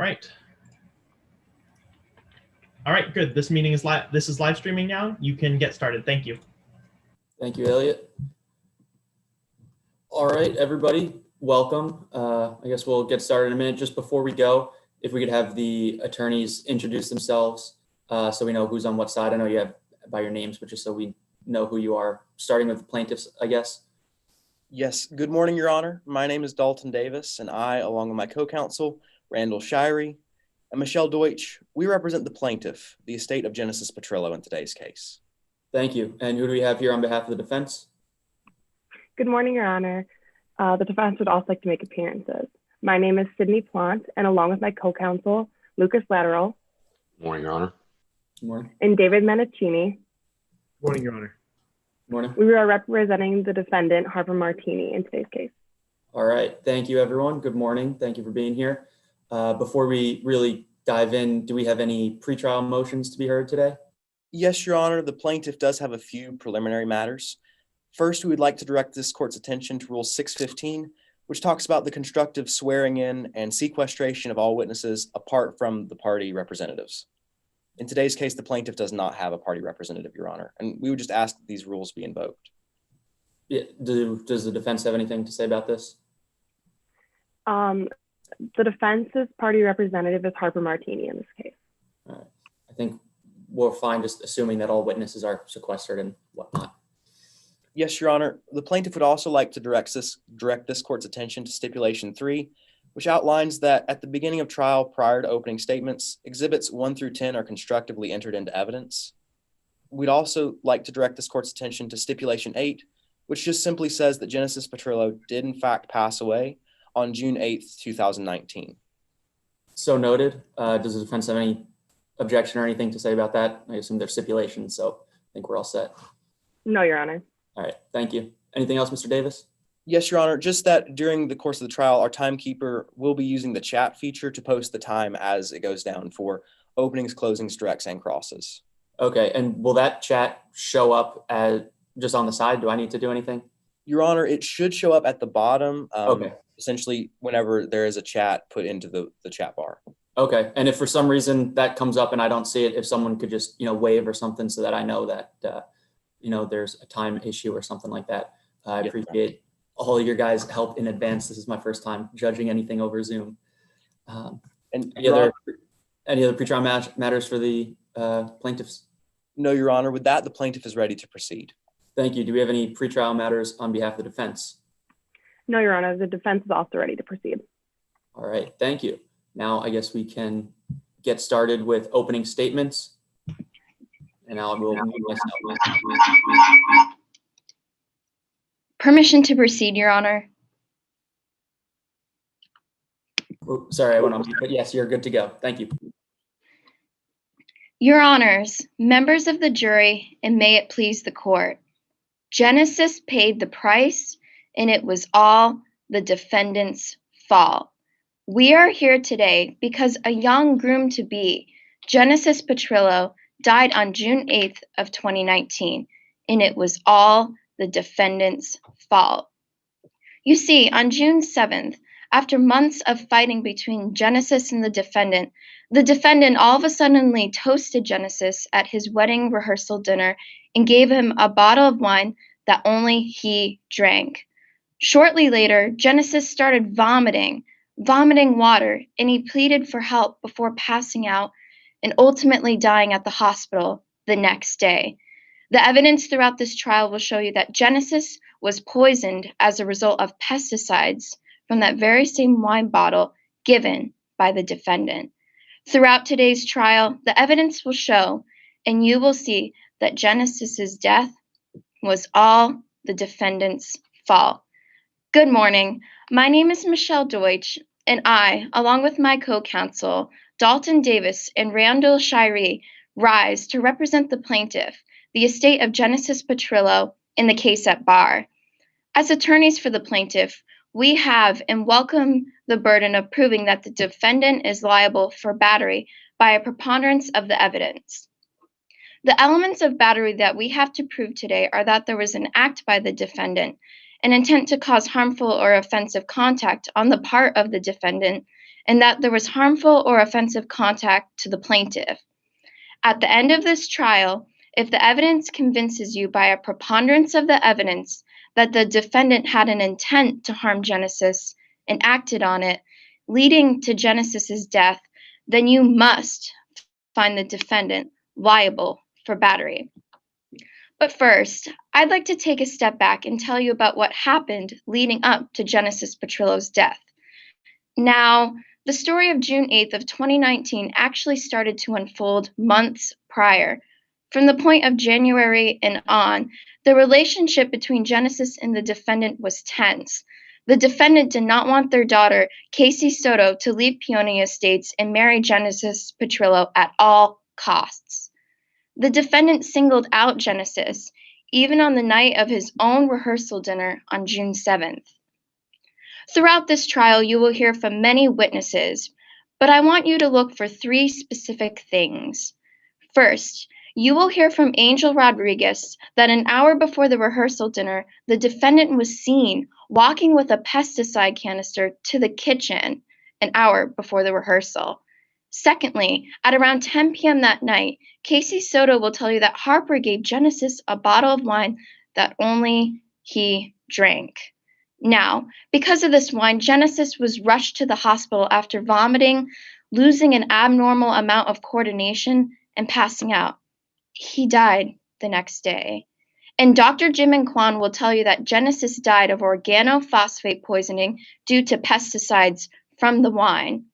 right. All right, good. This meeting is live. This is live streaming now. You can get started. Thank you. Thank you, Elliot. All right, everybody, welcome. I guess we'll get started in a minute. Just before we go, if we could have the attorneys introduce themselves so we know who's on what side. I know you have by your names, but just so we know who you are, starting with the plaintiffs, I guess. Yes, good morning, Your Honor. My name is Dalton Davis, and I, along with my co-counsel, Randall Shirey, and Michelle Deutsch, we represent the plaintiff, the estate of Genesis Petrillo in today's case. Thank you. And who do we have here on behalf of the defense? Good morning, Your Honor. The defense would also like to make appearances. My name is Sydney Plant, and along with my co-counsel, Lucas Lateral. Good morning, Your Honor. Good morning. And David Menachini. Good morning, Your Honor. Good morning. We are representing the defendant, Harper Martini, in today's case. All right. Thank you, everyone. Good morning. Thank you for being here. Before we really dive in, do we have any pretrial motions to be heard today? Yes, Your Honor, the plaintiff does have a few preliminary matters. First, we would like to direct this court's attention to Rule 615, which talks about the constructive swearing in and sequestration of all witnesses apart from the party representatives. In today's case, the plaintiff does not have a party representative, Your Honor, and we would just ask that these rules be invoked. Yeah, does the defense have anything to say about this? The defense's party representative is Harper Martini in this case. All right. I think we're fine just assuming that all witnesses are sequestered and whatnot. Yes, Your Honor. The plaintiff would also like to direct this court's attention to Stipulation 3, which outlines that at the beginning of trial, prior to opening statements, Exhibits 1 through 10 are constructively entered into evidence. We'd also like to direct this court's attention to Stipulation 8, which just simply says that Genesis Petrillo did in fact pass away on June 8th, 2019. So noted. Does the defense have any objection or anything to say about that? I assume there's stipulations, so I think we're all set. No, Your Honor. All right. Thank you. Anything else, Mr. Davis? Yes, Your Honor. Just that during the course of the trial, our timekeeper will be using the chat feature to post the time as it goes down for openings, closings, directs, and crosses. Okay. And will that chat show up as just on the side? Do I need to do anything? Your Honor, it should show up at the bottom. Okay. Essentially, whenever there is a chat put into the chat bar. Okay. And if for some reason that comes up and I don't see it, if someone could just, wave or something so that I know that, there's a time issue or something like that. I appreciate all of your guys' help in advance. This is my first time judging anything over Zoom. And any other pretrial matters for the plaintiffs? No, Your Honor. With that, the plaintiff is ready to proceed. Thank you. Do we have any pretrial matters on behalf of the defense? No, Your Honor. The defense is also ready to proceed. All right. Thank you. Now I guess we can get started with opening statements. And I will mute myself. Permission to proceed, Your Honor. Oh, sorry, I went on mute, but yes, you're good to go. Thank you. Your Honors, members of the jury, and may it please the court. Genesis paid the price, and it was all the defendant's fault. We are here today because a young groom-to-be, Genesis Petrillo, died on June 8th of 2019, and it was all the defendant's fault. You see, on June 7th, after months of fighting between Genesis and the defendant all of a sudden toasted Genesis at his wedding rehearsal dinner and gave him a bottle of wine that only he drank. Shortly later, Genesis started vomiting water, and he pleaded for help before passing out and ultimately dying at the hospital the next day. The evidence throughout this trial will show you that Genesis was poisoned as a result of pesticides from that very same wine bottle given by the defendant. Throughout today's trial, the evidence will show, and you will see that Genesis's death was all the defendant's fault. Good morning. My name is Michelle Deutsch, and I, along with my co-counsel, Dalton Davis and Randall Shirey, rise to represent the plaintiff, the estate of Genesis Petrillo, in the case at bar. As attorneys for the plaintiff, we have and welcome the burden of proving that the defendant is liable for battery by a preponderance of the evidence. The elements of battery that we have to prove today are that there was an act by the defendant, an intent to cause harmful or offensive contact on the part of the defendant, and that there was harmful or offensive contact to the plaintiff. At the end of this trial, if the evidence convinces you by a preponderance of the evidence that the defendant had an intent to harm Genesis and acted on it, leading to Genesis's death, then you must find the defendant liable for battery. But first, I'd like to take a step back and tell you about what happened leading up to Genesis Petrillo's death. Now, the story of June 8th of 2019 actually started to unfold months prior. From the point of January and on, the relationship between Genesis and the defendant was tense. The defendant did not want their daughter, Casey Soto, to leave Peonia Estates and marry Genesis Petrillo at all costs. The defendant singled out Genesis, even on the night of his own rehearsal dinner on June 7th. Throughout this trial, you will hear from many witnesses, but I want you to look for three specific things. First, you will hear from Angel Rodriguez that an hour before the rehearsal dinner, the defendant was seen walking with a pesticide canister to the kitchen an hour before the rehearsal. Secondly, at around 10 p.m. that night, Casey Soto will tell you that Harper gave Genesis a bottle of wine that only he drank. Now, because of this wine, Genesis was rushed to the hospital after vomiting, losing an abnormal amount of coordination, and passing out. He died the next day. And Dr. Jim and Kwan will tell you that Genesis died of organophosphate poisoning due to pesticides from the wine.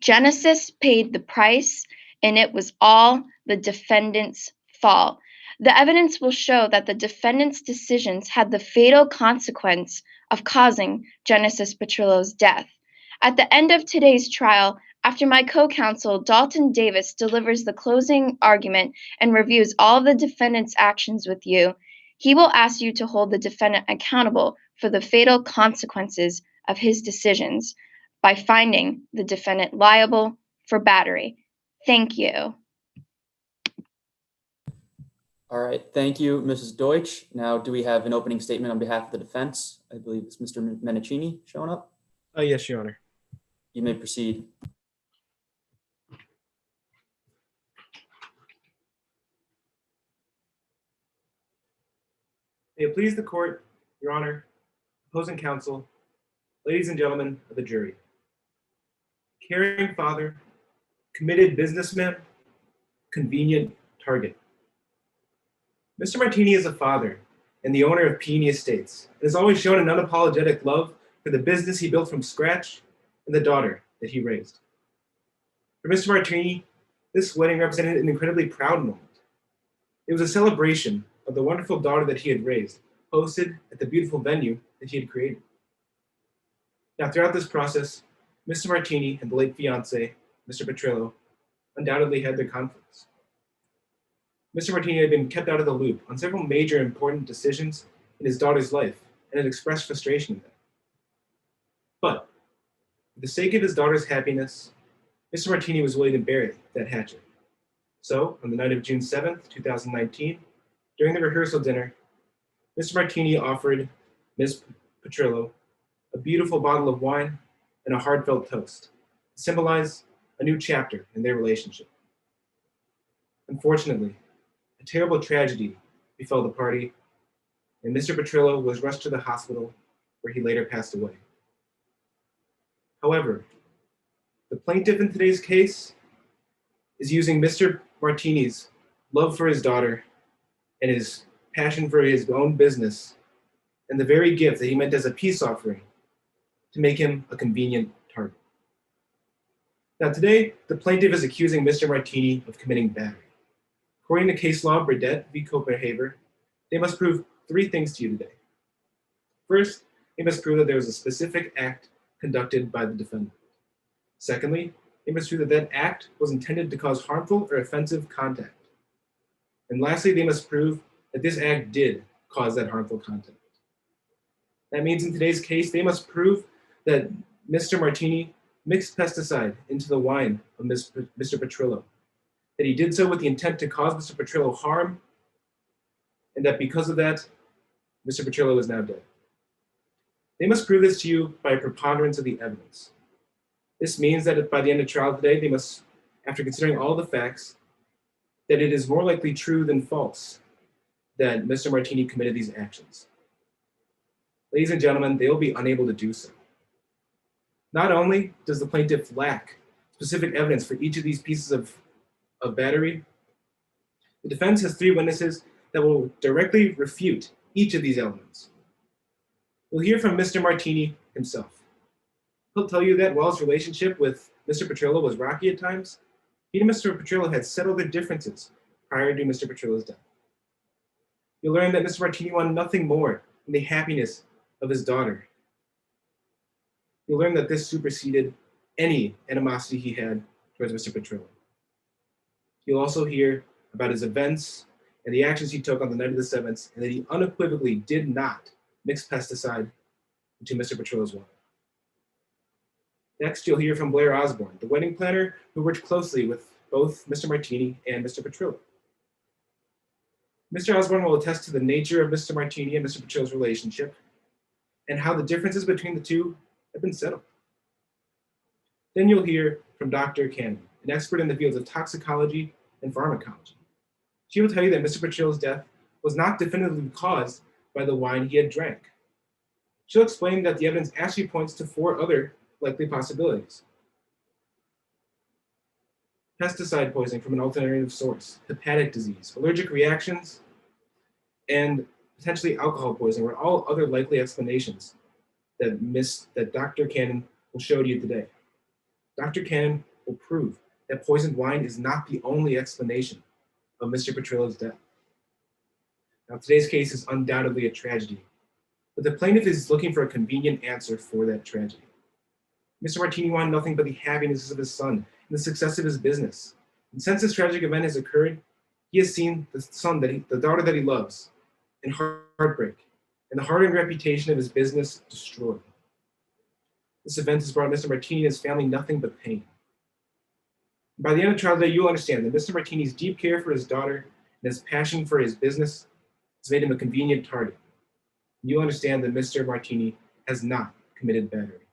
Genesis paid the price, and it was all the defendant's fault. The evidence will show that the defendant's decisions had the fatal consequence of causing Genesis Petrillo's death. At the end of today's trial, after my co-counsel Dalton Davis delivers the closing argument and reviews all of the defendant's actions with you, he will ask you to hold the defendant accountable for the fatal consequences of his decisions by finding the defendant liable for battery. Thank you. All right, thank you, Mrs. Deutsch. Now, do we have an opening statement on behalf of the defense? I believe it's Mr. Menicini showing up. Yes, Your Honor. You may proceed. May it please the court, Your Honor, opposing counsel, ladies and gentlemen of the jury. Caring father, committed businessman, convenient target. Mr. Martini is a father and the owner of Peonia Estates and has always shown an unapologetic love for the business he built from scratch and the daughter that he raised. For Mr. Martini, this wedding represented an incredibly proud moment. It was a celebration of the wonderful daughter that he had raised, hosted at the beautiful venue that he had created. Now, throughout this process, Mr. Martini and the late fiance, Mr. Petrillo, undoubtedly had their conflicts. Mr. Martini had been kept out of the loop on several major important decisions in his daughter's life and had expressed frustration in that. But, for the sake of his daughter's happiness, Mr. Martini was willing to bury that hatchet. So, on the night of June 7th, 2019, during the rehearsal dinner, Mr. Martini offered Ms. Petrillo a beautiful bottle of wine and a heartfelt toast to symbolize a new chapter in their relationship. Unfortunately, a terrible tragedy befell the party, and Mr. Petrillo was rushed to the hospital where he later passed away. However, the plaintiff in today's case is using Mr. Martini's love for his daughter and his passion for his own business and the very gift that he meant as a peace offering to make him a convenient target. Now today, the plaintiff is accusing Mr. Martini of committing battery. According to case law Burdett v. Copenhagen, they must prove three things to you today. First, they must prove that there was a specific act conducted by the defendant. Secondly, they must prove that that act was intended to cause harmful or offensive contact. And lastly, they must prove that this act did cause that harmful contact. That means in today's case, they must prove that Mr. Martini mixed pesticide into the wine of Mr. Petrillo, that he did so with the intent to cause Mr. Petrillo harm, and that because of that, Mr. Petrillo is now dead. They must prove this to you by a preponderance of the evidence. This means that by the end of trial today, they must, after considering all the facts, that it is more likely true than false that Mr. Martini committed these actions. Ladies and gentlemen, they will be unable to do so. Not only does the plaintiff lack specific evidence for each of these pieces of battery, the defense has 3 witnesses that will directly refute each of these elements. We'll hear from Mr. Martini himself. He'll tell you that while his relationship with Mr. Petrillo was rocky at times, he and Mr. Petrillo had settled their differences prior to Mr. Petrillo's death. You'll learn that Mr. Martini wanted nothing more than the happiness of his daughter. You'll learn that this superseded any animosity he had towards Mr. Petrillo. You'll also hear about his events and the actions he took on the night of the 7th, and that he unequivocally did not mix pesticide into Mr. Petrillo's water. Next, you'll hear from Blair Osborne, the wedding planner who worked closely with both Mr. Martini and Mr. Petrillo. Mr. Osborne will attest to the nature of Mr. Martini and Mr. Petrillo's relationship and how the differences between the two have been settled. Then you'll hear from Dr. Cannon, an expert in the fields of toxicology and pharmacology. She will tell you that Mr. Petrillo's death was not definitively caused by the wine he had drank. She'll explain that the evidence actually points to 4 other likely possibilities: pesticide poisoning from an alternative source, hepatic disease, allergic reactions, and potentially alcohol poisoning were all other likely explanations that Dr. Cannon will show to you today. Dr. Cannon will prove that poisoned wine is not the only explanation of Mr. Petrillo's death. Now, today's case is undoubtedly a tragedy, but the plaintiff is looking for a convenient answer for that tragedy. Mr. Martini wanted nothing but the happiness of his son and the success of his business. And since this tragic event has occurred, he has seen the daughter that he loves, in heartbreak, and the hard-earned reputation of his business destroyed. This event has brought Mr. Martini and his family nothing but pain. By the end of trial today, you'll understand that Mr. Martini's deep care for his daughter and his passion for his business has made him a convenient target. You'll understand that Mr. Martini has not committed battery.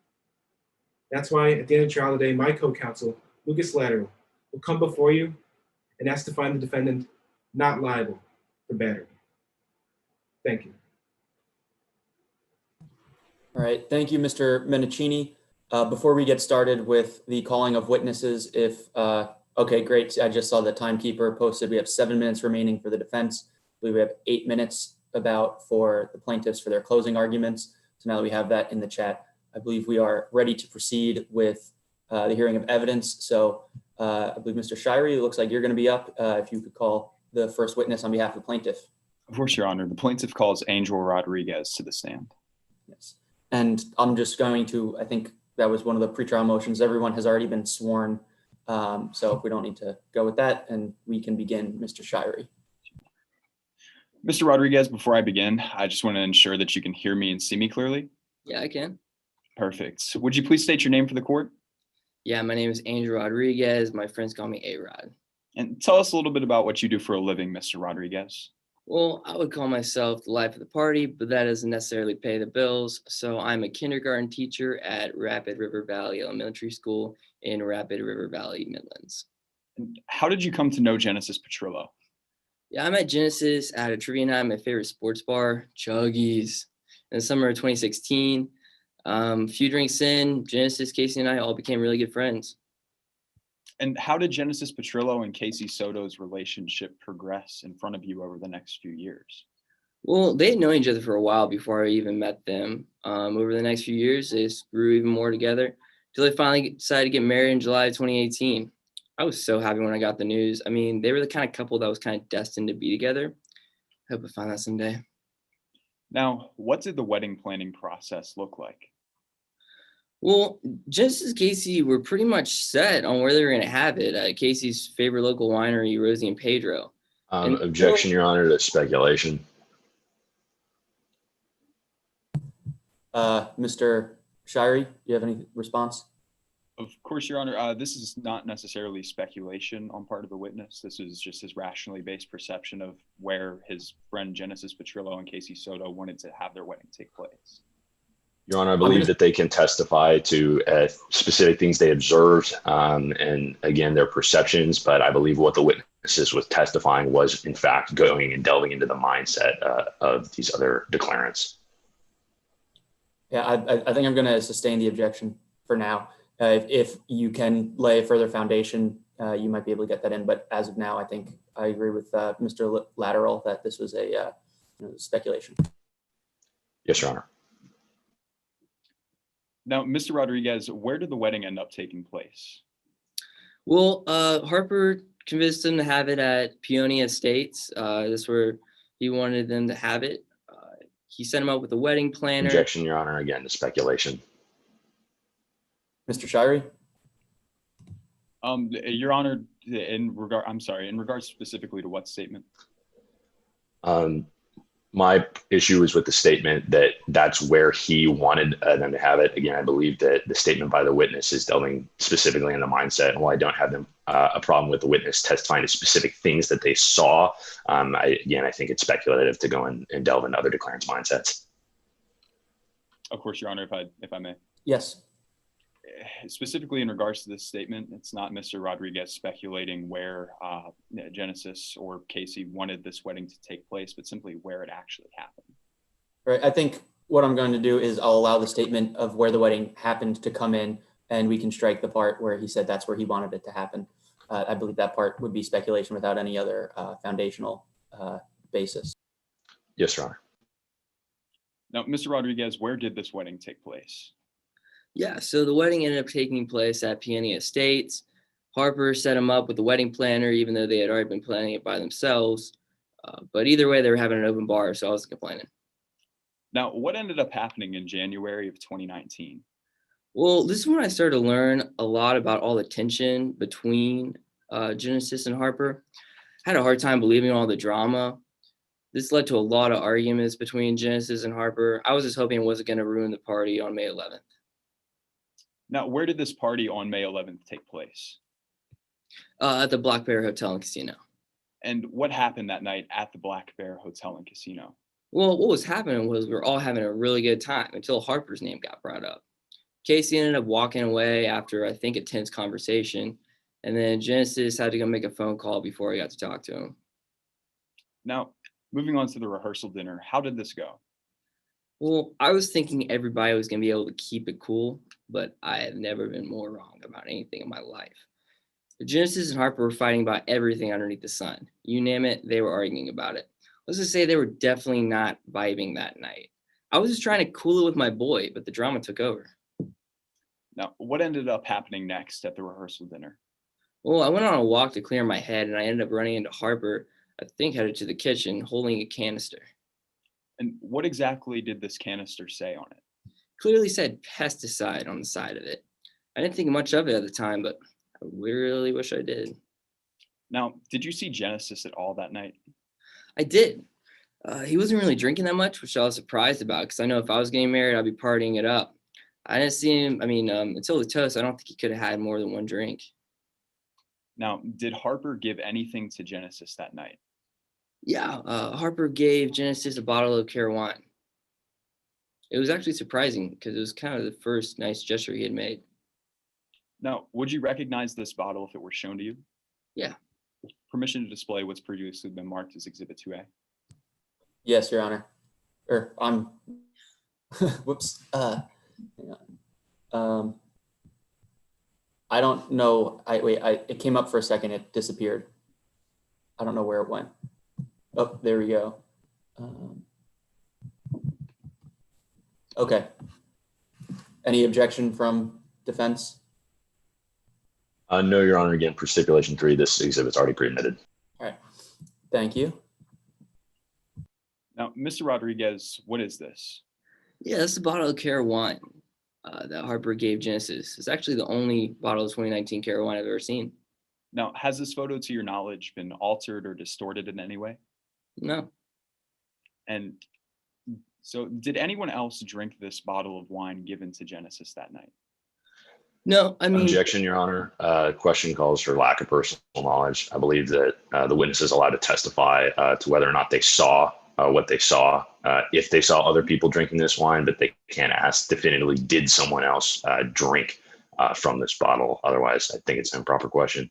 That's why at the end of trial today, my co-counsel, Lucas Lateral, will come before you and ask to find the defendant not liable for battery. Thank you. All right, thank you, Mr. Menichini. Before we get started with the calling of witnesses, okay, great. I just saw the timekeeper posted. We have 7 minutes remaining for the defense. I believe we have 8 minutes for the plaintiffs for their closing arguments. So now that we have that in the chat, I believe we are ready to proceed with the hearing of evidence. So I believe Mr. Shirey, it looks like you're going to be up. If you could call the first witness on behalf of the plaintiff. Of course, Your Honor. The plaintiff calls Angel Rodriguez to the stand. Yes. And I'm just going to, I think that was one of the pretrial motions. Everyone has already been sworn. So we don't need to go with that, and we can begin, Mr. Shirey. Mr. Rodriguez, before I begin, I just want to ensure that you can hear me and see me clearly. Yeah, I can. Perfect. Would you please state your name for the court? Yeah, my name is Angel Rodriguez. My friends call me A-Rod. And tell us a little bit about what you do for a living, Mr. Rodriguez. Well, I would call myself the life of the party, but that doesn't necessarily pay the bills. So I'm a kindergarten teacher at Rapid River Valley Elementary School in Rapid River Valley, Midlands. And how did you come to know Genesis Petrillo? Yeah, I met Genesis at a trivia night, my favorite sports bar, Chuggies, in the summer of 2016. A few drinks in, Genesis, Casey, and I all became really good friends. And how did Genesis Petrillo and Casey Soto's relationship progress in front of you over the next few years? Well, they had known each other for a while before I even met them. Over the next few years, they grew even more together until they finally decided to get married in July of 2018. I was so happy when I got the news. I mean, they were the kind of couple that was kind of destined to be together. I hope I find that someday. Now, what did the wedding planning process look like? Well, Genesis and Casey were pretty much set on where they were going to have it at Casey's favorite local winery, Rosie and Pedro. Objection, Your Honor, to speculation. Mr. Shirey, do you have any response? Of course, Your Honor. This is not necessarily speculation on part of the witness. This is just his rationally based perception of where his friend Genesis Petrillo and Casey Soto wanted to have their wedding take place. Your Honor, I believe that they can testify to specific things they observed, and again, their perceptions. But I believe what the witnesses was testifying was, in fact, going and delving into the mindset of these other declarants. Yeah, I think I'm going to sustain the objection for now. If you can lay a further foundation, you might be able to get that in. But as of now, I think I agree with Mr. Lateral that this was a speculation. Yes, Your Honor. Now, Mr. Rodriguez, where did the wedding end up taking place? Well, Harper convinced him to have it at Peonia Estates. That's where he wanted them to have it. He sent him up with a wedding planner. Objection, Your Honor. Again, the speculation. Mr. Shirey? Your Honor, in regards specifically to what statement? My issue is with the statement that that's where he wanted them to have it. Again, I believe that the statement by the witness is delving specifically in the mindset. And while I don't have a problem with the witness testifying to specific things that they saw, I think it's speculative to go and delve into other declarants' mindsets. Of course, Your Honor, if I may. Yes. Specifically in regards to this statement, it's not Mr. Rodriguez speculating where Genesis or Casey wanted this wedding to take place, but simply where it actually happened. Right. I think what I'm going to do is I'll allow the statement of where the wedding happened to come in, and we can strike the part where he said that's where he wanted it to happen. I believe that part would be speculation without any other foundational basis. Yes, Your Honor. Now, Mr. Rodriguez, where did this wedding take place? Yeah, so the wedding ended up taking place at Peonia Estates. Harper set him up with a wedding planner, even though they had already been planning it by themselves. But either way, they were having an open bar, so I wasn't complaining. Now, what ended up happening in January of 2019? Well, this is when I started to learn a lot about all the tension between Genesis and Harper. I had a hard time believing all the drama. This led to a lot of arguments between Genesis and Harper. I was just hoping it wasn't going to ruin the party on May 11th. Now, where did this party on May 11th take place? At the Black Bear Hotel and Casino. And what happened that night at the Black Bear Hotel and Casino? Well, what was happening was we were all having a really good time until Harper's name got brought up. Casey ended up walking away after, I think, a tense conversation. And then Genesis had to go make a phone call before I got to talk to him. Now, moving on to the rehearsal dinner, how did this go? Well, I was thinking everybody was going to be able to keep it cool, but I have never been more wrong about anything in my life. Genesis and Harper were fighting about everything underneath the sun. You name it, they were arguing about it. Let's just say they were definitely not vibing that night. I was just trying to cool it with my boy, but the drama took over. Now, what ended up happening next at the rehearsal dinner? Well, I went on a walk to clear my head, and I ended up running into Harper, I think headed to the kitchen, holding a canister. And what exactly did this canister say on it? Clearly said pesticide on the side of it. I didn't think much of it at the time, but I really wish I did. Now, did you see Genesis at all that night? I did. He wasn't really drinking that much, which I was surprised about, because I know if I was getting married, I'd be partying it up. I didn't see him, until the toast, I don't think he could have had more than one drink. Now, did Harper give anything to Genesis that night? Yeah, Harper gave Genesis a bottle of Care wine. It was actually surprising because it was kind of the first nice gesture he had made. Now, would you recognize this bottle if it were shown to you? Yeah. Permission to display what's previously been marked as Exhibit 2A. Yes, Your Honor. Whoops. Hang on. I don't know. It came up for a second. It disappeared. I don't know where it went. Oh, there we go. Okay. Any objection from defense? No, Your Honor. Again, for stipulation 3, this exhibit's already pre-admitted. All right. Thank you. Now, Mr. Rodriguez, what is this? Yeah, that's a bottle of Care wine that Harper gave Genesis. It's actually the only bottle of 2019 Care wine I've ever seen. Now, has this photo, to your knowledge, been altered or distorted in any way? No. And so did anyone else drink this bottle of wine given to Genesis that night? No, Objection, Your Honor. Question calls for lack of personal knowledge. I believe that the witness is allowed to testify to whether or not they saw what they saw, if they saw other people drinking this wine, but they can't ask definitively, did someone else drink from this bottle? Otherwise, I think it's an improper question.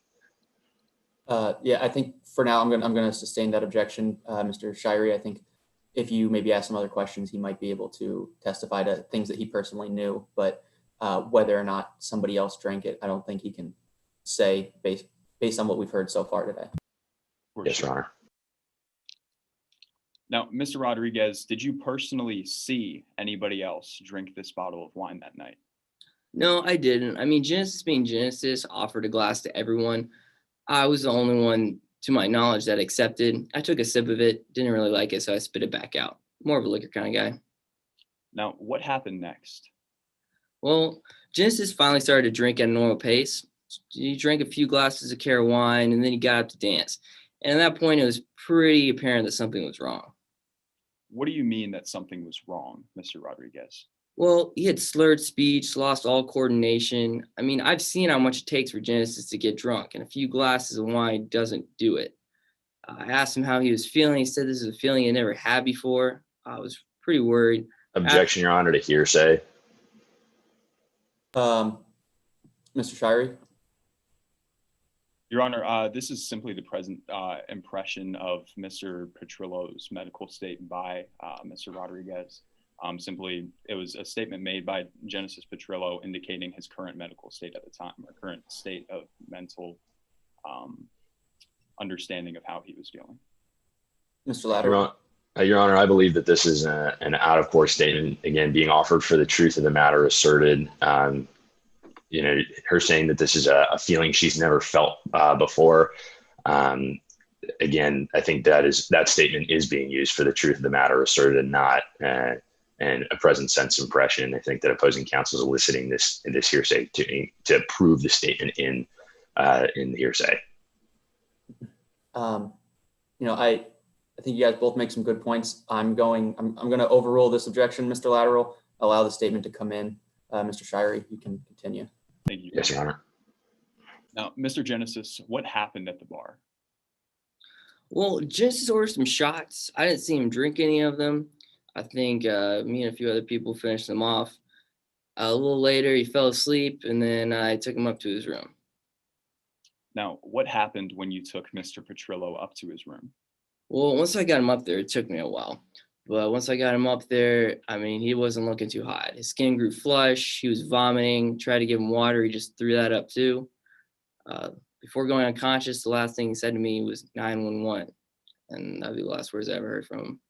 Yeah, I think for now I'm gonna sustain that objection, Mr. Shirey. I think if you maybe ask some other questions, he might be able to testify to things that he personally knew, but whether or not somebody else drank it, I don't think he can say based on what we've heard so far today. Yes, Your Honor. Now, Mr. Rodriguez, did you personally see anybody else drink this bottle of wine that night? No, I didn't. I mean, Genesis being Genesis offered a glass to everyone. I was the only one, to my knowledge, that accepted. I took a sip of it, didn't really like it, so I spit it back out. More of a liquor kind of guy. Now, what happened next? Well, Genesis finally started to drink at a normal pace. He drank a few glasses of Cara wine, and then he got up to dance. And at that point, it was pretty apparent that something was wrong. What do you mean that something was wrong, Mr. Rodriguez? Well, he had slurred speech, lost all coordination. I mean, I've seen how much it takes for Genesis to get drunk, and a few glasses of wine doesn't do it. I asked him how he was feeling. He said this is a feeling he never had before. I was pretty worried. Objection, Your Honor, to hearsay. Mr. Shirey? Your Honor, this is simply the present impression of Mr. Petrillo's medical state by Mr. Rodriguez. Simply, it was a statement made by Genesis Petrillo indicating his current medical state at the time, or current state of mental understanding of how he was feeling. Mr. Latteral? Your Honor, I believe that this is an out-of-court statement, again, being offered for the truth of the matter asserted. You know, her saying that this is a feeling she's never felt before. Again, I think that statement is being used for the truth of the matter asserted and not and a present sense impression. I think that opposing counsel is eliciting this hearsay to prove the statement in the hearsay. You know, I think you guys both make some good points. I'm going to overrule this objection, Mr. Latteral. Allow the statement to come in. Mr. Shirey, you can continue. Thank you. Yes, Your Honor. Now, Mr. Genesis, what happened at the bar? Well, Genesis ordered some shots. I didn't see him drink any of them. I think me and a few other people finished them off. A little later, he fell asleep, and then I took him up to his room. Now, what happened when you took Mr. Petrillo up to his room? Well, once I got him up there, it took me a while. But once I got him up there, I mean, he wasn't looking too hot. His skin grew flush. He was vomiting. Tried to give him water. He just threw that up too. Before going unconscious, the last thing he said to me was 911. And that'd be the last words I ever heard from him.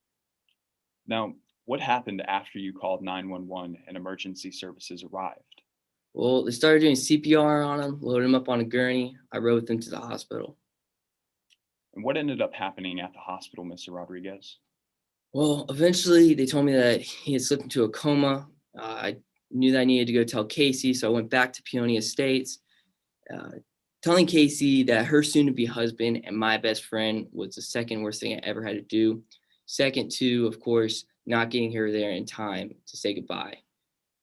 Now, what happened after you called 911 and emergency services arrived? Well, they started doing CPR on him, loaded him up on a gurney. I rode with him to the hospital. And what ended up happening at the hospital, Mr. Rodriguez? Well, eventually they told me that he had slipped into a coma. I knew that I needed to go tell Casey, so I went back to Peonia Estates, telling Casey that her soon-to-be husband and my best friend was the second worst thing I ever had to do. Second to, of course, not getting her there in time to say goodbye.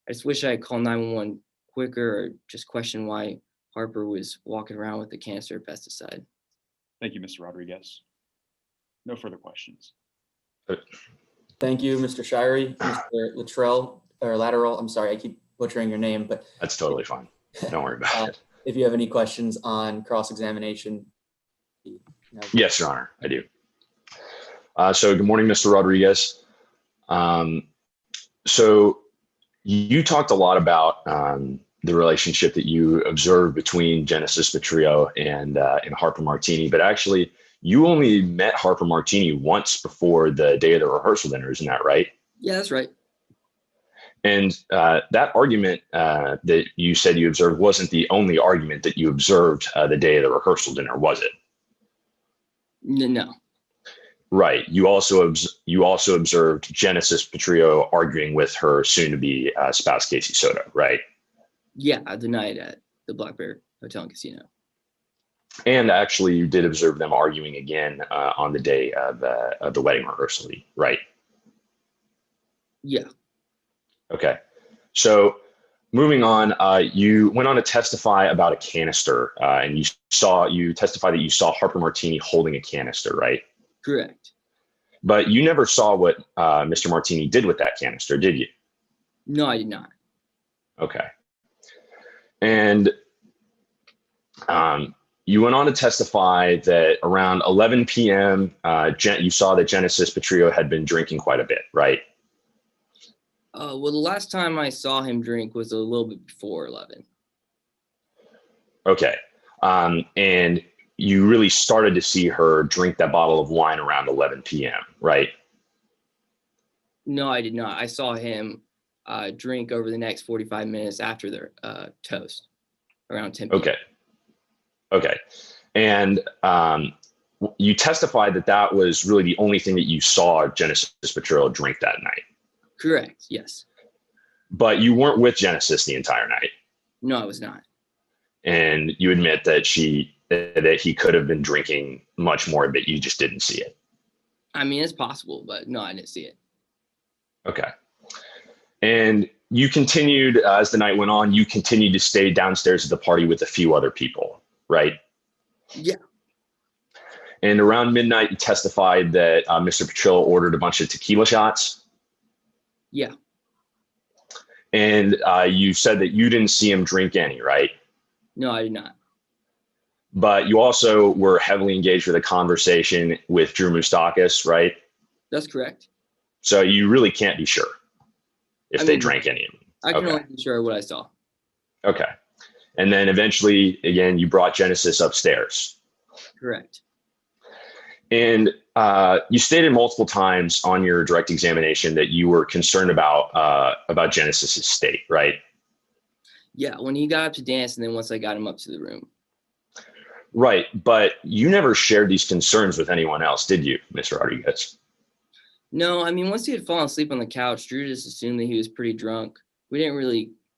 I just wish I had called 911 quicker or just questioned why Harper was walking around with the canister of pesticide. Thank you, Mr. Rodriguez. No further questions. Thank you, Mr. Shirey. Mr. Latteral, I'm sorry, I keep butchering your name, but That's totally fine. Don't worry about it. if you have any questions on cross-examination. Yes, Your Honor, I do. So good morning, Mr. Rodriguez. So you talked a lot about the relationship that you observed between Genesis Petrillo and Harper Martini, but actually you only met Harper Martini once before the day of the rehearsal dinner, isn't that right? Yeah, that's right. And that argument that you said you observed wasn't the only argument that you observed the day of the rehearsal dinner, was it? No. Right. You also observed Genesis Petrillo arguing with her soon-to-be spouse, Casey Soto, right? Yeah, the night at the Black Bear Hotel and Casino. And actually, you did observe them arguing again on the day of the wedding rehearsal, right? Yeah. Okay. So moving on, you went on to testify about a canister, and you testified that you saw Harper Martini holding a canister, right? Correct. But you never saw what Mr. Martini did with that canister, did you? No, I did not. Okay. And you went on to testify that around 11 p.m., you saw that Genesis Petrillo had been drinking quite a bit, right? Well, the last time I saw him drink was a little bit before 11. Okay. And you really started to see her drink that bottle of wine around 11 p.m., right? No, I did not. I saw him drink over the next 45 minutes after the toast, around 10 p.m. Okay. Okay. And you testified that that was really the only thing that you saw Genesis Petrillo drink that night. Correct. Yes. But you weren't with Genesis the entire night. No, I was not. And you admit that he could have been drinking much more, but you just didn't see it. I mean, it's possible, but no, I didn't see it. Okay. And you continued, as the night went on, you continued to stay downstairs at the party with a few other people, right? Yeah. And around midnight, you testified that Mr. Petrillo ordered a bunch of tequila shots. Yeah. And you said that you didn't see him drink any, right? No, I did not. But you also were heavily engaged with a conversation with Drew Moustakis, right? That's correct. So you really can't be sure if they drank any of them. I can only be sure what I saw. Okay. And then eventually, again, you brought Genesis upstairs. Correct. And you stated multiple times on your direct examination that you were concerned about Genesis's state, right? Yeah, when he got up to dance, and then once I got him up to the room. Right, but you never shared these concerns with anyone else, did you, Mr. Rodriguez? No, I mean, once he had fallen asleep on the couch, Drew just assumed that he was pretty drunk. We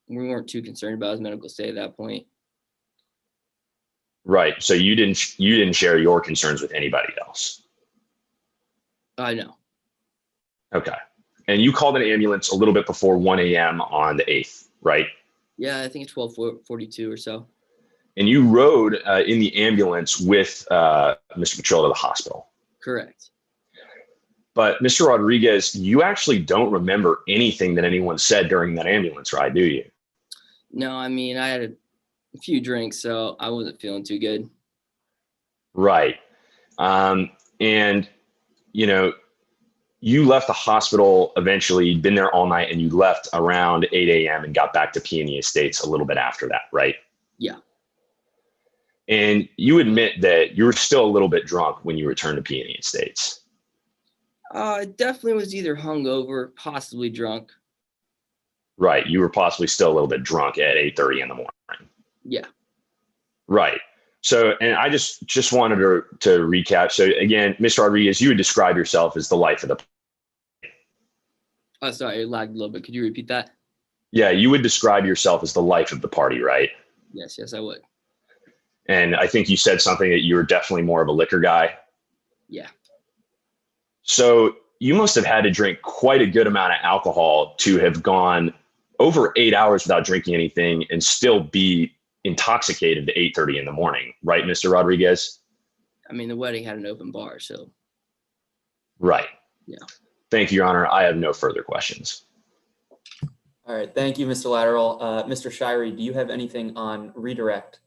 weren't too concerned about his medical state at that point. Right, so you didn't share your concerns with anybody else? No. Okay, and you called an ambulance a little bit before 1 a.m. on the 8th, right? Yeah, I think it's 12:42 or so. And you rode in the ambulance with Mr. Petrillo to the hospital. Correct. But Mr. Rodriguez, you actually don't remember anything that anyone said during that ambulance ride, do you? No, I mean, I had a few drinks, so I wasn't feeling too good. Right. And, you know, you left the hospital eventually, you'd been there all night, and you left around 8 a.m. and got back to Peony Estates a little bit after that, right? Yeah. And you admit that you were still a little bit drunk when you returned to Peony Estates. It definitely was either hungover, possibly drunk. Right. You were possibly still a little bit drunk at 8:30 in the morning. Yeah. Right. So, and I just wanted to recap. So again, Mr. Rodriguez, you would describe yourself as the life of the. Oh, sorry, it lagged a little bit. Could you repeat that? Yeah, you would describe yourself as the life of the party, right? Yes, I would. And I think you said something that you were definitely more of a liquor guy. Yeah. So you must have had to drink quite a good amount of alcohol to have gone over 8 hours without drinking anything and still be intoxicated at 8:30 in the morning, right, Mr. Rodriguez? I mean, the wedding had an open bar, so. Right. Yeah. Thank you, Your Honor. I have no further questions. All right. Thank you, Mr. Lateral. Mr. Shirey, do you have anything on redirect?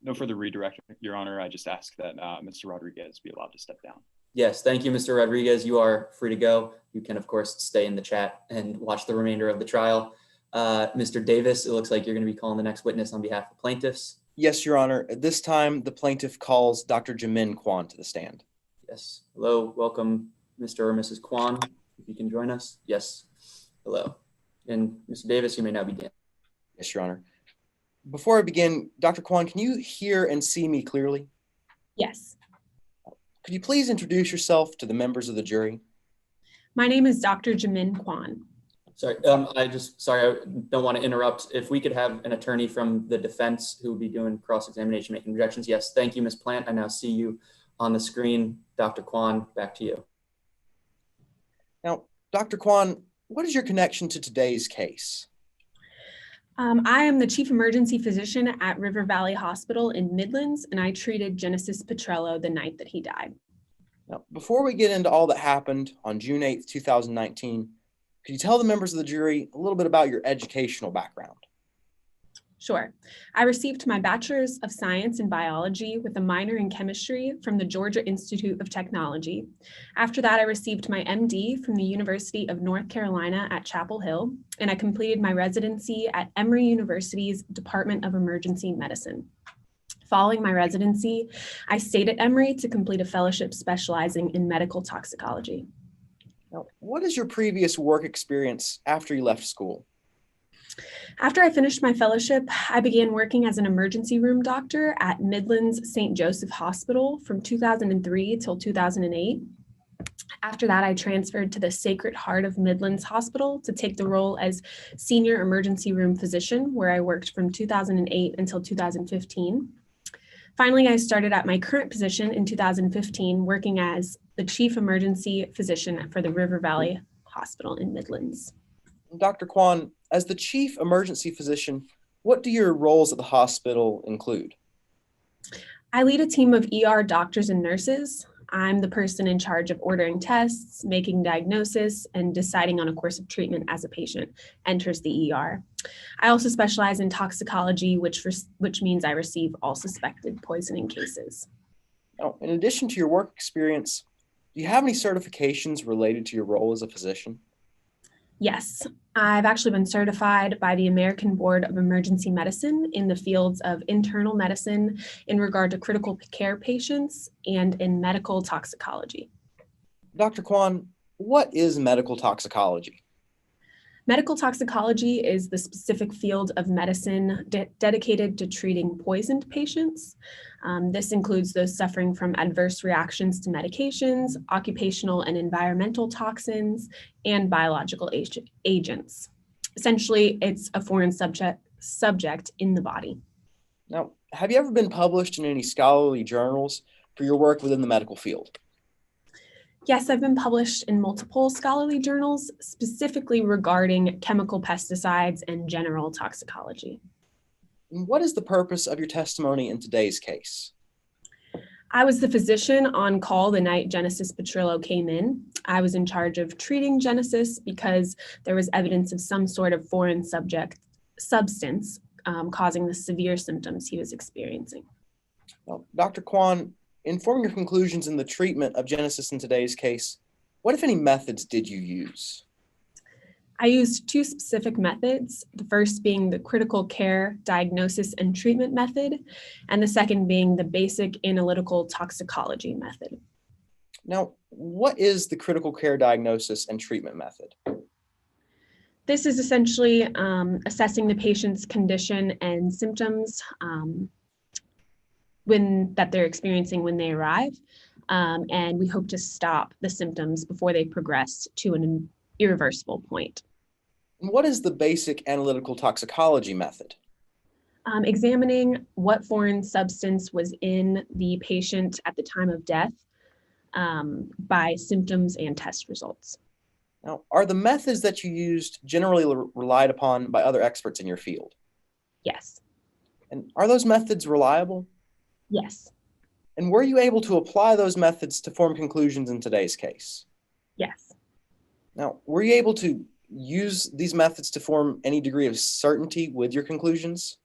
No further redirect, Your Honor. I just ask that Mr. Rodriguez be allowed to step down. Yes, thank you, Mr. Rodriguez. You are free to go. You can, of course, stay in the chat and watch the remainder of the trial. Mr. Davis, it looks like you're going to be calling the next witness on behalf of plaintiffs. Yes, Your Honor. At this time, the plaintiff calls Dr. Jamin Kwan to the stand. Yes. Hello. Welcome, Mr. or Mrs. Kwan, if you can join us. Yes. Hello. And Mr. Davis, you may now begin. Yes, Your Honor. Before I begin, Dr. Kwan, can you hear and see me clearly? Yes. Could you please introduce yourself to the members of the jury? My name is Dr. Jamin Kwan. Sorry, I don't want to interrupt. If we could have an attorney from the defense who would be doing cross-examination, making objections. Yes, thank you, Ms. Plant. I now see you on the screen. Dr. Kwan, back to you. Now, Dr. Kwan, what is your connection to today's case? I am the chief emergency physician at River Valley Hospital in Midlands, and I treated Genesis Petrillo the night that he died. Now, before we get into all that happened on June 8th, 2019, could you tell the members of the jury a little bit about your educational background? Sure. I received my Bachelor's of Science in Biology with a minor in chemistry from the Georgia Institute of Technology. After that, I received my MD from the University of North Carolina at Chapel Hill, and I completed my residency at Emory University's Department of Emergency Medicine. Following my residency, I stayed at Emory to complete a fellowship specializing in medical toxicology. Now, what is your previous work experience after you left school? After I finished my fellowship, I began working as an emergency room doctor at Midland's St. Joseph Hospital from 2003 till 2008. After that, I transferred to the Sacred Heart of Midlands Hospital to take the role as senior emergency room physician, where I worked from 2008 until 2015. Finally, I started at my current position in 2015, working as the chief emergency physician for the River Valley Hospital in Midlands. Dr. Kwan, as the chief emergency physician, what do your roles at the hospital include? I lead a team of ER doctors and nurses. I'm the person in charge of ordering tests, making diagnosis, and deciding on a course of treatment as a patient enters the ER. I also specialize in toxicology, which means I receive all suspected poisoning cases. Now, in addition to your work experience, do you have any certifications related to your role as a physician? Yes, I've actually been certified by the American Board of Emergency Medicine in the fields of internal medicine in regard to critical care patients and in medical toxicology. Dr. Kwan, what is medical toxicology? Medical toxicology is the specific field of medicine dedicated to treating poisoned patients. This includes those suffering from adverse reactions to medications, occupational and environmental toxins, and biological agents. Essentially, it's a foreign subject in the body. Now, have you ever been published in any scholarly journals for your work within the medical field? Yes, I've been published in multiple scholarly journals, specifically regarding chemical pesticides and general toxicology. What is the purpose of your testimony in today's case? I was the physician on call the night Genesis Petrillo came in. I was in charge of treating Genesis because there was evidence of some sort of foreign substance causing the severe symptoms he was experiencing. Well, Dr. Kwan, in forming your conclusions in the treatment of Genesis in today's case, what, if any, methods did you use? I used two specific methods, the first being the critical care diagnosis and treatment method, and the second being the basic analytical toxicology method. Now, what is the critical care diagnosis and treatment method? This is essentially assessing the patient's condition and symptoms that they're experiencing when they arrive, and we hope to stop the symptoms before they progress to an irreversible point. And what is the basic analytical toxicology method? Examining what foreign substance was in the patient at the time of death by symptoms and test results. Now, are the methods that you used generally relied upon by other experts in your field? Yes. And are those methods reliable? Yes. And were you able to apply those methods to form conclusions in today's case? Yes. Now, were you able to use these methods to form any degree of certainty with your conclusions?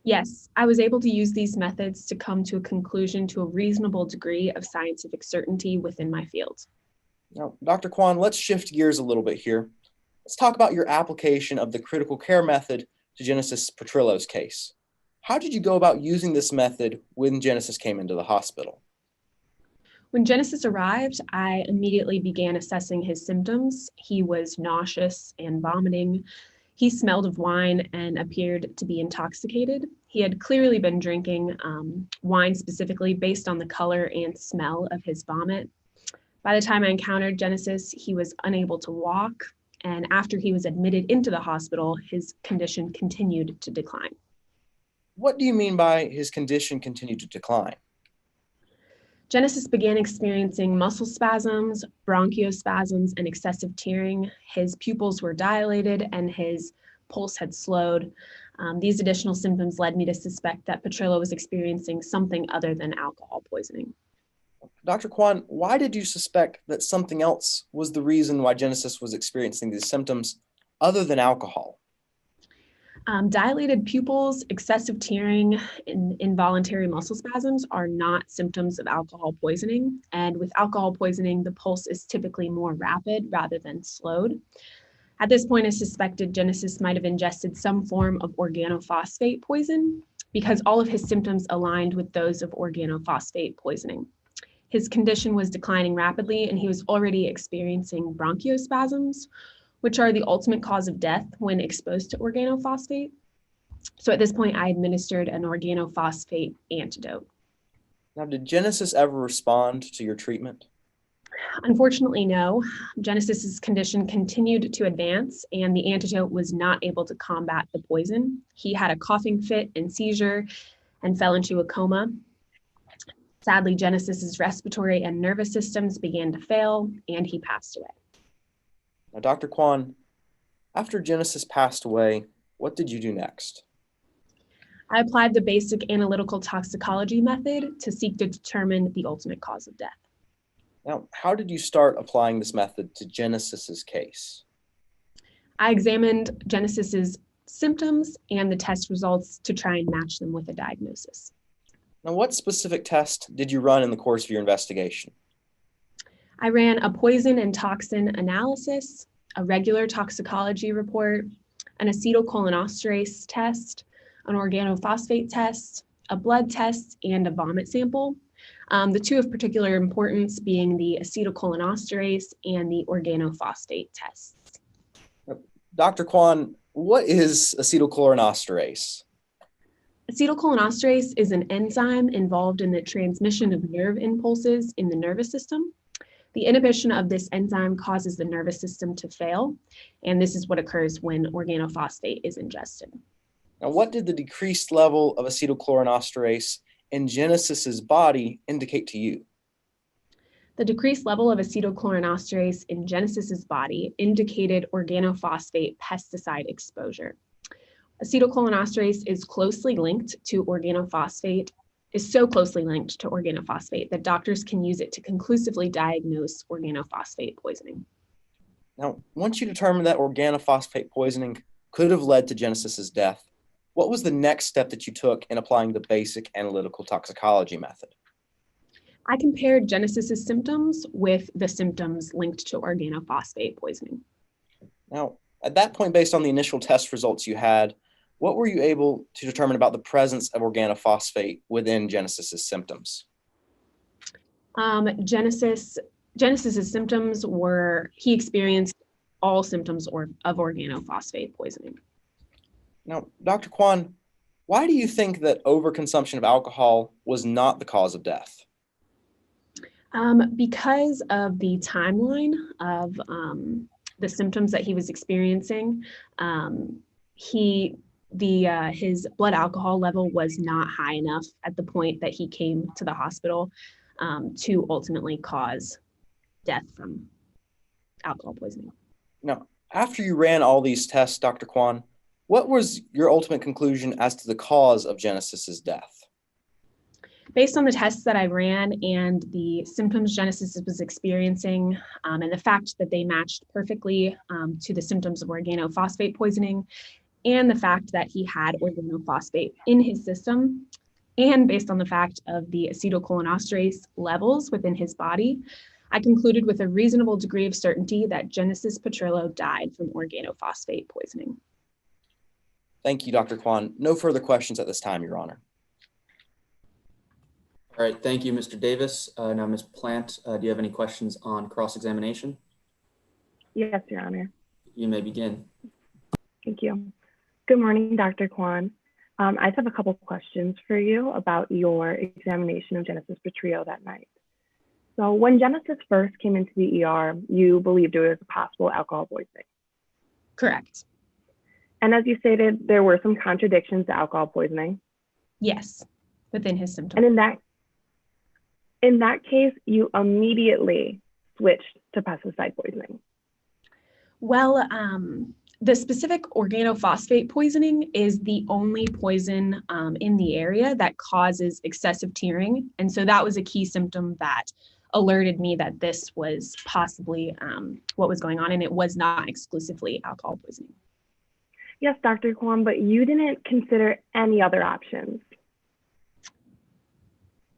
Yes, I was able to use these methods to come to a conclusion to a reasonable degree of scientific certainty within my field. Now, Dr. Kwan, let's shift gears a little bit here. Let's talk about your application of the critical care method to Genesis Petrillo's case. How did you go about using this method when Genesis came into the hospital? When Genesis arrived, I immediately began assessing his symptoms. He was nauseous and vomiting. He smelled of wine and appeared to be intoxicated. He had clearly been drinking wine specifically based on the color and smell of his vomit. By the time I encountered Genesis, he was unable to walk, and after he was admitted into the hospital, his condition continued to decline. What do you mean by his condition continued to decline? Genesis began experiencing muscle spasms, bronchospasms, and excessive tearing. His pupils were dilated and his pulse had slowed. These additional symptoms led me to suspect that Petrillo was experiencing something other than alcohol poisoning. Dr. Kwan, why did you suspect that something else was the reason why Genesis was experiencing these symptoms other than alcohol? Dilated pupils, excessive tearing, and involuntary muscle spasms are not symptoms of alcohol poisoning. And with alcohol poisoning, the pulse is typically more rapid rather than slowed. At this point, it's suspected Genesis might have ingested some form of organophosphate poison because all of his symptoms aligned with those of organophosphate poisoning. His condition was declining rapidly, and he was already experiencing bronchospasms, which are the ultimate cause of death when exposed to organophosphate. So at this point, I administered an organophosphate antidote. Now, did Genesis ever respond to your treatment? Unfortunately, no. Genesis's condition continued to advance, and the antidote was not able to combat the poison. He had a coughing fit and seizure and fell into a coma. Sadly, Genesis's respiratory and nervous systems began to fail, and he passed away. Now, Dr. Kwan, after Genesis passed away, what did you do next? I applied the basic analytical toxicology method to seek to determine the ultimate cause of death. Now, how did you start applying this method to Genesis's case? I examined Genesis's symptoms and the test results to try and match them with a diagnosis. Now, what specific test did you run in the course of your investigation? I ran a poison and toxin analysis, a regular toxicology report, an acetylcholinesterase test, an organophosphate test, a blood test, and a vomit sample. The two of particular importance being the acetylcholinesterase and the organophosphate tests. Dr. Kwan, what is acetylcholinesterase? Acetylcholinesterase is an enzyme involved in the transmission of nerve impulses in the nervous system. The inhibition of this enzyme causes the nervous system to fail, and this is what occurs when organophosphate is ingested. Now, what did the decreased level of acetylcholinesterase in Genesis's body indicate to you? The decreased level of acetylcholinesterase in Genesis's body indicated organophosphate pesticide exposure. Acetylcholinesterase is closely linked to organophosphate, is so closely linked to organophosphate that doctors can use it to conclusively diagnose organophosphate poisoning. Now, once you determined that organophosphate poisoning could have led to Genesis's death, what was the next step that you took in applying the basic analytical toxicology method? I compared Genesis's symptoms with the symptoms linked to organophosphate poisoning. Now, at that point, based on the initial test results you had, what were you able to determine about the presence of organophosphate within Genesis's symptoms? Genesis's symptoms were, he experienced all symptoms of organophosphate poisoning. Now, Dr. Kwan, why do you think that overconsumption of alcohol was not the cause of death? Because of the timeline of the symptoms that he was experiencing, his blood alcohol level was not high enough at the point that he came to the hospital to ultimately cause death from alcohol poisoning. Now, after you ran all these tests, Dr. Kwan, what was your ultimate conclusion as to the cause of Genesis's death? Based on the tests that I ran and the symptoms Genesis was experiencing, and the fact that they matched perfectly to the symptoms of organophosphate poisoning, and the fact that he had organophosphate in his system, and based on the fact of the acetylcholinesterase levels within his body, I concluded with a reasonable degree of certainty that Genesis Petrillo died from organophosphate poisoning. Thank you, Dr. Kwan. No further questions at this time, Your Honor. All right, thank you, Mr. Davis. Now, Ms. Plant, do you have any questions on cross-examination? Yes, Your Honor. You may begin. Thank you. Good morning, Dr. Kwan. I just have a couple questions for you about your examination of Genesis Petrillo that night. So when Genesis first came into the ER, you believed it was a possible alcohol poisoning. Correct. And as you stated, there were some contradictions to alcohol poisoning. Yes, within his symptoms. And in that case, you immediately switched to pesticide poisoning. Well, The specific organophosphate poisoning is the only poison in the area that causes excessive tearing. And so that was a key symptom that alerted me that this was possibly what was going on, and it was not exclusively alcohol poisoning. Yes, Dr. Kwan, but you didn't consider any other options.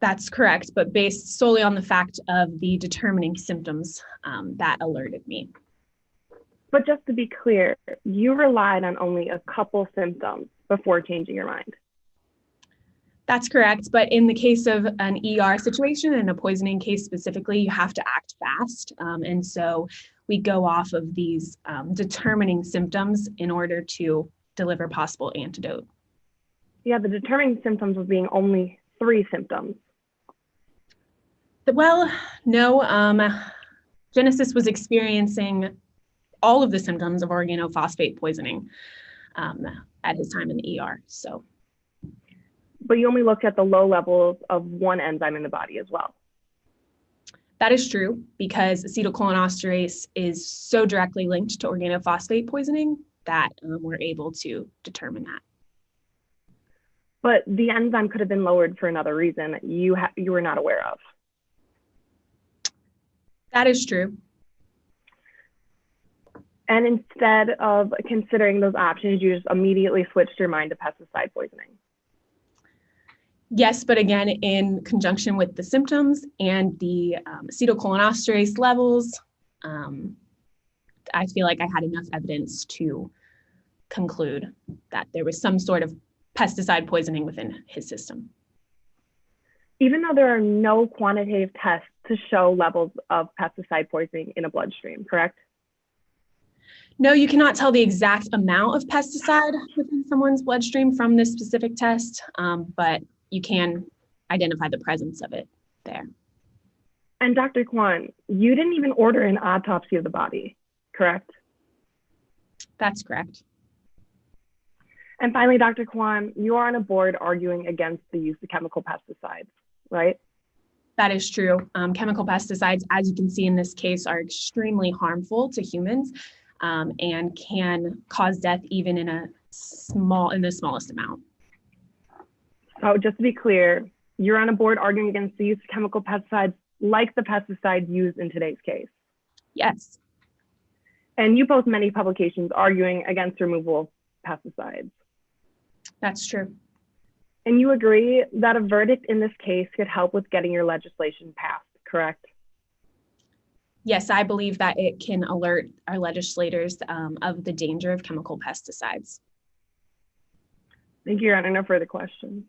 That's correct, but based solely on the fact of the determining symptoms that alerted me. But just to be clear, you relied on only a couple symptoms before changing your mind. That's correct, but in the case of an ER situation and a poisoning case specifically, you have to act fast. And so we go off of these determining symptoms in order to deliver possible antidote. Yeah, the determining symptoms of being only 3 symptoms. Well, no, Genesis was experiencing all of the symptoms of organophosphate poisoning at his time in the ER, so. But you only looked at the low levels of one enzyme in the body as well. That is true because acetylcholinesterase is so directly linked to organophosphate poisoning that we're able to determine that. But the enzyme could have been lowered for another reason that you were not aware of. That is true. And instead of considering those options, you just immediately switched your mind to pesticide poisoning. Yes, but again, in conjunction with the symptoms and the acetylcholinesterase levels, I feel like I had enough evidence to conclude that there was some sort of pesticide poisoning within his system. Even though there are no quantitative tests to show levels of pesticide poisoning in a bloodstream, correct? No, you cannot tell the exact amount of pesticide within someone's bloodstream from this specific test, but you can identify the presence of it there. And Dr. Kwan, you didn't even order an autopsy of the body, correct? That's correct. And finally, Dr. Kwan, you are on a board arguing against the use of chemical pesticides, right? That is true. Chemical pesticides, as you can see in this case, are extremely harmful to humans and can cause death even in the smallest amount. So just to be clear, you're on a board arguing against the use of chemical pesticides like the pesticides used in today's case. Yes. And you post many publications arguing against removal of pesticides. That's true. And you agree that a verdict in this case could help with getting your legislation passed, correct? Yes, I believe that it can alert our legislators of the danger of chemical pesticides. Thank you, Your Honor. No further questions.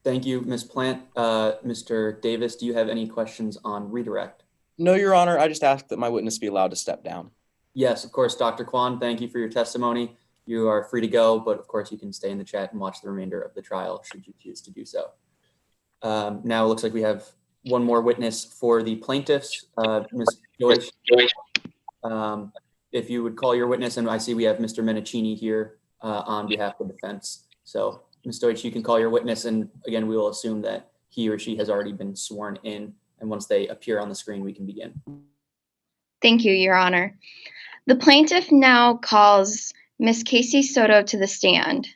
Thank you, Ms. Plant. Mr. Davis, do you have any questions on redirect? No, Your Honor. I just ask that my witness be allowed to step down. Yes, of course, Dr. Kwan, thank you for your testimony. You are free to go, but of course you can stay in the chat and watch the remainder of the trial should you choose to do so. Now it looks like we have one more witness for the plaintiffs, Ms. Deutsch. If you would call your witness, and I see we have Mr. Menicini here on behalf of the defense. So Ms. Deutsch, you can call your witness, and again, we will assume that he or she has already been sworn in, and once they appear on the screen, we can begin. Thank you, Your Honor. The plaintiff now calls Ms. Casey Soto to the stand.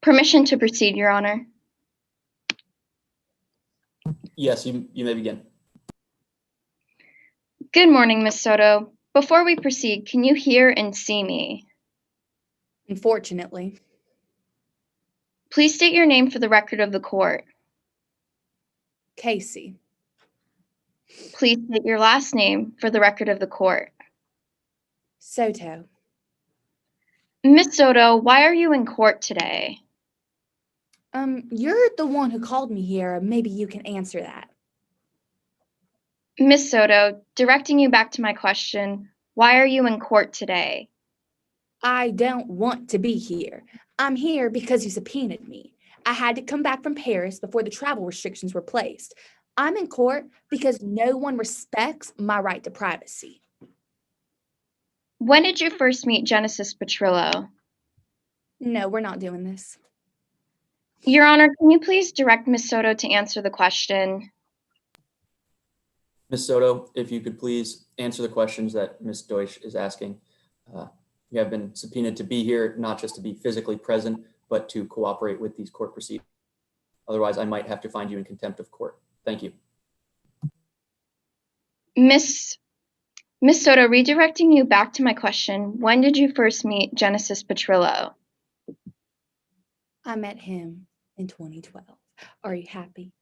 Permission to proceed, Your Honor. Yes, you may begin. Good morning, Ms. Soto. Before we proceed, can you hear and see me? Unfortunately. Please state your name for the record of the court. Casey. Please state your last name for the record of the court. Soto. Ms. Soto, why are you in court today? You're the one who called me here. Maybe you can answer that. Ms. Soto, directing you back to my question, why are you in court today? I don't want to be here. I'm here because you subpoenaed me. I had to come back from Paris before the travel restrictions were placed. I'm in court because no one respects my right to privacy. When did you first meet Genesis Petrillo? No, we're not doing this. Your Honor, can you please direct Ms. Soto to answer the question? Ms. Soto, if you could please answer the questions that Ms. Deutsch is asking. You have been subpoenaed to be here, not just to be physically present, but to cooperate with these court proceedings. Otherwise, I might have to find you in contempt of court. Thank you. Miss Soto, redirecting you back to my question, when did you first meet Genesis Petrillo? I met him in 2012. Are you happy?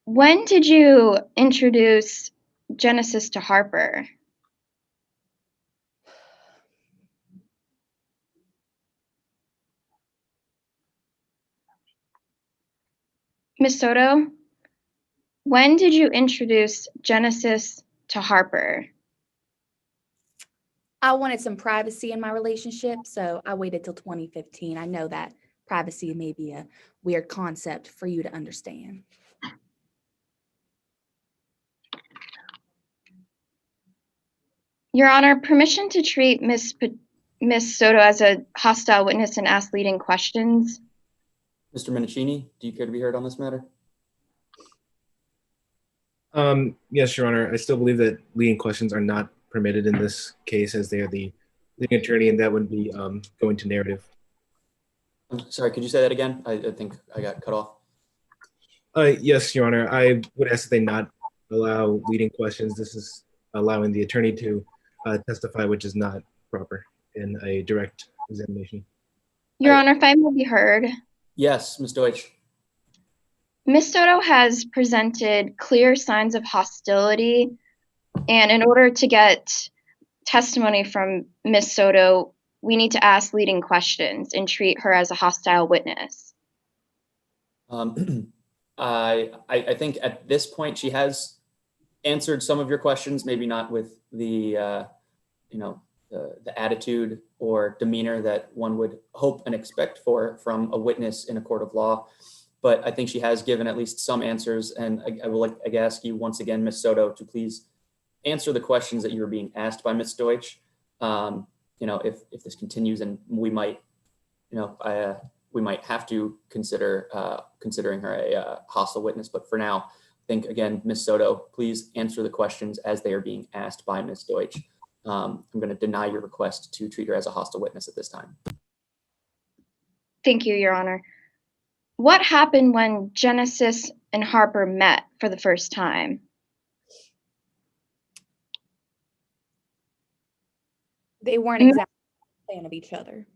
When did you introduce Genesis to Harper? Miss Soto, when did you introduce Genesis to Harper? I wanted some privacy in my relationship, so I waited till 2015. I know that privacy may be a weird concept for you to understand. Your Honor, permission to treat Miss Soto as a hostile witness and ask leading questions. Mr. Minicini, do you care to be heard on this matter? Yes, Your Honor. I still believe that leading questions are not permitted in this case, as they are the leading attorney, and that would be going to narrative. I'm sorry, could you say that again? I think I got cut off. Yes, Your Honor. I would ask that they not allow leading questions. This is allowing the attorney to testify, which is not proper in a direct examination. Your Honor, if I may be heard. Yes, Ms. Deutsch. Ms. Soto has presented clear signs of hostility, and in order to get testimony from Ms. Soto, we need to ask leading questions and treat her as a hostile witness. I think at this point she has answered some of your questions, maybe not with the the attitude or demeanor that one would hope and expect from a witness in a court of law. But I think she has given at least some answers, and I will like to ask you once again, Ms. Soto, to please answer the questions that you were being asked by Ms. Deutsch. If this continues, and we might, we might have to consider considering her a hostile witness. But for now, I think again, Ms. Soto, please answer the questions as they are being asked by Ms. Deutsch. I'm going to deny your request to treat her as a hostile witness at this time. Thank you, Your Honor. What happened when Genesis and Harper met for the first time? They weren't exactly a fan of each other.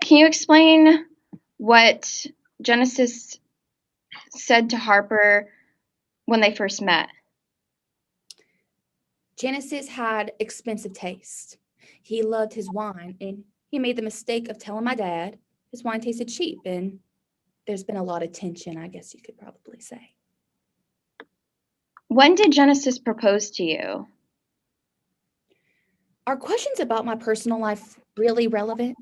Can you explain what Genesis said to Harper when they first met? Genesis had expensive taste. He loved his wine, and he made the mistake of telling my dad his wine tasted cheap, and there's been a lot of tension, I guess you could probably say. When did Genesis propose to you? Are questions about my personal life really relevant?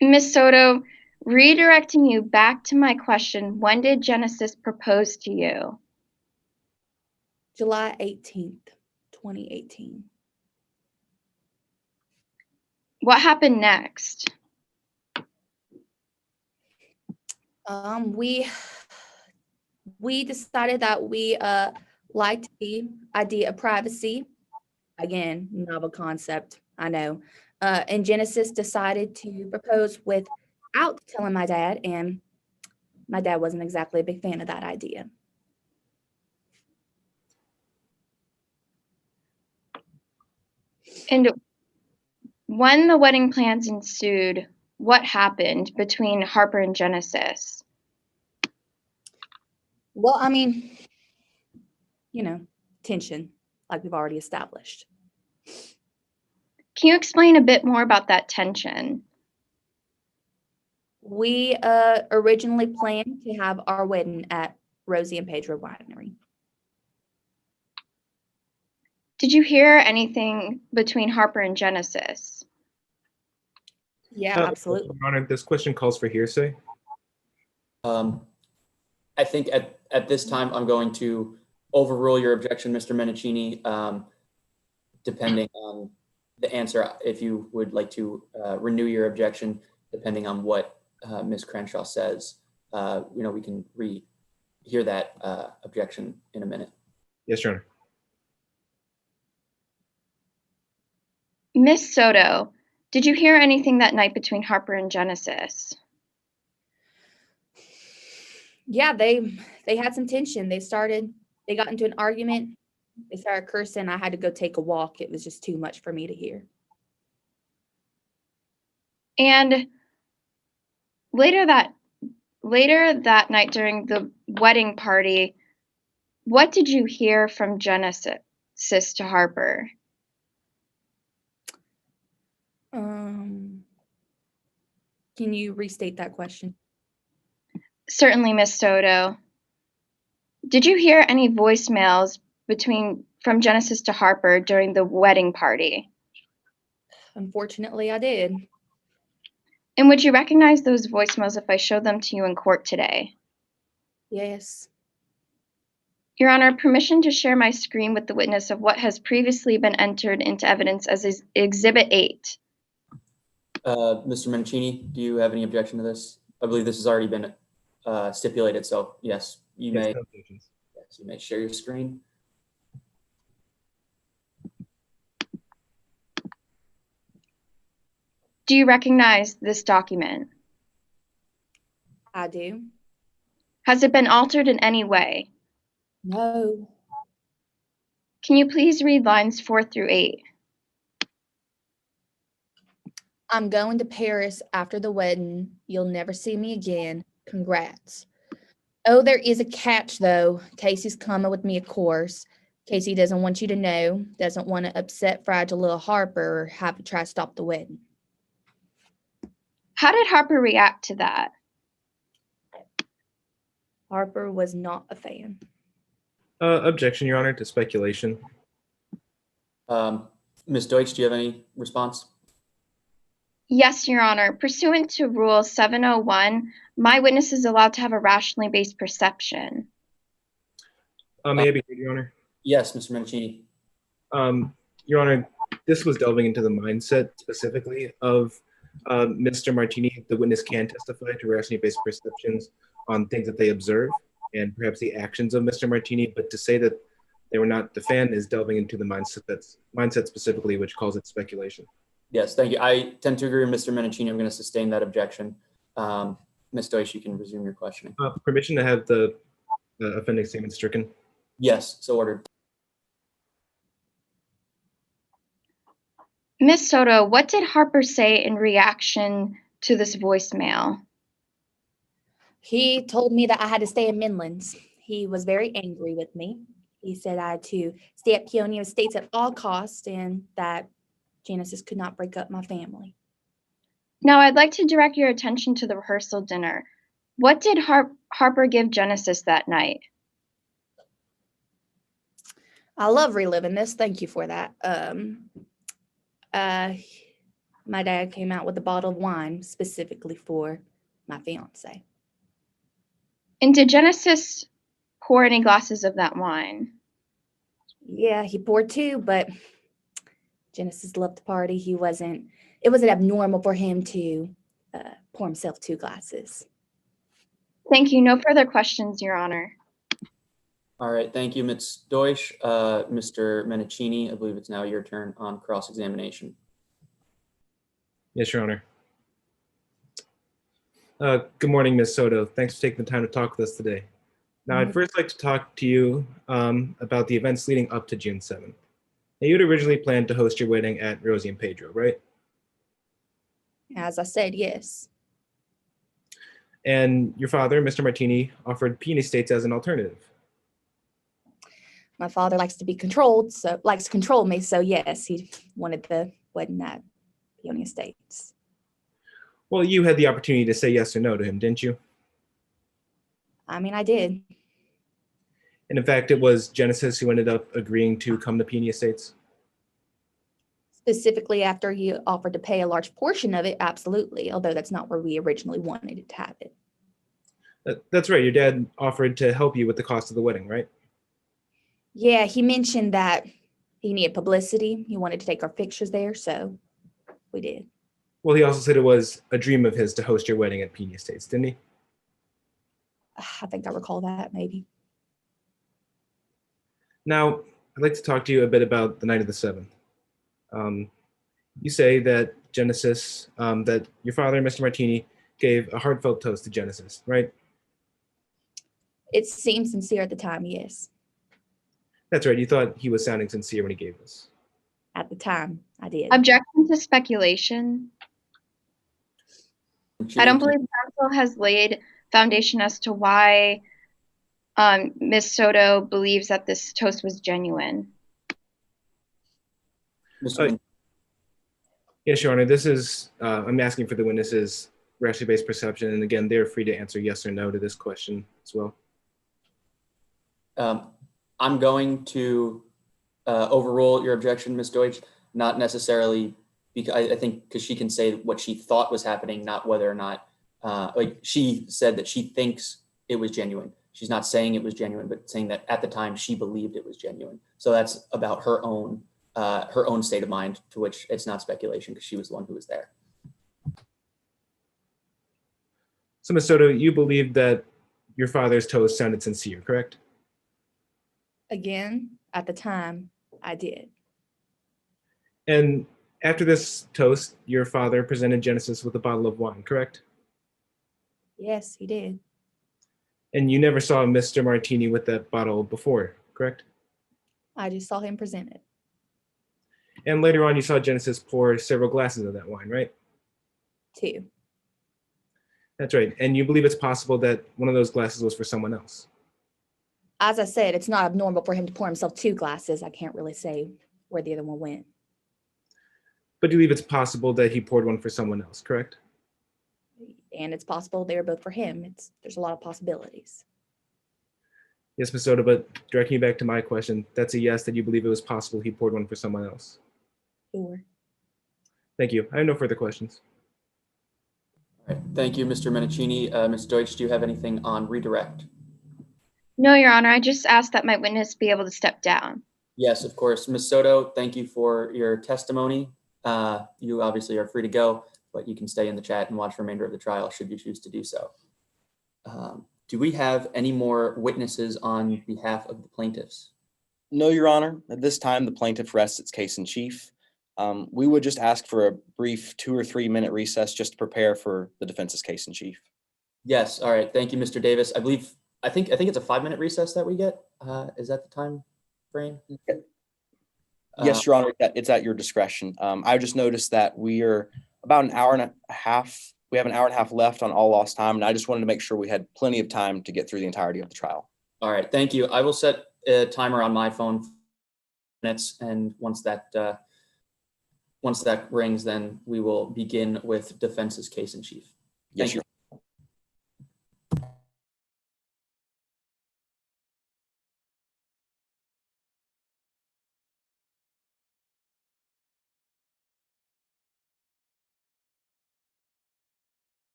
Ms. Soto, redirecting you back to my question, when did Genesis propose to you? July 18th, 2018. What happened next? We decided that we liked the idea of privacy. Again, novel concept, I know. And Genesis decided to propose without telling my dad, and my dad wasn't exactly a big fan of that idea. And when the wedding plans ensued, what happened between Harper and Genesis? Well, I mean, tension, like we've already established. Can you explain a bit more about that tension? We originally planned to have our wedding at Rosie and Pedro Winery. Did you hear anything between Harper and Genesis? Yeah, absolutely. Your Honor, this question calls for hearsay. I think at this time, I'm going to overrule your objection, Mr. Minicini, depending on the answer if you would like to renew your objection, depending on what Ms. Crenshaw says. We can hear that objection in a minute. Yes, Your Honor. Miss Soto, did you hear anything that night between Harper and Genesis? Yeah, they had some tension. They got into an argument. They started cursing. I had to go take a walk. It was just too much for me to hear. And later that night during the wedding party, what did you hear from Genesis to Harper? Can you restate that question? Certainly, Miss Soto. Did you hear any voicemails from Genesis to Harper during the wedding party? Unfortunately, I did. And would you recognize those voicemails if I showed them to you in court today? Yes. Your Honor, permission to share my screen with the witness of what has previously been entered into evidence as Exhibit 8. Mr. Mancini, do you have any objection to this? I believe this has already been stipulated, so yes, you may. No objections. Yes, you may share your screen. Do you recognize this document? I do. Has it been altered in any way? No. Can you please read lines 4 through 8? I'm going to Paris after the wedding. You'll never see me again. Congrats. Oh, there is a catch, though. Casey's coming with me, of course. Casey doesn't want you to know, doesn't want to upset fragile little Harper or have to try to stop the wedding. How did Harper react to that? Harper was not a fan. Objection, Your Honor, to speculation. Ms. Deutsch, do you have any response? Yes, Your Honor. Pursuant to Rule 701, my witness is allowed to have a rationally based perception. May I be heard, Your Honor? Yes, Mr. Mancini. Your Honor, this was delving into the mindset specifically of Mr. Martini. The witness can testify to rationally based perceptions on things that they observe and perhaps the actions of Mr. Martini, but to say that they were not the fan is delving into the mindset specifically, which calls it speculation. Yes, thank you. I tend to agree with Mr. Mancini. I'm going to sustain that objection. Ms. Deutsch, you can resume your questioning. Permission to have the offending statement stricken? Yes, so ordered. Ms. Soto, what did Harper say in reaction to this voicemail? He told me that I had to stay in Midlands. He was very angry with me. He said I had to stay at Peonia Estates at all costs and that Genesis could not break up my family. Now, I'd like to direct your attention to the rehearsal dinner. What did Harper give Genesis that night? I love reliving this. Thank you for that. My dad came out with a bottle of wine specifically for my fiance. And did Genesis pour any glasses of that wine? Yeah, he poured 2, but Genesis loved to party. It wasn't abnormal for him to pour himself 2 glasses. Thank you. No further questions, Your Honor. All right, thank you, Ms. Deutsch. Mr. Mancini, I believe it's now your turn on cross-examination. Yes, Your Honor. Good morning, Ms. Soto. Thanks for taking the time to talk with us today. Now, I'd first like to talk to you about the events leading up to June 7th. Now, you had originally planned to host your wedding at Rosie and Pedro, right? As I said, yes. And your father, Mr. Martini, offered Peony Estates as an alternative. My father likes to control me, so yes, he wanted the wedding at Peonia Estates. Well, you had the opportunity to say yes or no to him, didn't you? I mean, I did. And in fact, it was Genesis who ended up agreeing to come to Peony Estates? Specifically after he offered to pay a large portion of it, absolutely, although that's not where we originally wanted it to have it. That's right. Your dad offered to help you with the cost of the wedding, right? Yeah, he mentioned that He needed publicity. He wanted to take our pictures there, so we did. Well, he also said it was a dream of his to host your wedding at Peña Estates, didn't he? I think I recall that, maybe. Now, I'd like to talk to you a bit about the night of the 7th. You say that Genesis, that your father, Mr. Martini, gave a heartfelt toast to Genesis, right? It seemed sincere at the time, yes. That's right. You thought he was sounding sincere when he gave this. At the time, I did. Objection to speculation. I don't believe counsel has laid foundation as to why Ms. Soto believes that this toast was genuine. Yes, Your Honor. This is, I'm asking for the witnesses' rationally based perception. And again, they're free to answer yes or no to this question as well. I'm going to overrule your objection, Ms. Deutsch, not necessarily because I think because she can say what she thought was happening, not whether or not, like she said that she thinks it was genuine. She's not saying it was genuine, but saying that at the time she believed it was genuine. So that's about her own state of mind, to which it's not speculation because she was the one who was there. So, Ms. Soto, you believe that your father's toast sounded sincere, correct? Again, at the time, I did. And after this toast, your father presented Genesis with a bottle of wine, correct? Yes, he did. And you never saw Mr. Martini with that bottle before, correct? I just saw him present it. And later on, you saw Genesis pour several glasses of that wine, right? 2. That's right. And you believe it's possible that one of those glasses was for someone else? As I said, it's not abnormal for him to pour himself 2 glasses. I can't really say where the other one went. But you believe it's possible that he poured one for someone else, correct? And it's possible they were both for him. There's a lot of possibilities. Yes, Ms. Soto, but directing you back to my question, that's a yes, that you believe it was possible he poured one for someone else. Sure. Thank you. I have no further questions. All right. Thank you, Mr. Menicini. Ms. Deutsch, do you have anything on redirect? No, Your Honor. I just asked that my witness be able to step down. Yes, of course. Ms. Soto, thank you for your testimony. You obviously are free to go, but you can stay in the chat and watch the remainder of the trial should you choose to do so. Do we have any more witnesses on behalf of the plaintiffs? No, Your Honor. At this time, the plaintiff rests its case in chief. We would just ask for a brief 2 or 3 minute recess just to prepare for the defense's case in chief. Yes. All right. Thank you, Mr. Davis. I think it's a 5-minute recess that we get. Is that the time frame? Yes, Your Honor. It's at your discretion. I just noticed that we are about an hour and a half. We have an hour and a half left on all lost time, and I just wanted to make sure we had plenty of time to get through the entirety of the trial. All right. Thank you. I will set a timer on my phone for minutes, and once that rings, then we will begin with defense's case in chief. Yes, Thank you. Your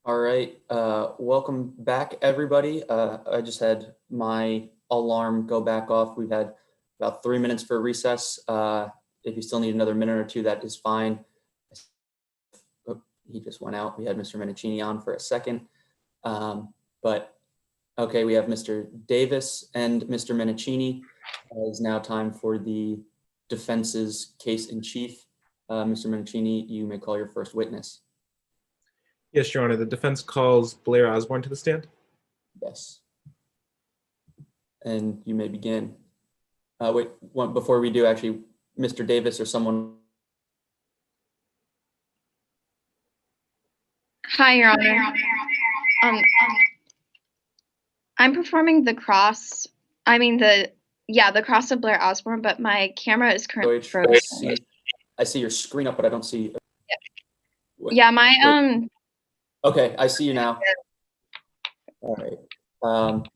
All right. Welcome back, everybody. I just had my alarm go back off. We've had about 3 minutes for recess. If you still need another minute or two, that is fine. Oh, he just went out. We had Mr. Minichini on for a second. But okay, we have Mr. Davis and Mr. Minichini. It is now time for the defense's case in chief. Mr. Minichini, you may call your first witness. Yes, Your Honor. The defense calls Blair Osborne to the stand. Yes. And you may begin. Wait, before we do, actually, Mr. Davis or someone. Hi, Your Honor. I'm performing the cross. The cross of Blair Osborne, but my camera is currently frozen. I see your screen up, but I don't see. Yeah, my Okay, I see you now. All right.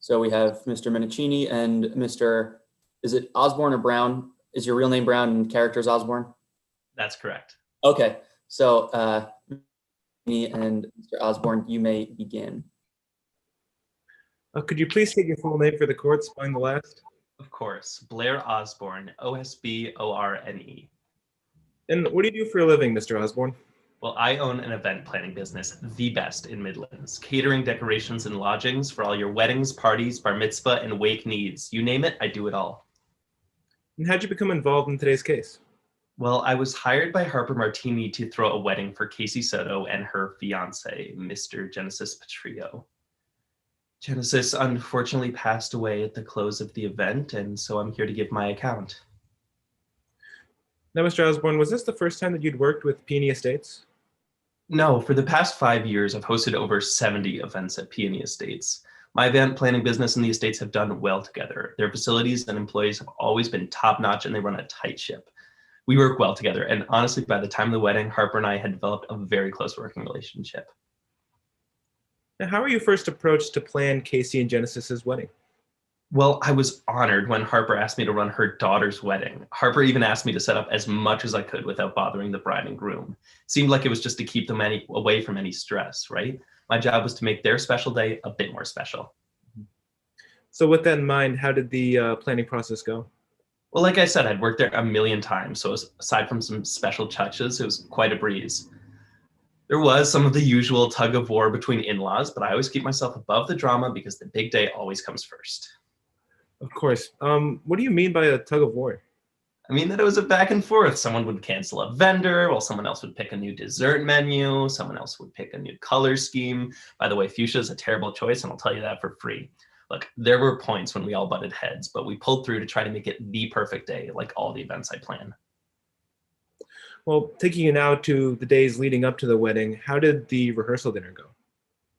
So we have Mr. Minichini and Mr. Is it Osborne or Brown? Is your real name Brown and character is Osborne? That's correct. Okay. So me and Mr. Osborne, you may begin. Could you please state your full name for the court, spelling the last? Of course. Blair Osborne, Osborne. And what do you do for a living, Mr. Osborne? Well, I own an event planning business, the best in Midlands, catering, decorations, and lodgings for all your weddings, parties, bar mitzvah, and wake needs. You name it, I do it all. And how'd you become involved in today's case? Well, I was hired by Harper Martini to throw a wedding for Casey Soto and her fiance, Mr. Genesis Petrillo. Genesis unfortunately passed away at the close of the event, and so I'm here to give my account. Now, Mr. Osborne, was this the first time that you'd worked with Peony Estates? No, for the past 5 years, I've hosted over 70 events at Peony Estates. My event planning business and the estates have done well together. Their facilities and employees have always been top-notch, and they run a tight ship. We work well together, and honestly, by the time of the wedding, Harper and I had developed a very close working relationship. Now, how were you first approached to plan Casey and Genesis's wedding? Well, I was honored when Harper asked me to run her daughter's wedding. Harper even asked me to set up as much as I could without bothering the bride and groom. Seemed like it was just to keep them away from any stress, right? My job was to make their special day a bit more special. So with that in mind, how did the planning process go? Well, like I said, I'd worked there a million times, so aside from some special touches, it was quite a breeze. There was some of the usual tug of war between in-laws, but I always keep myself above the drama because the big day always comes first. Of course. What do you mean by a tug of war? I mean that it was a back and forth. Someone would cancel a vendor, while someone else would pick a new dessert menu. Someone else would pick a new color scheme. By the way, fuchsia is a terrible choice, and I'll tell you that for free. Look, there were points when we all butted heads, but we pulled through to try to make it the perfect day, like all the events I plan. Well, taking you now to the days leading up to the wedding, how did the rehearsal dinner go?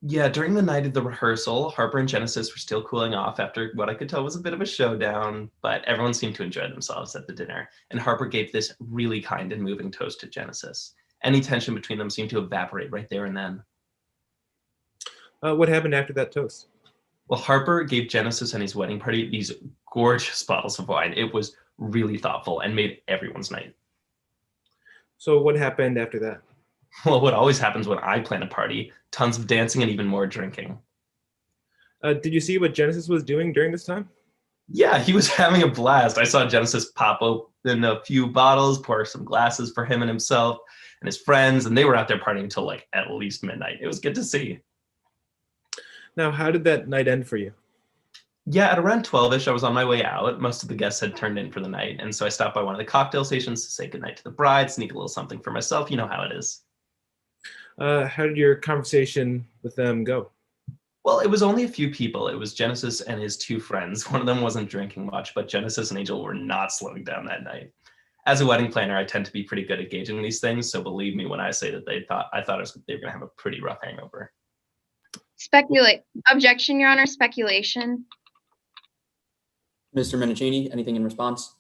Yeah, during the night of the rehearsal, Harper and Genesis were still cooling off after what I could tell was a bit of a showdown, but everyone seemed to enjoy themselves at the dinner, and Harper gave this really kind and moving toast to Genesis. Any tension between them seemed to evaporate right there and then. What happened after that toast? Well, Harper gave Genesis and his wedding party these gorgeous bottles of wine. It was really thoughtful and made everyone's night. So what happened after that? Well, what always happens when I plan a party, tons of dancing and even more drinking. Did you see what Genesis was doing during this time? Yeah, he was having a blast. I saw Genesis pop open a few bottles, pour some glasses for him and himself and his friends, and they were out there partying until like at least midnight. It was good to see. Now, how did that night end for you? Yeah, at around 12-ish, I was on my way out. Most of the guests had turned in for the night, and so I stopped by one of the cocktail stations to say goodnight to the bride, sneak a little something for myself. You know how it is. How did your conversation with them go? Well, it was only a few people. It was Genesis and his two friends. One of them wasn't drinking much, but Genesis and Angel were not slowing down that night. As a wedding planner, I tend to be pretty good at gauging these things, so believe me when I say that they were going to have a pretty rough hangover. Objection, Your Honor, speculation. Mr. Minichini, anything in response?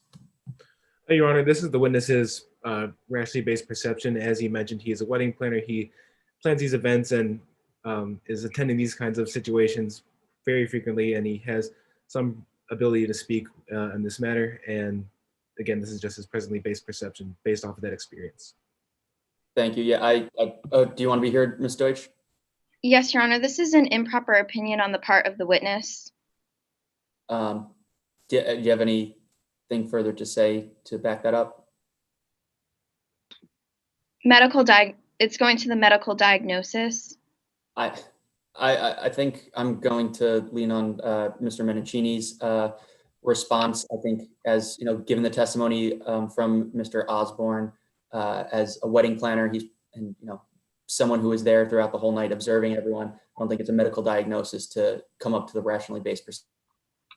Your Honor, this is the witness's rationally based perception. As he mentioned, he is a wedding planner. He plans these events and is attending these kinds of situations very frequently, and he has some ability to speak in this matter. And again, this is just his presently based perception based off of that experience. Thank you. Yeah, do you want to be heard, Ms. Deutsch? Yes, Your Honor, this is an improper opinion on the part of the witness. Do you have anything further to say to back that up? It's going to the medical diagnosis. I think I'm going to lean on Mr. Menichini's response. I think, as you know, given the testimony from Mr. Osborne as a wedding planner, he's someone who was there throughout the whole night observing everyone. I don't think it's a medical diagnosis to come up to the rationally based perspective.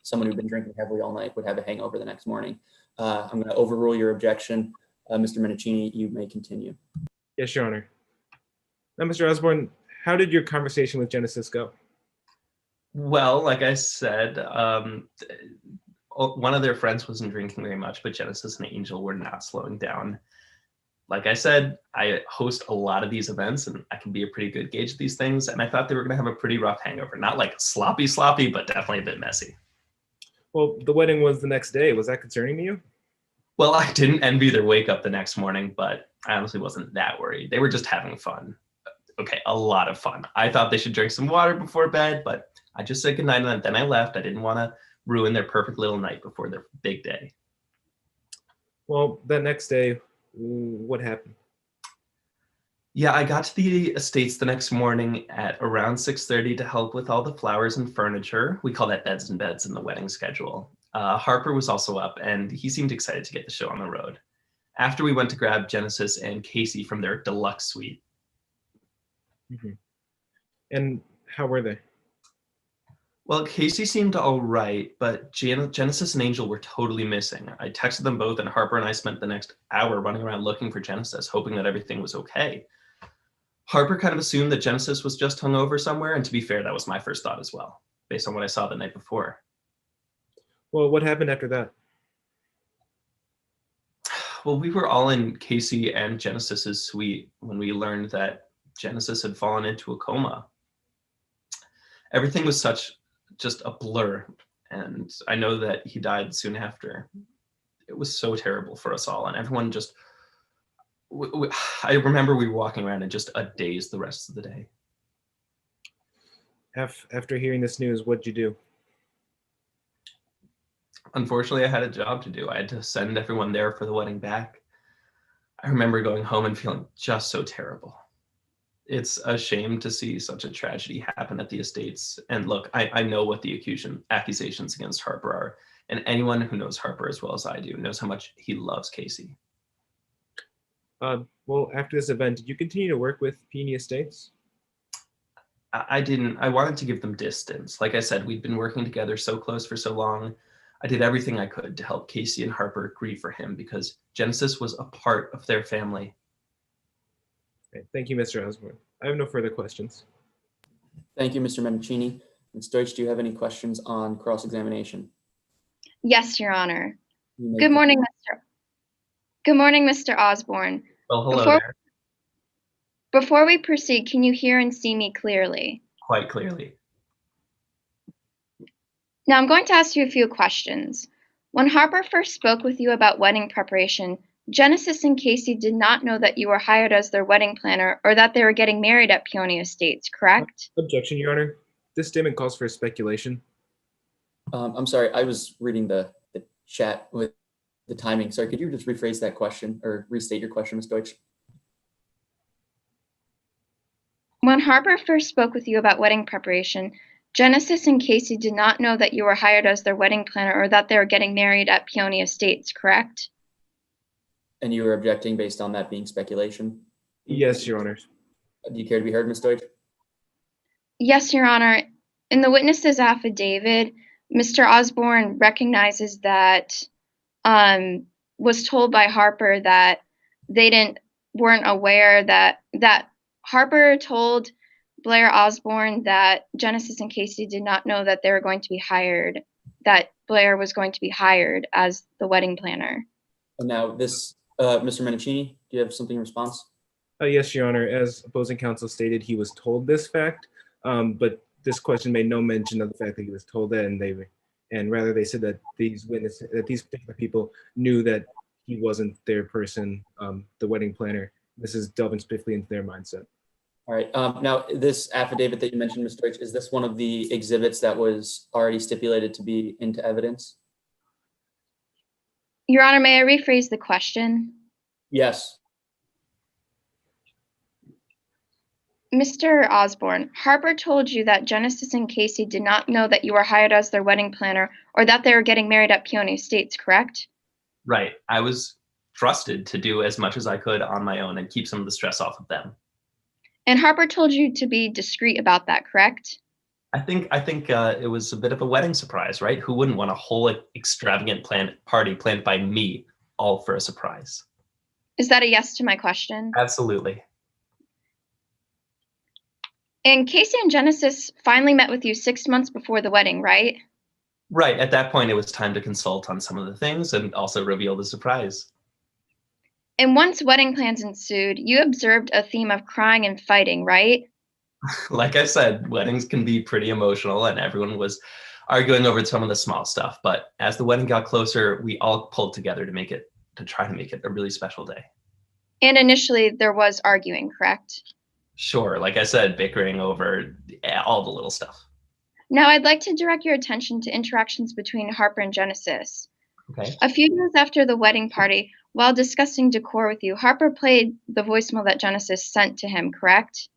Someone who'd been drinking heavily all night would have a hangover the next morning. I'm going to overrule your objection. Mr. Menichini, you may continue. Yes, Your Honor. Now, Mr. Osborne, how did your conversation with Genesis go? Well, like I said, one of their friends wasn't drinking very much, but Genesis and Angel were not slowing down. Like I said, I host a lot of these events and I can be a pretty good gauge of these things. And I thought they were going to have a pretty rough hangover. Not like sloppy, but definitely a bit messy. Well, the wedding was the next day. Was that concerning to you? Well, I didn't envy their wake up the next morning, but I honestly wasn't that worried. They were just having fun. Okay, a lot of fun. I thought they should drink some water before bed, but I just said goodnight and then I left. I didn't want to ruin their perfect little night before their big day. Well, that next day, what happened? Yeah, I got to the estates the next morning at around 6:30 to help with all the flowers and furniture. We call that beds and beds in the wedding schedule. Harper was also up and he seemed excited to get the show on the road. After we went to grab Genesis and Casey from their deluxe suite. Mm-hmm. And how were they? Well, Casey seemed all right, but Genesis and Angel were totally missing. I texted them both, and Harper and I spent the next hour running around looking for Genesis, hoping that everything was okay. Harper kind of assumed that Genesis was just hungover somewhere, and to be fair, that was my first thought as well, based on what I saw the night before. Well, what happened after that? Well, we were all in Casey and Genesis's suite when we learned that Genesis had fallen into a coma. Everything was just a blur, and I know that he died soon after. It was so terrible for us all, and everyone just I remember we were walking around in just a daze the rest of the day. After hearing this news, what'd you do? Unfortunately, I had a job to do. I had to send everyone there for the wedding back. I remember going home and feeling just so terrible. It's a shame to see such a tragedy happen at the estates. And look, I know what the accusations against Harper are. And anyone who knows Harper as well as I do knows how much he loves Casey. Well, after this event, did you continue to work with Peony Estates? I didn't. I wanted to give them distance. Like I said, we'd been working together so close for so long. I did everything I could to help Casey and Harper grieve for him because Genesis was a part of their family. Okay, thank you, Mr. Osborne. I have no further questions. Thank you, Mr. Menichini. Ms. Deutsch, do you have any questions on cross-examination? Yes, Your Honor. Good morning, Mr. Osborne. Well, hello there. Before we proceed, can you hear and see me clearly? Quite clearly. Now I'm going to ask you a few questions. When Harper first spoke with you about wedding preparation, Genesis and Casey did not know that you were hired as their wedding planner or that they were getting married at Peony Estates, correct? Objection, Your Honor. This statement calls for speculation. I'm sorry, I was reading the chat with the timing. Sorry, could you just rephrase that question or restate your question, Ms. Deutsch? When Harper first spoke with you about wedding preparation, Genesis and Casey did not know that you were hired as their wedding planner or that they were getting married at Peony Estates, correct? And you were objecting based on that being speculation? Yes, Your Honor. Do you care to be heard, Ms. Deutsch? Yes, Your Honor. In the witness's affidavit, Mr. Osborne recognizes that was told by Harper that they weren't aware that Harper told Blair Osborne that Genesis and Casey did not know that they were going to be hired, that Blair was going to be hired as the wedding planner. And now this, Mr. Menichini, do you have something in response? Yes, Your Honor. As opposing counsel stated, he was told this fact, but this question made no mention of the fact that he was told that, and rather they said that these particular people knew that he wasn't their person, the wedding planner. This is delving specifically into their mindset. All right. Now, this affidavit that you mentioned, Mr. Deutsch, is this one of the exhibits that was already stipulated to be into evidence? Your Honor, may I rephrase the question? Yes. Mr. Osborne, Harper told you that Genesis and Casey did not know that you were hired as their wedding planner or that they were getting married at Peony Estates, correct? Right. I was trusted to do as much as I could on my own and keep some of the stress off of them. And Harper told you to be discreet about that, correct? I think it was a bit of a wedding surprise, right? Who wouldn't want a whole extravagant party planned by me, all for a surprise? Is that a yes to my question? Absolutely. And Casey and Genesis finally met with you 6 months before the wedding, right? Right. At that point, it was time to consult on some of the things and also reveal the surprise. And once wedding plans ensued, you observed a theme of crying and fighting, right? Like I said, weddings can be pretty emotional and everyone was arguing over some of the small stuff. But as the wedding got closer, we all pulled together to try to make it a really special day. And initially there was arguing, correct? Sure. Like I said, bickering over all the little stuff. Now I'd like to direct your attention to interactions between Harper and Genesis. Okay. A few days after the wedding party, while discussing decor with you, Harper played the voicemail that Genesis sent to him, correct?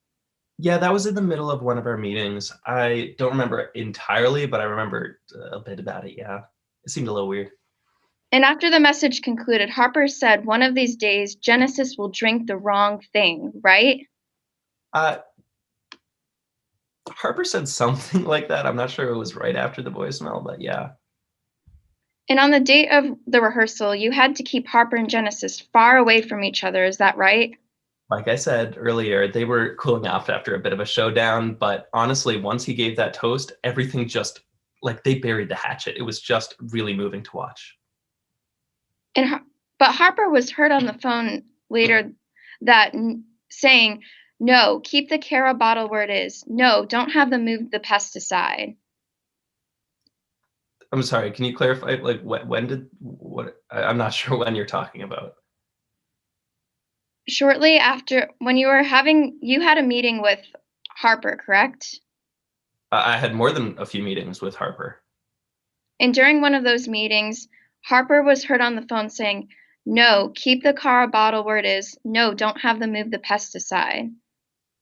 Yeah, that was in the middle of one of our meetings. I don't remember it entirely, but I remember a bit about it. Yeah. It seemed a little weird. And after the message concluded, Harper said, "One of these days, Genesis will drink the wrong thing," right? Harper said something like that. I'm not sure it was right after the voicemail, but yeah. And on the date of the rehearsal, you had to keep Harper and Genesis far away from each other, is that right? Like I said earlier, they were cooling off after a bit of a showdown, but honestly, once he gave that toast, everything just like they buried the hatchet. It was just really moving to watch. But Harper was heard on the phone later saying, "No, keep the Cara bottle where it is. No, don't have them move the pesticide." I'm sorry, can you clarify? Like, I'm not sure when you're talking about. Shortly after, when you had a meeting with Harper, correct? I had more than a few meetings with Harper. And during one of those meetings, Harper was heard on the phone saying, "No, keep the Cara bottle where it is. No, don't have them move the pesticide."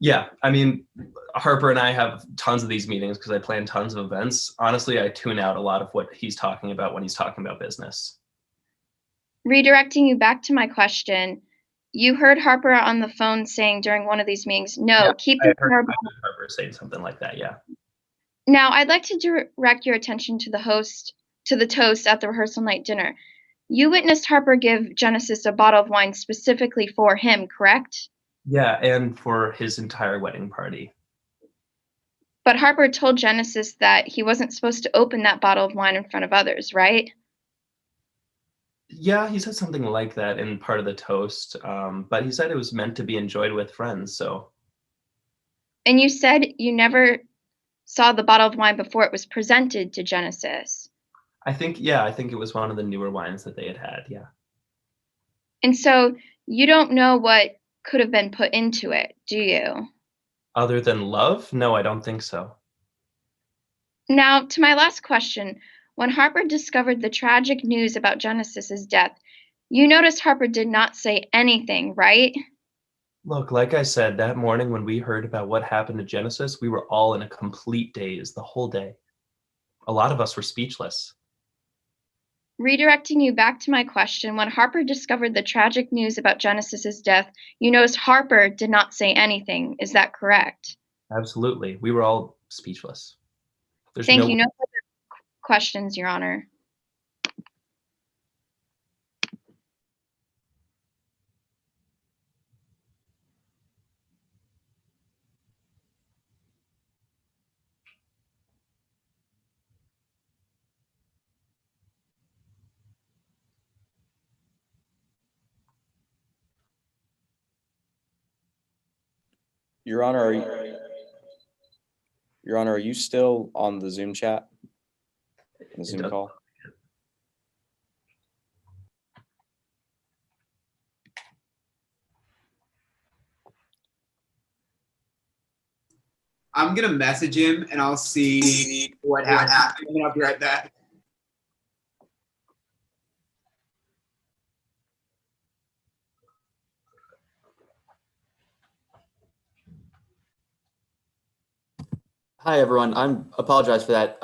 Yeah, I mean, Harper and I have tons of these meetings because I plan tons of events. Honestly, I tune out a lot of what he's talking about when he's talking about business. Redirecting you back to my question, you heard Harper on the phone saying during one of these meetings, "No, Yeah, keep I the heard Cara bottle." Harper saying something like that. Yeah. Now, I'd like to direct your attention to the toast at the rehearsal night dinner. You witnessed Harper give Genesis a bottle of wine specifically for him, correct? Yeah, and for his entire wedding party. But Harper told Genesis that he wasn't supposed to open that bottle of wine in front of others, right? Yeah, he said something like that in part of the toast, but he said it was meant to be enjoyed with friends. So And you said you never saw the bottle of wine before it was presented to Genesis. I think it was one of the newer wines that they had had. Yeah. And so you don't know what could have been put into it, do you? Other than love? No, I don't think so. Now, to my last question, when Harper discovered the tragic news about Genesis's death, you noticed Harper did not say anything, right? Look, like I said, that morning when we heard about what happened to Genesis, we were all in a complete daze the whole day. A lot of us were speechless. Redirecting you back to my question, when Harper discovered the tragic news about Genesis's death, you noticed Harper did not say anything. Is that correct? Absolutely. We were all speechless. Thank you. No further questions, Your Honor. Your Honor, are you still on the Zoom chat? The Zoom call? I'm gonna message him and I'll see what happens. And I'll be right back. Hi, everyone. I'm apologize for that.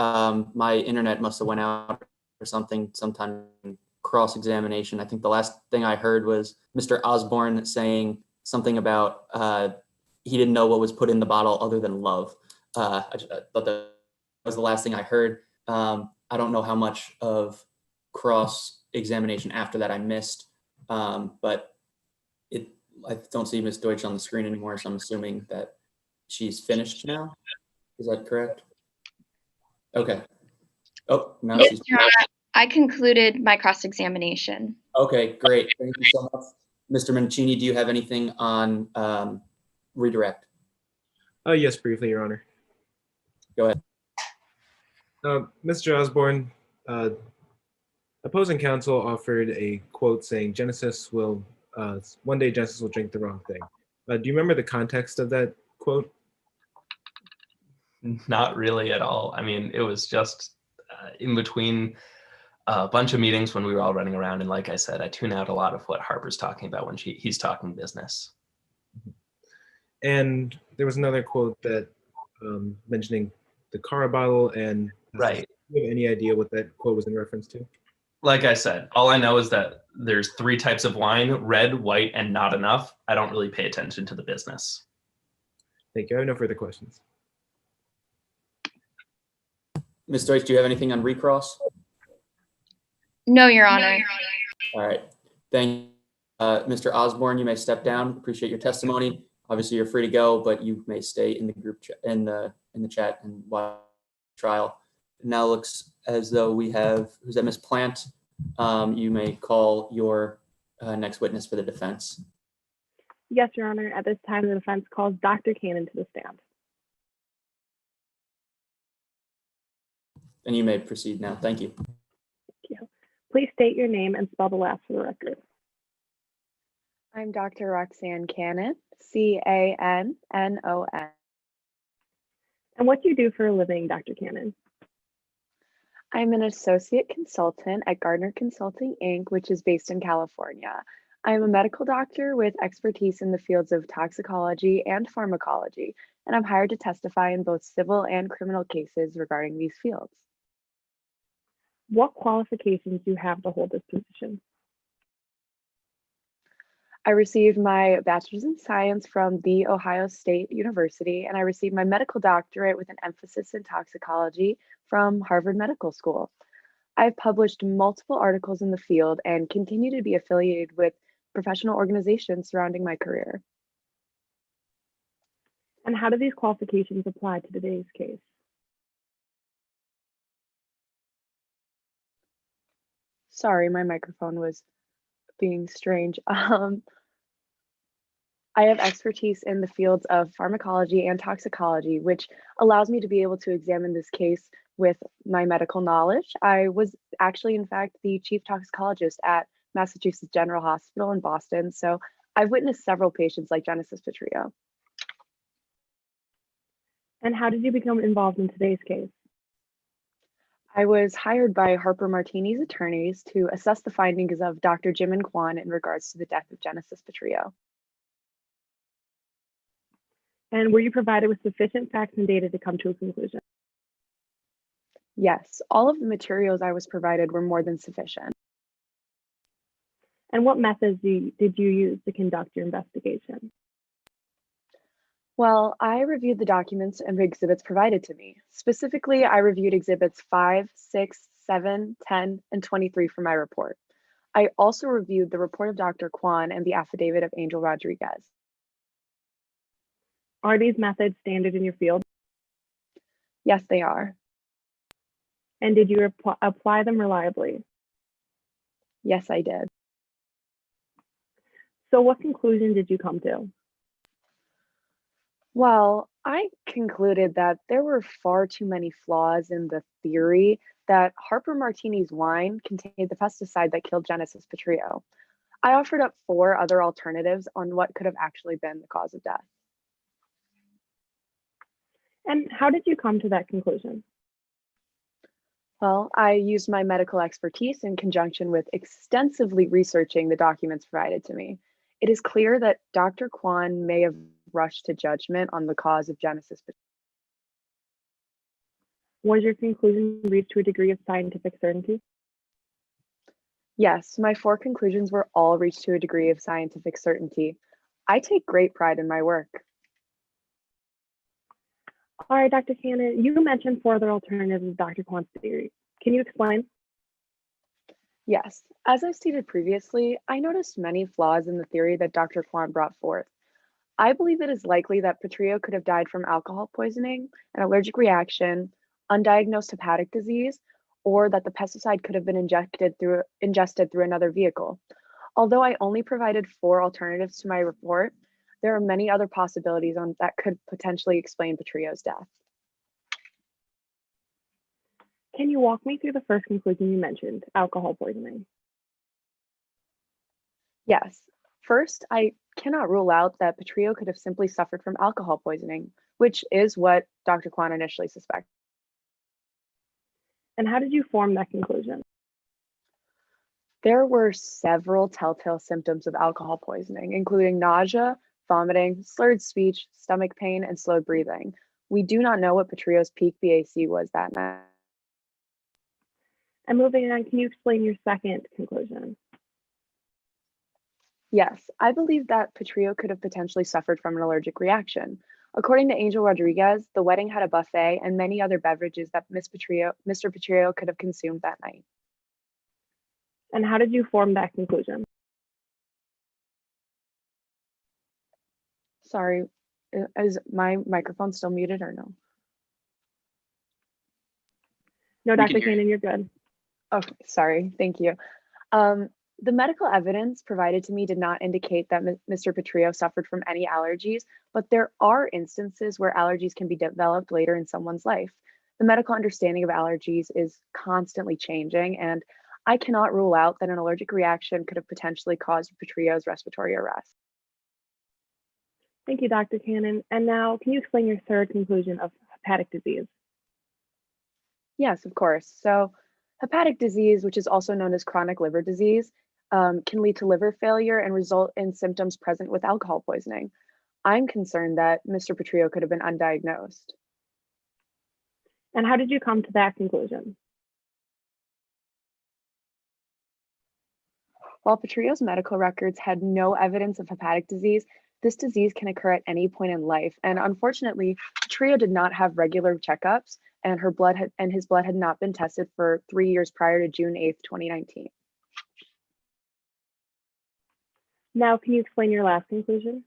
My internet must have went out or something sometime in cross-examination. I think the last thing I heard was Mr. Osborne saying something about he didn't know what was put in the bottle other than love. I thought that was the last thing I heard. I don't know how much of cross-examination after that I missed, but I don't see Ms. Deutsch on the screen anymore, so I'm assuming that she's finished now. Is that correct? Okay. Oh, now Yes, she's. Your Honor, I concluded my cross-examination. Okay, great. Thank you so much. Mr. Mancini, do you have anything on redirect? Yes, briefly, Your Honor. Go ahead. Mr. Osborne, opposing counsel offered a quote saying Genesis will, one day Genesis will drink the wrong thing. Do you remember the context of that quote? Not really at all. I mean, it was just in between a bunch of meetings when we were all running around. And like I said, I tune out a lot of what Harper's talking about when he's talking business. And there was another quote that mentioning the Cara bottle and right. Do you have any idea what that quote was in reference to? Like I said, all I know is that there's 3 types of wine: red, white, and not enough. I don't really pay attention to the business. Thank you. I have no further questions. Ms. Deutsch, do you have anything on recross? No, Your Honor. All right. Thank you. Mr. Osborne, you may step down. Appreciate your testimony. Obviously, you're free to go, but you may stay in the group in the chat and watch the trial. It now looks as though we have, who's that, Ms. Plant? You may call your next witness for the defense. Yes, Your Honor. At this time, the defense calls Dr. Cannon to the stand. And you may proceed now. Thank you. Thank you. Please state your name and spell the last for the record. I'm Dr. Roxanne Cannon, Cannon. And what do you do for a living, Dr. Cannon? I'm an associate consultant at Gardner Consulting, Inc., which is based in California. I'm a medical doctor with expertise in the fields of toxicology and pharmacology, and I'm hired to testify in both civil and criminal cases regarding these fields. What qualifications do you have to hold this position? I received my bachelor's in science from The Ohio State University, and I received my medical doctorate with an emphasis in toxicology from Harvard Medical School. I've published multiple articles in the field and continue to be affiliated with professional organizations surrounding my career. And how do these qualifications apply to today's case? Sorry, my microphone was being strange. I have expertise in the fields of pharmacology and toxicology, which allows me to be able to examine this case with my medical knowledge. I was actually, in fact, the chief toxicologist at Massachusetts General Hospital in Boston, so I've witnessed several patients like Genesis Petrillo. And how did you become involved in today's case? I was hired by Harper Martini's attorneys to assess the findings of Dr. Jimin Kwan in regards to the death of Genesis Petrillo. And were you provided with sufficient facts and data to come to a conclusion? Yes, all of the materials I was provided were more than sufficient. And what methods did you use to conduct your investigation? Well, I reviewed the documents and exhibits provided to me. Specifically, I reviewed exhibits 5, 6, 7, 10, and 23 for my report. I also reviewed the report of Dr. Kwan and the affidavit of Angel Rodriguez. Are these methods standard in your field? Yes, they are. And did you apply them reliably? Yes, I did. So what conclusion did you come to? Well, I concluded that there were far too many flaws in the theory that Harper Martini's wine contained the pesticide that killed Genesis Petrillo. I offered up 4 other alternatives on what could have actually been the cause of death. And how did you come to that conclusion? Well, I used my medical expertise in conjunction with extensively researching the documents provided to me. It is clear that Dr. Kwan may have rushed to judgment on the cause of Genesis. Was your conclusion reached to a degree of scientific certainty? Yes, my 4 conclusions were all reached to a degree of scientific certainty. I take great pride in my work. All right, Dr. Cannon, you mentioned 4 other alternatives of Dr. Kwan's theory. Can you explain? Yes, as I stated previously, I noticed many flaws in the theory that Dr. Kwan brought forth. I believe it is likely that Petrillo could have died from alcohol poisoning, an allergic reaction, undiagnosed hepatic disease, or that the pesticide could have been ingested through another vehicle. Although I only provided 4 alternatives to my report, there are many other possibilities that could potentially explain Petrillo's death. Can you walk me through the first conclusion you mentioned, alcohol poisoning? Yes. First, I cannot rule out that Petrillo could have simply suffered from alcohol poisoning, which is what Dr. Kwan initially suspected. And how did you form that conclusion? There were several telltale symptoms of alcohol poisoning, including nausea, vomiting, slurred speech, stomach pain, and slowed breathing. We do not know what Petrillo's peak BAC was that night. And moving on, can you explain your second conclusion? Yes, I believe that Petrillo could have potentially suffered from an allergic reaction. According to Angel Rodriguez, the wedding had a buffet and many other beverages that Mr. Petrillo could have consumed that night. And how did you form that conclusion? Sorry, is my microphone still muted or no? No, Dr. Cannon, you're good. Okay, sorry, thank you. The medical evidence provided to me did not indicate that Mr. Petrillo suffered from any allergies, but there are instances where allergies can be developed later in someone's life. The medical understanding of allergies is constantly changing, and I cannot rule out that an allergic reaction could have potentially caused Petrillo's respiratory arrest. Thank you, Dr. Cannon. And now, can you explain your third conclusion of hepatic disease? Yes, of course. So hepatic disease, which is also known as chronic liver disease, can lead to liver failure and result in symptoms present with alcohol poisoning. I'm concerned that Mr. Petrillo could have been undiagnosed. And how did you come to that conclusion? While Petrillo's medical records had no evidence of hepatic disease, this disease can occur at any point in life. And unfortunately, Petrillo did not have regular checkups, and his blood had not been tested for 3 years prior to June 8th, 2019. Now, can you explain your last conclusion?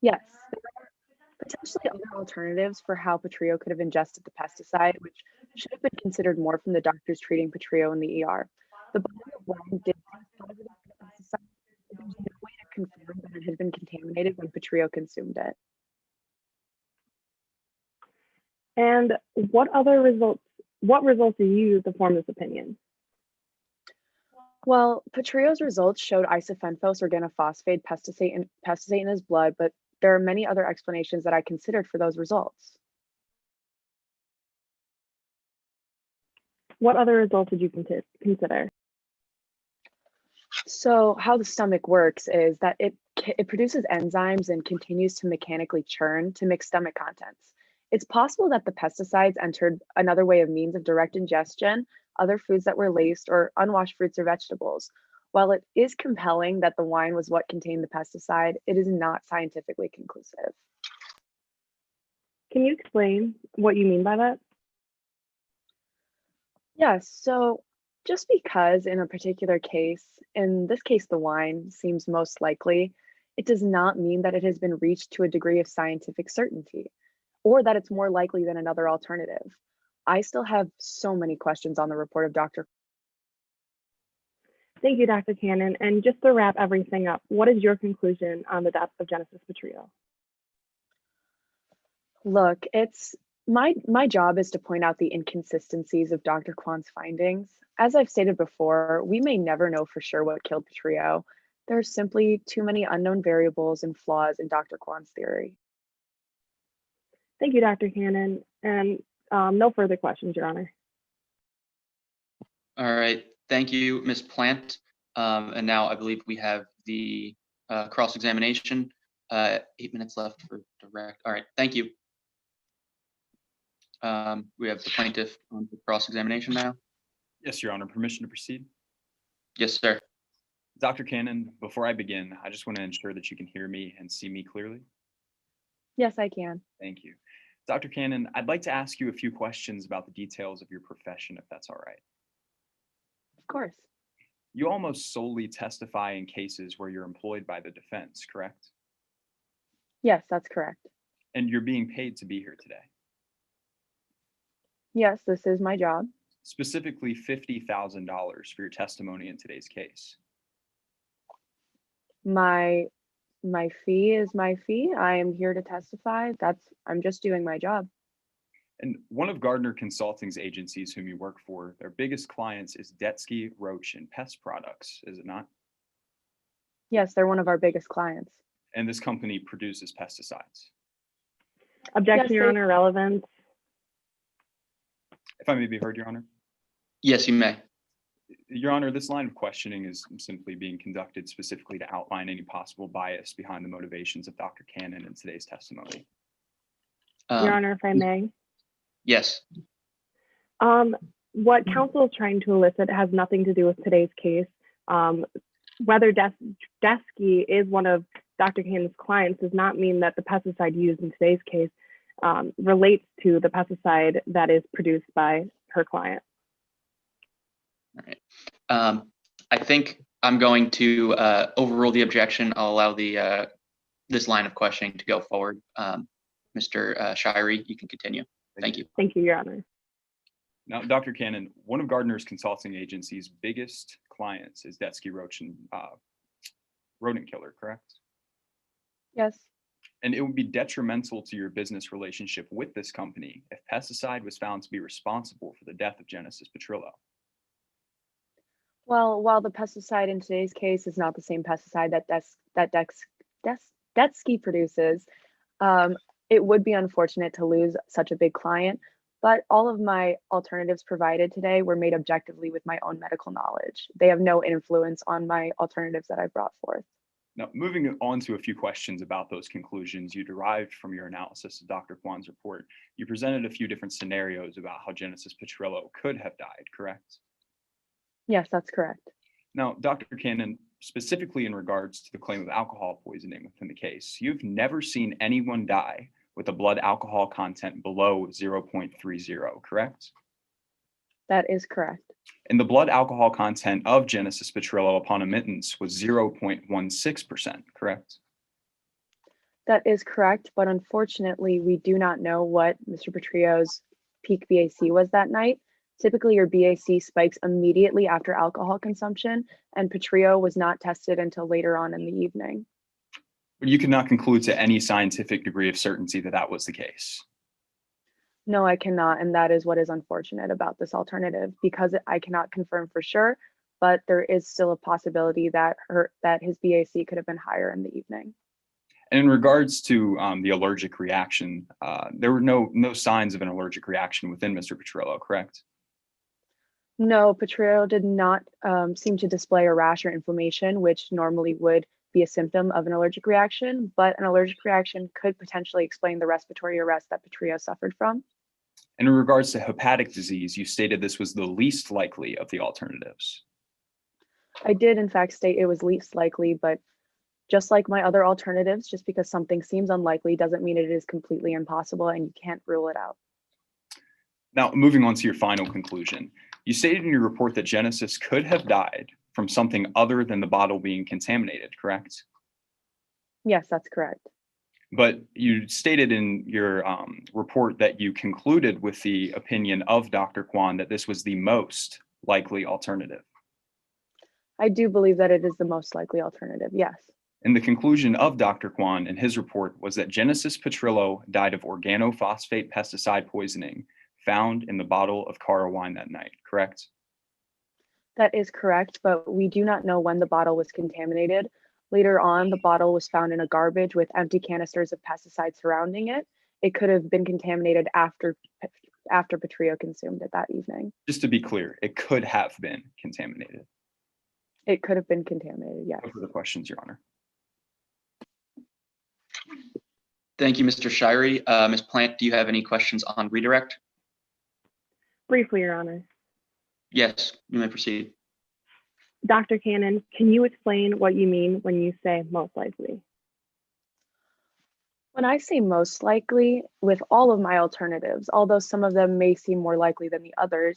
Yes, there are potentially other alternatives for how Petrillo could have ingested the pesticide, which should have been considered more from the doctors treating Petrillo in the ER. The bottle of wine did test positive for pesticide, but there's no way to confirm that it had been contaminated when Petrillo consumed it. And what results did you use to form this opinion? Well, Petrillo's results showed isofenfos organophosphate pesticate in his blood, but there are many other explanations that I considered for those results. What other results did you consider? So how the stomach works is that it produces enzymes and continues to mechanically churn to mix stomach contents. It's possible that the pesticides entered another way of means of direct ingestion, other foods that were laced, or unwashed fruits or vegetables. While it is compelling that the wine was what contained the pesticide, it is not scientifically conclusive. Can you explain what you mean by that? Yes, so just because in a particular case, in this case, the wine seems most likely, it does not mean that it has been reached to a degree of scientific certainty, or that it's more likely than another alternative. I still have so many questions on the report of Dr. Thank you, Dr. Cannon. And just to wrap everything up, what is your conclusion on the death of Genesis Petrillo? Look, it's my job is to point out the inconsistencies of Dr. Kwan's findings. As I've stated before, we may never know for sure what killed Petrillo. There are simply too many unknown variables and flaws in Dr. Kwan's theory. Thank you, Dr. Cannon. And no further questions, Your Honor. All right. Thank you, Ms. Plant. And now I believe we have the cross-examination. 8 minutes left for direct. All right. Thank you. We have the plaintiff on the cross-examination now. Yes, Your Honor. Permission to proceed? Yes, sir. Dr. Cannon, before I begin, I just want to ensure that you can hear me and see me clearly. Yes, I can. Thank you. Dr. Cannon, I'd like to ask you a few questions about the details of your profession, if that's all right. Of course. You almost solely testify in cases where you're employed by the defense, correct? Yes, that's correct. And you're being paid to be here today. Yes, this is my job. Specifically $50,000 for your testimony in today's case. My fee is my fee. I am here to testify. I'm just doing my job. And one of Gardner Consulting's agencies whom you work for, their biggest clients is Detsky, Roach, and Pest Products, is it not? Yes, they're one of our biggest clients. And this company produces pesticides. Objection, Yes, Your Honor, relevance. If I may be heard, Your Honor. Yes, you may. Your Honor, this line of questioning is simply being conducted specifically to outline any possible bias behind the motivations of Dr. Cannon in today's testimony. Your Honor, if I may. Yes. What counsel is trying to elicit has nothing to do with today's case. Whether Detsky is one of Dr. Cannon's clients does not mean that the pesticide used in today's case relates to the pesticide that is produced by her client. All right. I think I'm going to overrule the objection. I'll allow the this line of questioning to go forward. Mr. Shirey, you can continue. Thank you. Thank you, Your Honor. Now, Dr. Cannon, one of Gardner's consulting agency's biggest clients is Detsky, Roach, and Rodent Killer, correct? Yes. And it would be detrimental to your business relationship with this company if pesticide was found to be responsible for the death of Genesis Petrillo. Well, while the pesticide in today's case is not the same pesticide that Detsky produces, it would be unfortunate to lose such a big client, but all of my alternatives provided today were made objectively with my own medical knowledge. They have no influence on my alternatives that I brought forth. Now, moving on to a few questions about those conclusions you derived from your analysis of Dr. Kwan's report, you presented a few different scenarios about how Genesis Petrillo could have died, correct? Yes, that's correct. Now, Dr. Cannon, specifically in regards to the claim of alcohol poisoning within the case, you've never seen anyone die with a blood alcohol content below 0.30, correct? That is correct. And the blood alcohol content of Genesis Petrillo upon admittance was 0.16%, correct? That is correct, but unfortunately, we do not know what Mr. Petrillo's peak BAC was that night. Typically, your BAC spikes immediately after alcohol consumption, and Petrillo was not tested until later on in the evening. But you could not conclude to any scientific degree of certainty that that was the case. No, I cannot, and that is what is unfortunate about this alternative, because I cannot confirm for sure, but there is still a possibility that his BAC could have been higher in the evening. And in regards to the allergic reaction, there were no signs of an allergic reaction within Mr. Petrillo, correct? No, Petrillo did not seem to display a rash or inflammation, which normally would be a symptom of an allergic reaction, but an allergic reaction could potentially explain the respiratory arrest that Petrillo suffered from. And in regards to hepatic disease, you stated this was the least likely of the alternatives. I did, in fact, state it was least likely, but just like my other alternatives, just because something seems unlikely doesn't mean it is completely impossible and you can't rule it out. Now, moving on to your final conclusion, you stated in your report that Genesis could have died from something other than the bottle being contaminated, correct? Yes, that's correct. But you stated in your report that you concluded with the opinion of Dr. Kwan that this was the most likely alternative. I do believe that it is the most likely alternative, yes. And the conclusion of Dr. Kwan in his report was that Genesis Petrillo died of organophosphate pesticide poisoning found in the bottle of Cara wine that night, correct? That is correct, but we do not know when the bottle was contaminated. Later on, the bottle was found in a garbage with empty canisters of pesticides surrounding it, it could have been contaminated after Petrillo consumed it that evening. Just to be clear, it could have been contaminated. It could have been contaminated, yes. No further questions, Your Honor. Thank you, Mr. Shirey. Ms. Plant, do you have any questions on redirect? Briefly, Your Honor. Yes, you may proceed. Dr. Cannon, can you explain what you mean when you say most likely? When I say most likely, with all of my alternatives, although some of them may seem more likely than the others,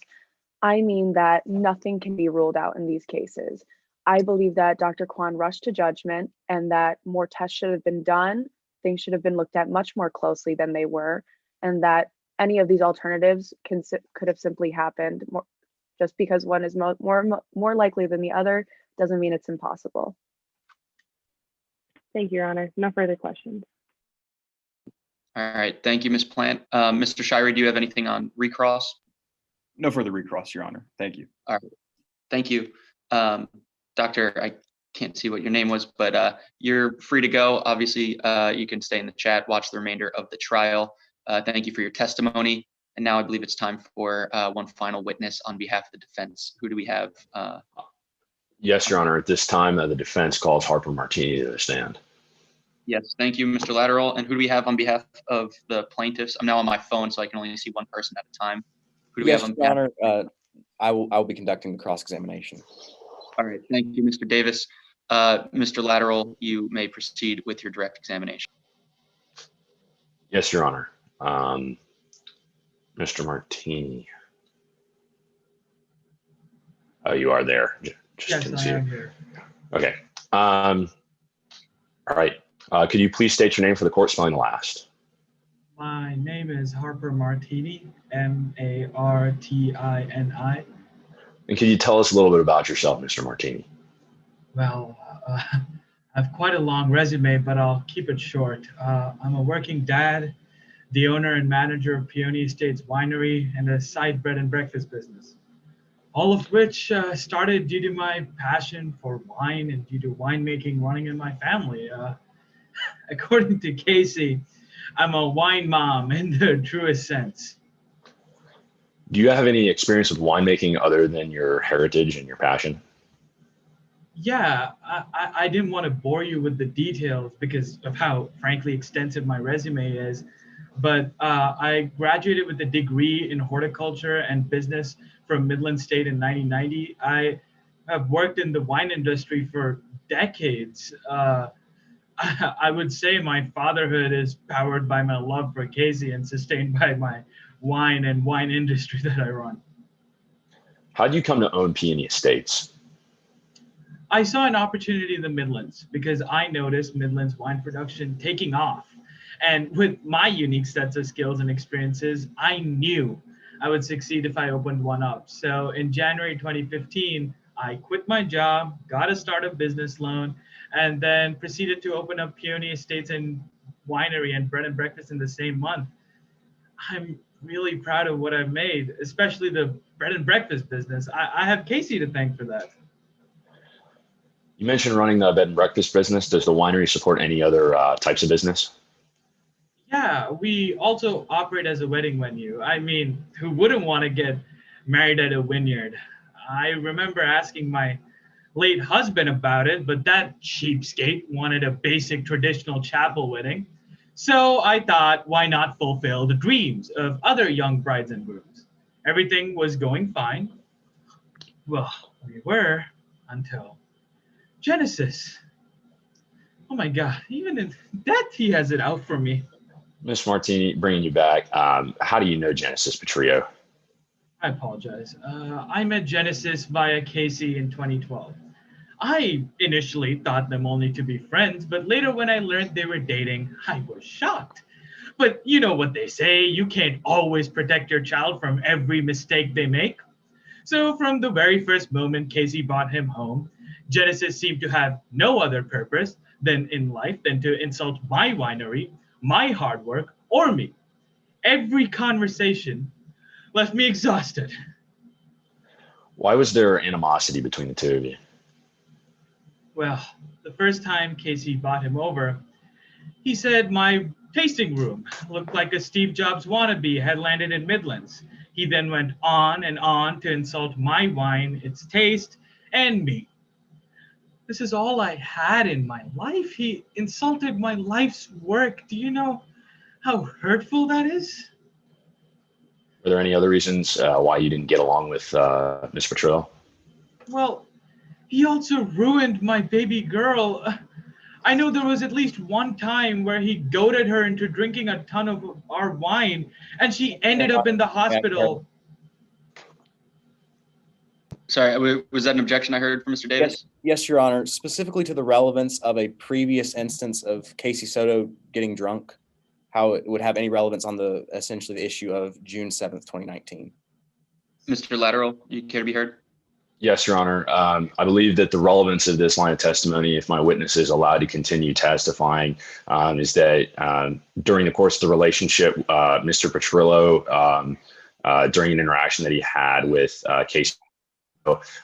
I mean that nothing can be ruled out in these cases. I believe that Dr. Kwan rushed to judgment and that more tests should have been done. Things should have been looked at much more closely than they were, and that any of these alternatives could have simply happened. Just because one is more likely than the other doesn't mean it's impossible. Thank you, Your Honor. No further questions. All right, thank you, Ms. Plant. Mr. Shirey, do you have anything on recross? No further recross, Your Honor. Thank you. All right, thank you. Doctor, I can't see what your name was, but you're free to go. Obviously, you can stay in the chat, watch the remainder of the trial. Thank you for your testimony. And now I believe it's time for one final witness on behalf of the defense. Who do we have? Yes, Your Honor. At this time, the defense calls Harper Martini to the stand. Yes, thank you, Mr. Lateral. And who do we have on behalf of the plaintiffs? I'm now on my phone, so I can only see one person at a time. Who do we Yes, have on Your behalf? Honor, I will be conducting the cross-examination. All right, thank you, Mr. Davis. Mr. Lateral, you may proceed with your direct examination. Yes, Your Honor. Mr. Martini. Oh, you are there. Yes, I am here. Okay. All right. Could you please state your name for the court, spelling the last? My name is Harper Martini, M-A-R-T-I-N-I. And can you tell us a little bit about yourself, Mr. Martini? Well, I have quite a long resume, but I'll keep it short. I'm a working dad, the owner and manager of Peony Estates Winery, and a side bread and breakfast business. All of which started due to my passion for wine and due to winemaking running in my family. According to Casey, I'm a wine mom in the truest sense. Do you have any experience with winemaking other than your heritage and your passion? Yeah, I didn't want to bore you with the details because of how, frankly, extensive my resume is. But I graduated with a degree in horticulture and business from Midland State in 1990. I have worked in the wine industry for decades. I would say my fatherhood is powered by my love for Casey and sustained by my wine and wine industry that I run. How did you come to own Peony Estates? I saw an opportunity in the Midlands because I noticed Midlands wine production taking off. And with my unique sets of skills and experiences, I knew I would succeed if I opened one up. So in January 2015, I quit my job, got a startup business loan, and then proceeded to open up Peony Estates and Winery and Bread and Breakfast in the same month. I'm really proud of what I've made, especially the bread and breakfast business. I have Casey to thank for that. You mentioned running the bed and breakfast business. Does the winery support any other types of business? Yeah, we also operate as a wedding venue. I mean, who wouldn't want to get married at a vineyard? I remember asking my late husband about it, but that cheapskate wanted a basic traditional chapel wedding. So I thought, why not fulfill the dreams of other young brides and grooms? Everything was going fine. Well, we were until Genesis. Oh my God, even in death, he has it out for me. Ms. Martini, bringing you back, how do you know Genesis Petrillo? I apologize. I met Genesis via Casey in 2012. I initially thought them only to be friends, but later when I learned they were dating, I was shocked. But you know what they say, you can't always protect your child from every mistake they make. So from the very first moment Casey brought him home, Genesis seemed to have no other purpose than in life than to insult my winery, my hard work, or me. Every conversation left me exhausted. Why was there animosity between the two of you? Well, the first time Casey brought him over, he said my Tasting room. Looked like a Steve Jobs wannabe had landed in Midlands. He then went on and on to insult my wine, its taste, and me. This is all I had in my life. He insulted my life's work. Do you know how hurtful that is? Were there any other reasons why you didn't get along with Ms. Petrillo? Well, he also ruined my baby girl. I know there was at least one time where he goaded her into drinking a ton of our wine, and she ended up in the hospital. Sorry, was that an objection I heard from Mr. Davis? Yes, Your Honor. Specifically to the relevance of a previous instance of Casey Soto getting drunk, how it would have any relevance on the essentially the issue of June 7th, 2019. Mr. Lateral, you care to be heard? Yes, Your Honor. I believe that the relevance of this line of testimony, if my witness is allowed to continue testifying, is that during the course of the relationship, Mr. Petrillo, during an interaction that he had with Casey,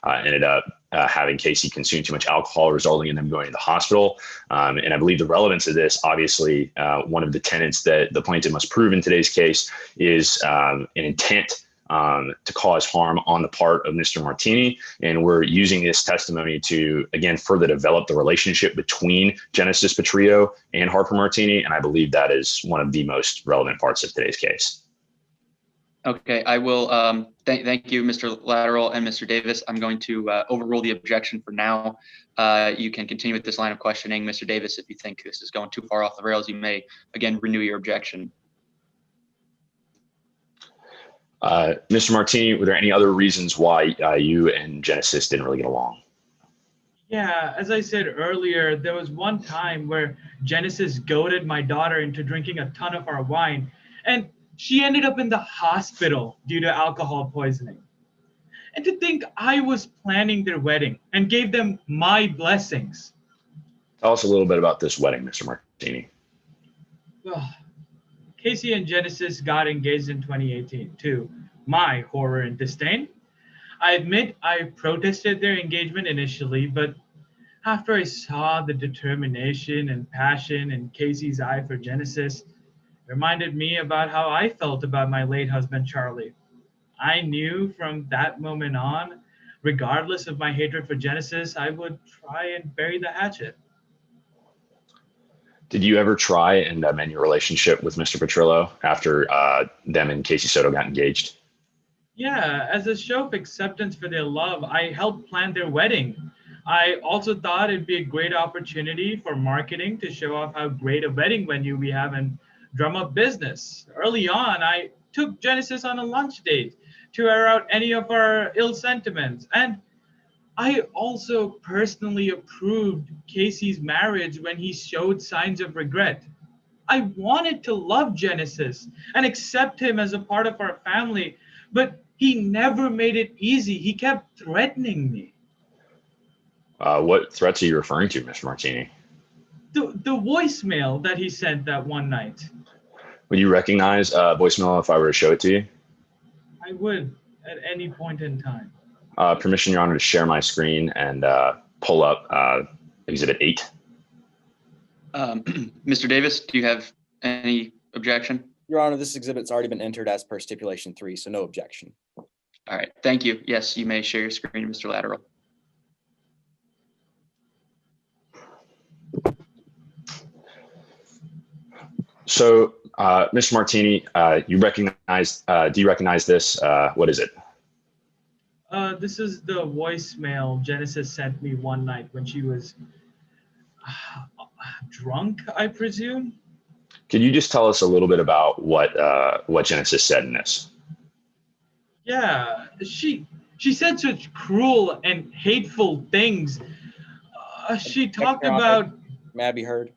ended up having Casey consume too much alcohol, resulting in them going to the hospital. And I believe the relevance of this, obviously, one of the tenets that the plaintiff must prove in today's case is an intent to cause harm on the part of Mr. Martini. And we're using this testimony to, again, further develop the relationship between Genesis Petrillo and Harper Martini. And I believe that is one of the most relevant parts of today's case. Okay, I will thank you, Mr. Lateral and Mr. Davis. I'm going to overrule the objection for now. You can continue with this line of questioning. Mr. Davis, if you think this is going too far off the rails, you may, again, renew your objection. Mr. Martini, were there any other reasons why you and Genesis didn't really get along? Yeah, as I said earlier, there was one time where Genesis goaded my daughter into drinking a ton of our wine, and she ended up in the hospital due to alcohol poisoning. And to think I was planning their wedding and gave them my blessings. Tell us a little bit about this wedding, Mr. Martini. Ugh. Casey and Genesis got engaged in 2018 to my horror and disdain. I admit I protested their engagement initially, but after I saw the determination and passion in Casey's eye for Genesis, it reminded me about how I felt about my late husband, Charlie. I knew from that moment on, regardless of my hatred for Genesis, I would try and bury the hatchet. Did you ever try and mend your relationship with Mr. Petrillo after them and Casey Soto got engaged? Yeah, as a show of acceptance for their love, I helped plan their wedding. I also thought it'd be a great opportunity for marketing to show off how great a wedding venue we have and drum up business. Early on, I took Genesis on a lunch date to air out any of our ill sentiments. And I also personally approved Casey's marriage when he showed signs of regret. I wanted to love Genesis and accept him as a part of our family, but he never made it easy. He kept threatening me. What threats are you referring to, Mr. Martini? The voicemail that he sent that one night. Would you recognize voicemail if I were to show it to you? I would at any point in time. Permission, Your Honor, to share my screen and pull up Exhibit 8. Mr. Davis, do you have any objection? Your Honor, this exhibit's already been entered as per stipulation 3, so no objection. All right, thank you. Yes, you may share your screen, Mr. Lateral. So, Mr. Martini, do you recognize this? What is it? This is the voicemail Genesis sent me one night when she was drunk, I presume. Could you just tell us a little bit about what Genesis said in this? Yeah, she said such cruel and hateful things. She talked about. May I be heard?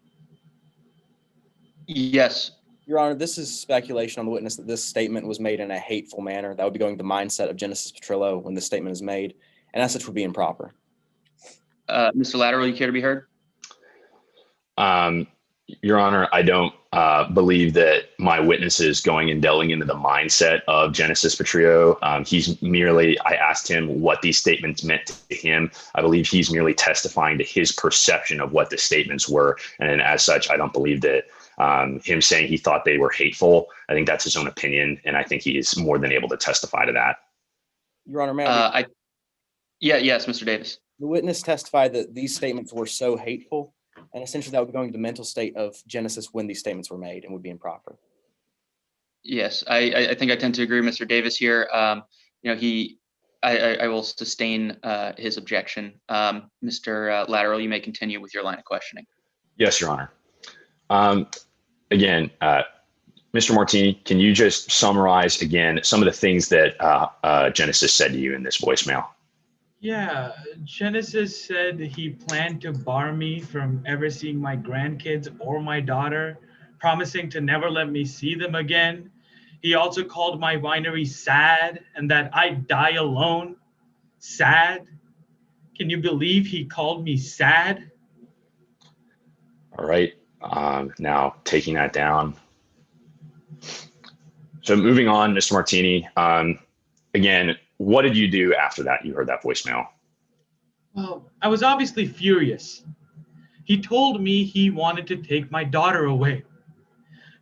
Yes. Your Honor, this is speculation on the witness that this statement was made in a hateful manner. That would be going to the mindset of Genesis Petrillo when this statement is made, and as such would be improper. Mr. Lateral, you care to be heard? Your Honor, I don't believe that my witness is going and delving into the mindset of Genesis Petrillo. I asked him what these statements meant to him. I believe he's merely testifying to his perception of what the statements were. And as such, I don't believe that Him saying he thought they were hateful, I think that's his own opinion, and I think he is more than able to testify to that. Your Honor, may Yes, Mr. Davis. the witness testified that these statements were so hateful, and essentially that would be going to the mental state of Genesis when these statements were made and would be improper. Yes, I think I tend to agree with Mr. Davis here. I will sustain his objection. Mr. Lateral, you may continue with your line of questioning. Yes, Your Honor. Again, Mr. Martini, can you just summarize again some of the things that Genesis said to you in this voicemail? Yeah, Genesis said he planned to bar me from ever seeing my grandkids or my daughter, promising to never let me see them again. He also called my winery sad and that I'd die alone. Sad? Can you believe he called me sad? All right. Now taking that down. So moving on, Mr. Martini, again, what did you do after that? You heard that voicemail. Well, I was obviously furious. He told me he wanted to take my daughter away.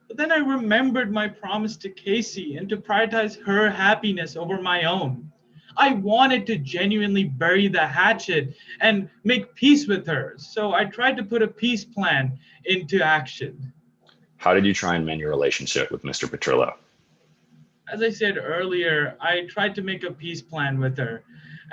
But then I remembered my promise to Casey and to prioritize her happiness over my own. I wanted to genuinely bury the hatchet and make peace with her. So I tried to put a peace plan into action. How did you try and mend your relationship with Mr. Petrillo? As I said earlier, I tried to make a peace plan with her.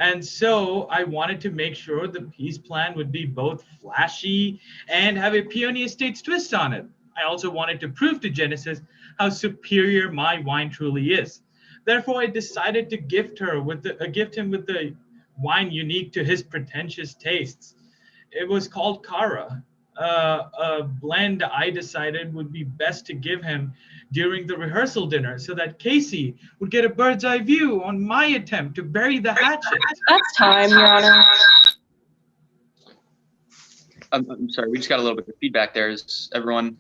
And so I wanted to make sure the peace plan would be both flashy and have a Peony Estates twist on it. I also wanted to prove to Genesis how superior my wine truly is. Therefore, I decided to gift him with the wine unique to his pretentious tastes. It was called Cara, a blend I decided would be best to give him during the rehearsal dinner so that Casey would get a bird's eye view on my attempt to bury the hatchet. That's time, Your Honor. I'm sorry, we just got a little bit of feedback there. Is everyone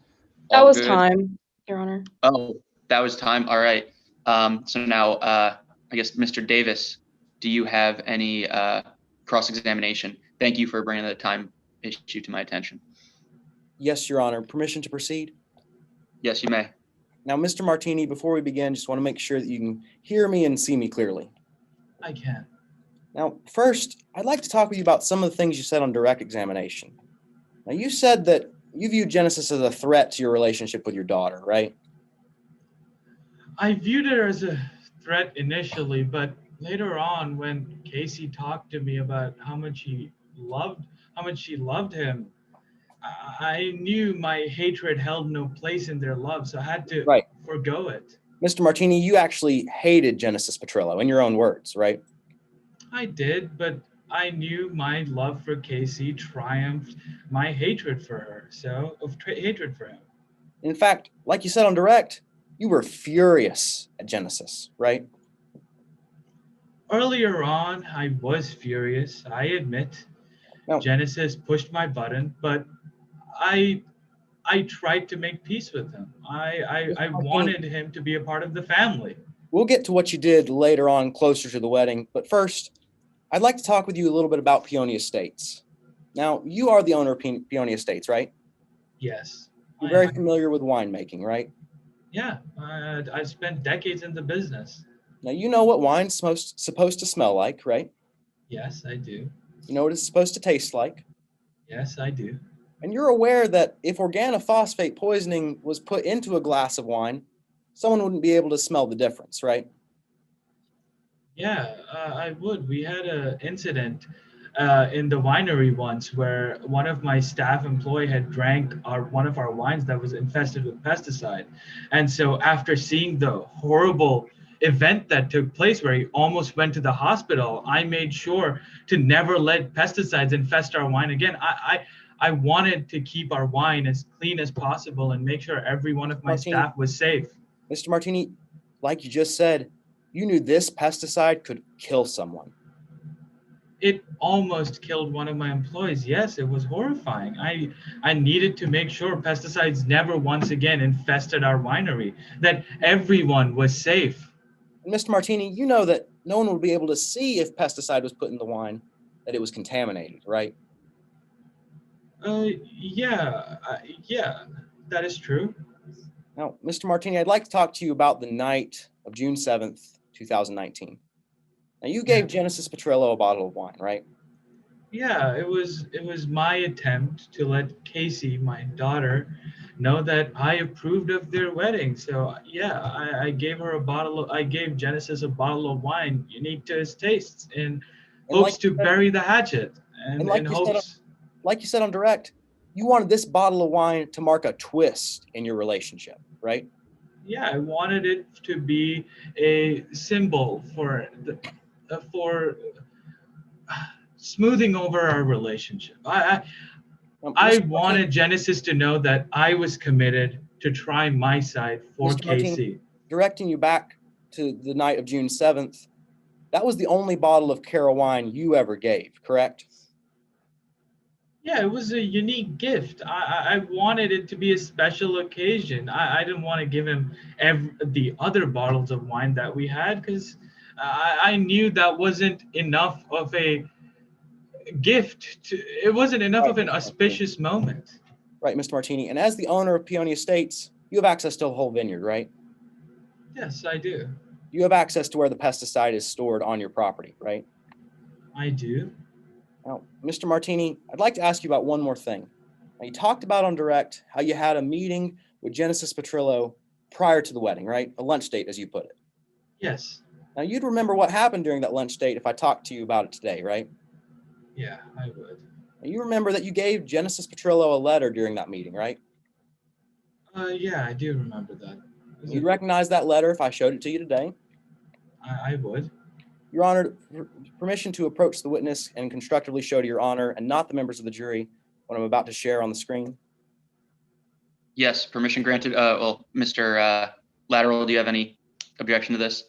That all was good? time, Your Honor. Oh, that was time. All right. So now, I guess, Mr. Davis, do you have any cross-examination? Thank you for bringing the time issue to my attention. Yes, Your Honor. Permission to proceed? Yes, you may. Now, Mr. Martini, before we begin, just want to make sure that you can hear me and see me clearly. I can. Now, first, I'd like to talk with you about some of the things you said on direct examination. Now, you said that you viewed Genesis as a threat to your relationship with your daughter, right? I viewed her as a threat initially, but later on, when Casey talked to me about how much she loved him, I knew my hatred held no place in their love, so I had to forgo it. Mr. Martini, you actually hated Genesis Petrillo, in your own words, right? I did, but I knew my love for Casey triumphed my hatred for her, hatred for him. In fact, like you said on direct, you were furious at Genesis, right? Earlier on, I was furious, I admit. No. Genesis pushed my button, but I tried to make peace with him. I wanted him to be a part of the family. We'll get to what you did later on closer to the wedding, but first, I'd like to talk with you a little bit about Peony Estates. Now, you are the owner of Peony Estates, right? Yes. You're very familiar with winemaking, right? Yeah, I spent decades in the business. Now, you know what wine's supposed to smell like, right? Yes, I do. You know what it's supposed to taste like? Yes, I do. And you're aware that if organophosphate poisoning was put into a glass of wine, someone wouldn't be able to smell the difference, right? Yeah, I would. We had an incident in the winery once where one of my staff employee had drank one of our wines that was infested with pesticide. And so after seeing the horrible event that took place where he almost went to the hospital, I made sure to never let pesticides infest our wine again. I wanted to keep our wine as clean as possible and make sure every one of my staff was safe. Mr. Martini, like you just said, you knew this pesticide could kill someone. It almost killed one of my employees. Yes, it was horrifying. I needed to make sure pesticides never once again infested our winery, that everyone was safe. And Mr. Martini, you know that no one would be able to see if pesticide was put in the wine, that it was contaminated, right? Yeah. That is true. Now, Mr. Martini, I'd like to talk to you about the night of June 7th, 2019. Now, you gave Genesis Petrillo a bottle of wine, right? Yeah, it was my attempt to let Casey, my daughter, know that I approved of their wedding. So yeah, I gave her I gave Genesis a bottle of wine unique to his tastes in hopes to bury the hatchet and in hopes. Like you said on direct, you wanted this bottle of wine to mark a twist in your relationship, right? Yeah, I wanted it to be a symbol for smoothing over our relationship. I wanted Genesis to know that I was committed to try my side for Mr. Martini, Casey. directing you back to the night of June 7th, that was the only bottle of Cara wine you ever gave, correct? Yeah, it was a unique gift. I wanted it to be a special occasion. I didn't want to give him the other bottles of wine that we had because I knew that wasn't enough of a gift. It wasn't enough of an auspicious moment. Right, Mr. Martini. And as the owner of Peonia Estates, you have access to the whole vineyard, right? Yes, I do. You have access to where the pesticide is stored on your property, right? I do. Now, Mr. Martini, I'd like to ask you about one more thing. Now, you talked about on direct how you had a meeting with Genesis Petrillo prior to the wedding, right? A lunch date, as you put it. Yes. Now, you'd remember what happened during that lunch date if I talked to you about it today, right? Yeah, I would. Now, you remember that you gave Genesis Petrillo a letter during that meeting, right? Yeah, I do remember that. You'd recognize that letter if I showed it to you today? I would. Your Honor, permission to approach the witness and constructively show to Your Honor and not the members of the jury what I'm about to share on the screen. Yes, permission granted. Well, Mr. Lateral, do you have any objection to this?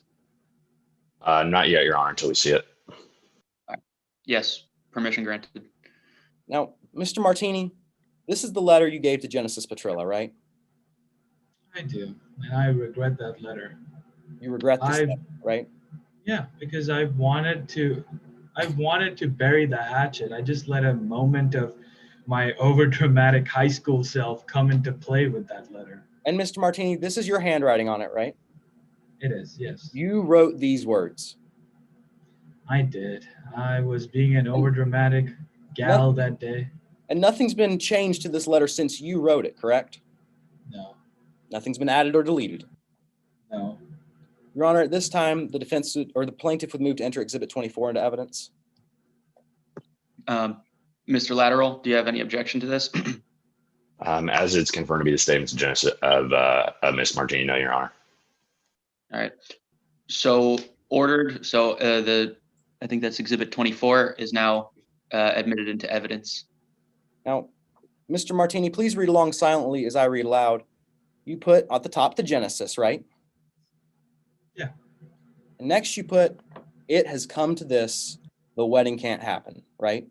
Not yet, Your Honor, until we see it. Yes, permission granted. Now, Mr. Martini, this is the letter you gave to Genesis Petrillo, right? I do, and I regret that letter. You regret this letter, right? Yeah, because I wanted to bury the hatchet. I just let a moment of my overdramatic high school self come into play with that letter. And Mr. Martini, this is your handwriting on it, right? It is, yes. You wrote these words. I did. I was being an overdramatic gal that day. And nothing's been changed to this letter since you wrote it, correct? No. Nothing's been added or deleted? No. Your Honor, at this time, the defense or the plaintiff would move to enter Exhibit 24 into evidence. Mr. Lateral, do you have any objection to this? As it's confirmed to be the statements of Genesis of Ms. Martini, no, Your Honor. All right. So ordered. So I think that's Exhibit 24 is now admitted into evidence. Now, Mr. Martini, please read along silently as I read aloud. You put at the top the Genesis, right? Yeah. And next you put, it has come to this, the wedding can't happen, right?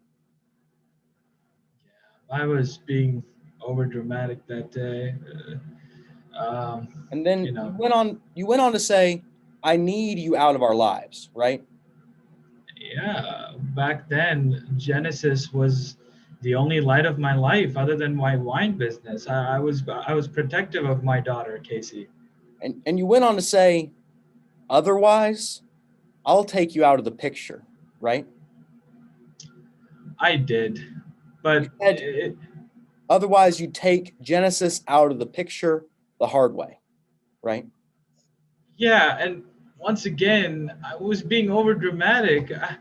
I was being overdramatic that day. And then you went on to say, I need you out of our lives, right? Yeah, back then Genesis was the only light of my life other than my wine business. I was protective of my daughter, Casey. And you went on to say, otherwise, I'll take you out of the picture, right? I did, but otherwise you'd take Genesis out of the picture the hard way, right? Yeah, and once again, I was being overdramatic.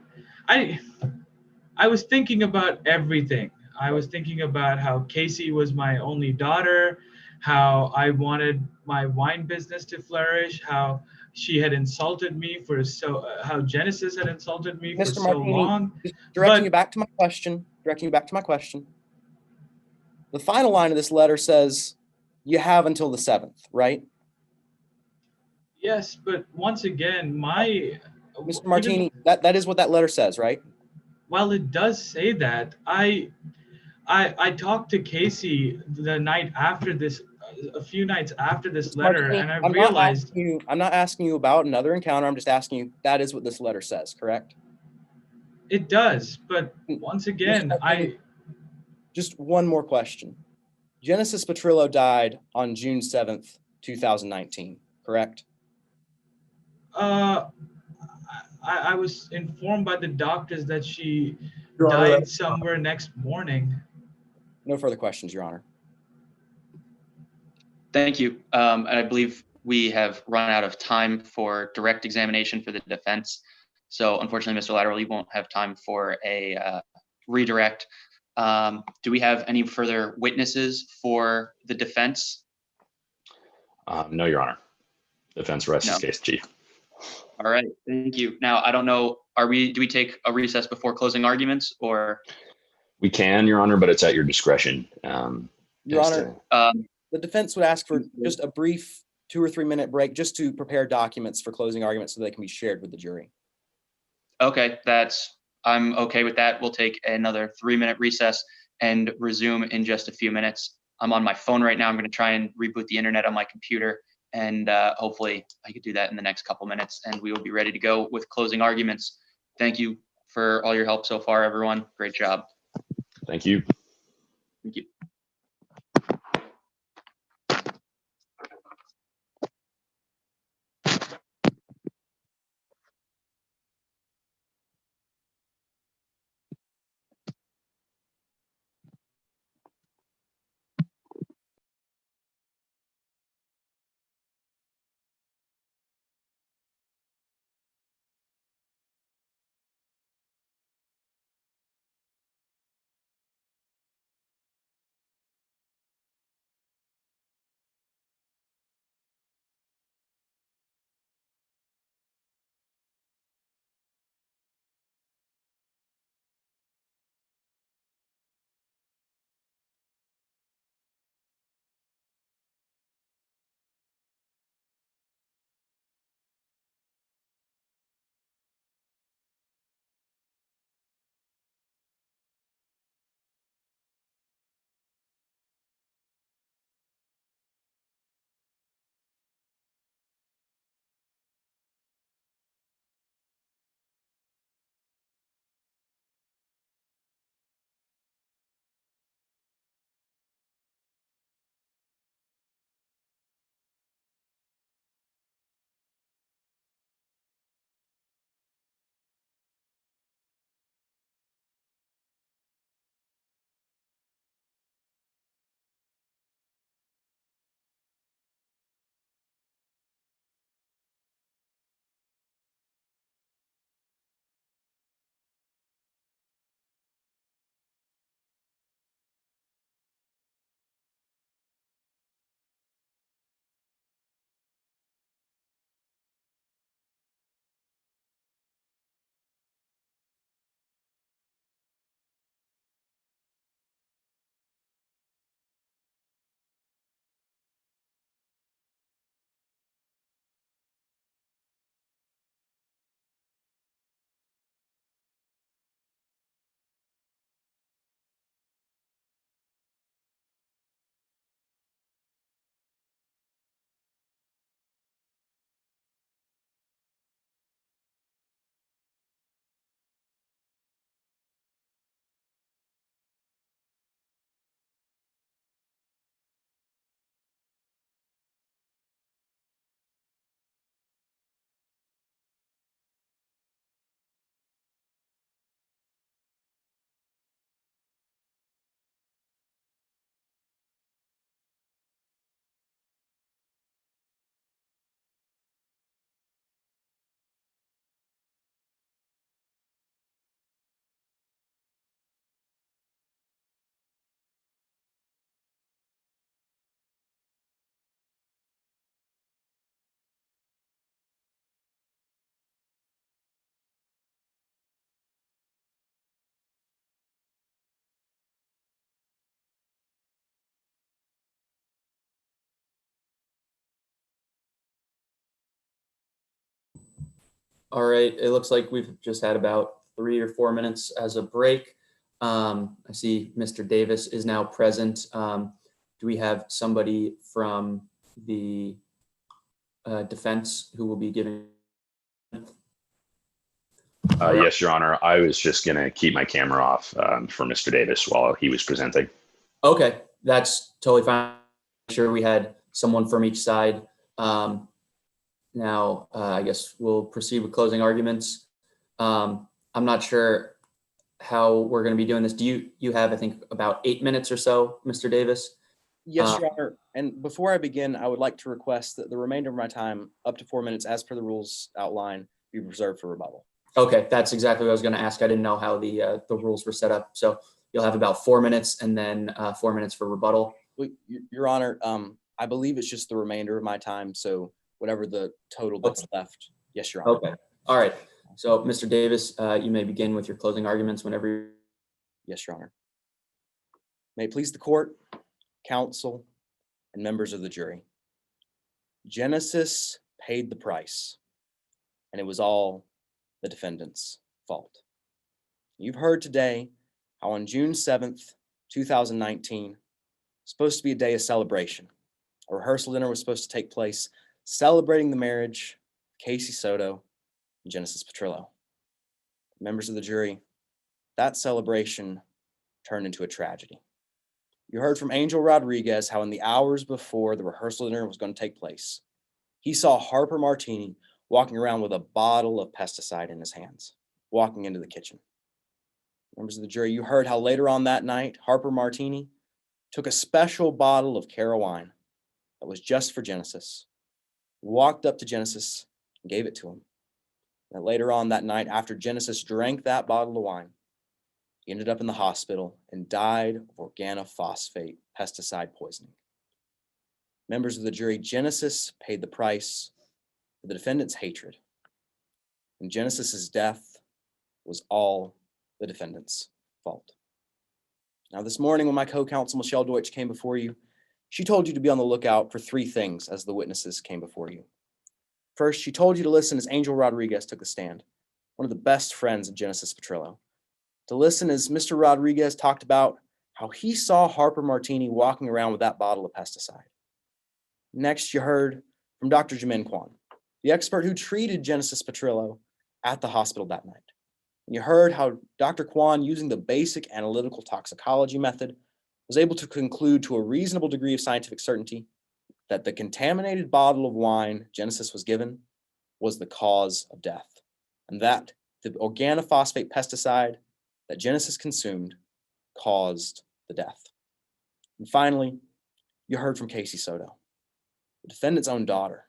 I was thinking about everything. I was thinking about how Casey was my only daughter, how I wanted my wine business to flourish, how she had insulted me how Genesis had insulted me for Mr. so Martini, long. Directing you back to my question. The final line of this letter says, you have until the 7th, right? Yes, but once again, Mr. Martini, that is what that letter says, right? While it does say that, I talked to Casey the night after this, a few nights after this letter, Martini, and I realized I'm not asking you about another encounter. I'm just asking you, that is what this letter says, correct? It does, but once again, Just one more question. Genesis Petrillo died on June 7th, 2019, correct? I was informed by the doctors that she Your Honor, died somewhere next morning. No further questions, Your Honor. Thank you. And I believe we have run out of time for direct examination for the defense. So unfortunately, Mr. Latterall, you won't have time for a redirect. Do we have any further witnesses for the defense? No, Your Honor. Defense rests his case, Chief. All right, thank you. Now, I don't know, do we take a recess before closing arguments, or? We can, Your Honor, but it's at your discretion. Your Honor, the defense would ask for just a brief 2 or 3 minute break just to prepare documents for closing arguments so they can be shared with the jury. Okay, I'm okay with that. We'll take another 3-minute recess and resume in just a few minutes. I'm on my phone right now. I'm going to try and reboot the internet on my computer, and hopefully I could do that in the next couple minutes, and we will be ready to go with closing arguments. Thank you for all your help so far, everyone. Great job. Thank you. Thank you. All right, it looks like we've just had about 3 or 4 minutes as a break. I see Mr. Davis is now present. Do we have somebody from the defense who will be giving? Yes, Your Honor. I was just going to keep my camera off for Mr. Davis while he was presenting. Okay, That's totally fine. I'm sure we had someone from each side. Now, I guess we'll proceed with closing arguments. I'm not sure how we're going to be doing this. Do you have, I think, about 8 minutes or so, Mr. Davis? Yes, Your Honor. And before I begin, I would like to request that the remainder of my time, up to 4 minutes, as per the rules outlined, be reserved for rebuttal. Okay, that's exactly what I was going to ask. I didn't know how the rules were set up. So you'll have about 4 minutes and then 4 minutes for rebuttal. Well, Your Honor, I believe it's just the remainder of my time. So whatever the total that's left. Yes, Your Honor. Okay. All right. So, Mr. Davis, you may begin with your closing arguments whenever. Yes, Your Honor. May it please the court, counsel, and members of the jury. Genesis paid the price, and it was all the defendant's fault. You've heard today how on June 7th, 2019, supposed to be a day of celebration. A rehearsal dinner was supposed to take place celebrating the marriage of Casey Soto and Genesis Petrillo. Members of the jury, that celebration turned into a tragedy. You heard from Angel Rodriguez how in the hours before the rehearsal dinner was going to take place, he saw Harper Martini walking around with a bottle of pesticide in his hands, walking into the kitchen. Members of the jury, you heard how later on that night, Harper Martini took a special bottle of Cara wine that was just for Genesis, walked up to Genesis and gave it to him. And later on that night, after Genesis drank that bottle of wine, he ended up in the hospital and died of organophosphate pesticide poisoning. Members of the jury, Genesis paid the price for the defendant's hatred, and Genesis's death was all the defendant's fault. Now, this morning when my co-counsel Michelle Deutsch came before you, she told you to be on the lookout for three things as the witnesses came before you. First, she told you to listen as Angel Rodriguez took the stand, one of the best friends of Genesis Petrillo. To listen as Mr. Rodriguez talked about how he saw Harper Martini walking around with that bottle of pesticide. Next, you heard from Dr. Jimin Kwan, the expert who treated Genesis Petrillo at the hospital that night. And you heard how Dr. Kwan, using the basic analytical toxicology method, was able to conclude to a reasonable degree of scientific certainty that the contaminated bottle of wine Genesis was given was the cause of death, and that the organophosphate pesticide that Genesis consumed caused the death. And finally, you heard from Casey Soto, the defendant's own daughter.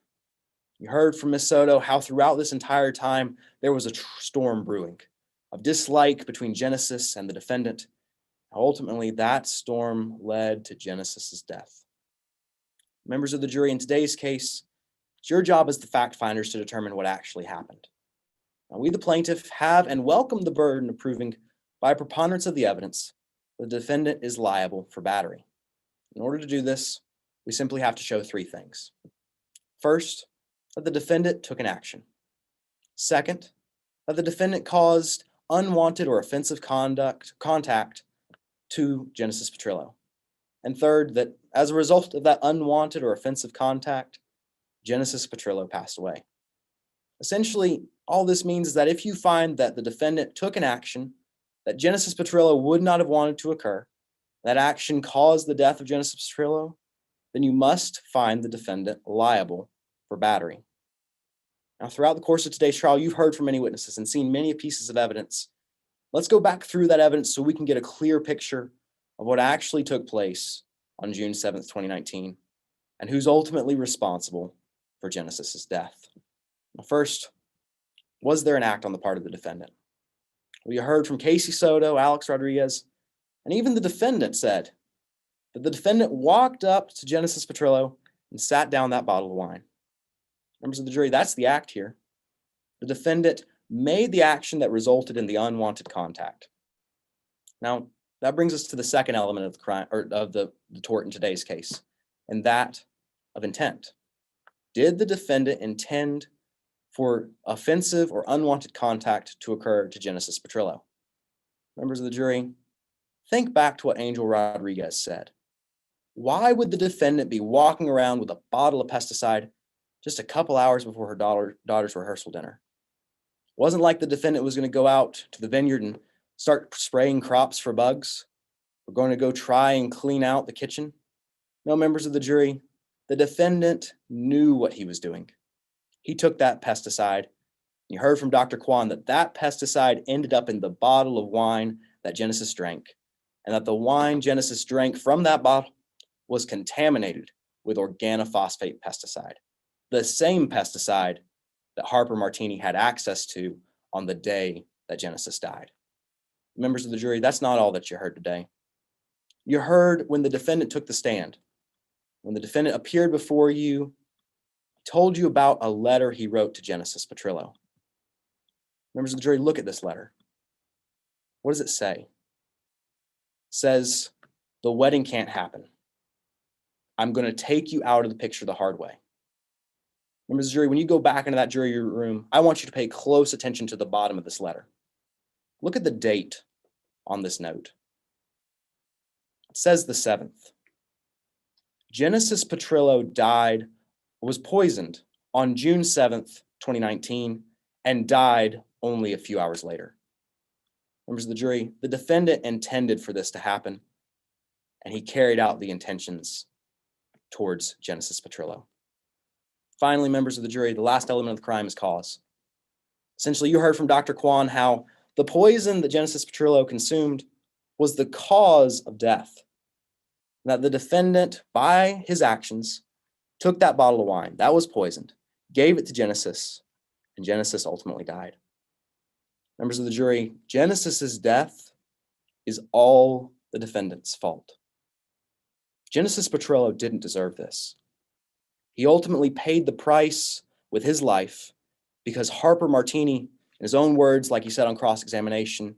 You heard from Ms. Soto how throughout this entire time there was a storm brewing of dislike between Genesis and the defendant. Ultimately, that storm led to Genesis's death. Members of the jury, in today's case, it's your job as the fact finders to determine what actually happened. Now, we, the plaintiff, have and welcome the burden of proving by a preponderance of the evidence the defendant is liable for battery. In order to do this, we simply have to show three things. First, that the defendant took an action. Second, that the defendant caused unwanted or offensive contact to Genesis Petrillo. And third, that as a result of that unwanted or offensive contact, Genesis Petrillo passed away. Essentially, all this means is that if you find that the defendant took an action that Genesis Petrillo would not have wanted to occur, that action caused the death of Genesis Petrillo, then you must find the defendant liable for battery. Now, throughout the course of today's trial, you've heard from many witnesses and seen many pieces of evidence. Let's go back through that evidence so we can get a clear picture of what actually took place on June 7th, 2019, and who's ultimately responsible for Genesis's death. Now, first, was there an act on the part of the defendant? We heard from Casey Soto, Alex Rodriguez, and even the defendant said that the defendant walked up to Genesis Petrillo and sat down that bottle of wine. Members of the jury, that's the act here. The defendant made the action that resulted in the unwanted contact. Now, that brings us to the second element of the crime, or of the tort in today's case, and that of intent. Did the defendant intend for offensive or unwanted contact to occur to Genesis Petrillo? Members of the jury, think back to what Angel Rodriguez said. Why would the defendant be walking around with a bottle of pesticide just a couple hours before her daughter's rehearsal dinner? It wasn't like the defendant was going to go out to the vineyard and start spraying crops for bugs. We're going to go try and clean out the kitchen. No, members of the jury, the defendant knew what he was doing. He took that pesticide. You heard from Dr. Kwan that that pesticide ended up in the bottle of wine that Genesis drank, and that the wine Genesis drank from that bottle was contaminated with organophosphate pesticide, the same pesticide that Harper Martini had access to on the day that Genesis died. Members of the jury, that's not all that you heard today. You heard when the defendant took the stand. When the defendant appeared before you, he told you about a letter he wrote to Genesis Petrillo. Members of the jury, look at this letter. What does it say? It says, the wedding can't happen. I'm going to take you out of the picture the hard way. Members of the jury, when you go back into that jury room, I want you to pay close attention to the bottom of this letter. Look at the date on this note. It says the 7th. Genesis Petrillo was poisoned on June 7th, 2019, and died only a few hours later. Members of the jury, the defendant intended for this to happen, and he carried out the intentions towards Genesis Petrillo. Finally, members of the jury, the last element of the crime is cause. Essentially, you heard from Dr. Kwan how the poison that Genesis Petrillo consumed was the cause of death. That the defendant, by his actions, took that bottle of wine that was poisoned, gave it to Genesis, and Genesis ultimately died. Members of the jury, Genesis's death is all the defendant's fault. Genesis Petrillo didn't deserve this. He ultimately paid the price with his life because Harper Martini, in his own words, like he said on cross-examination,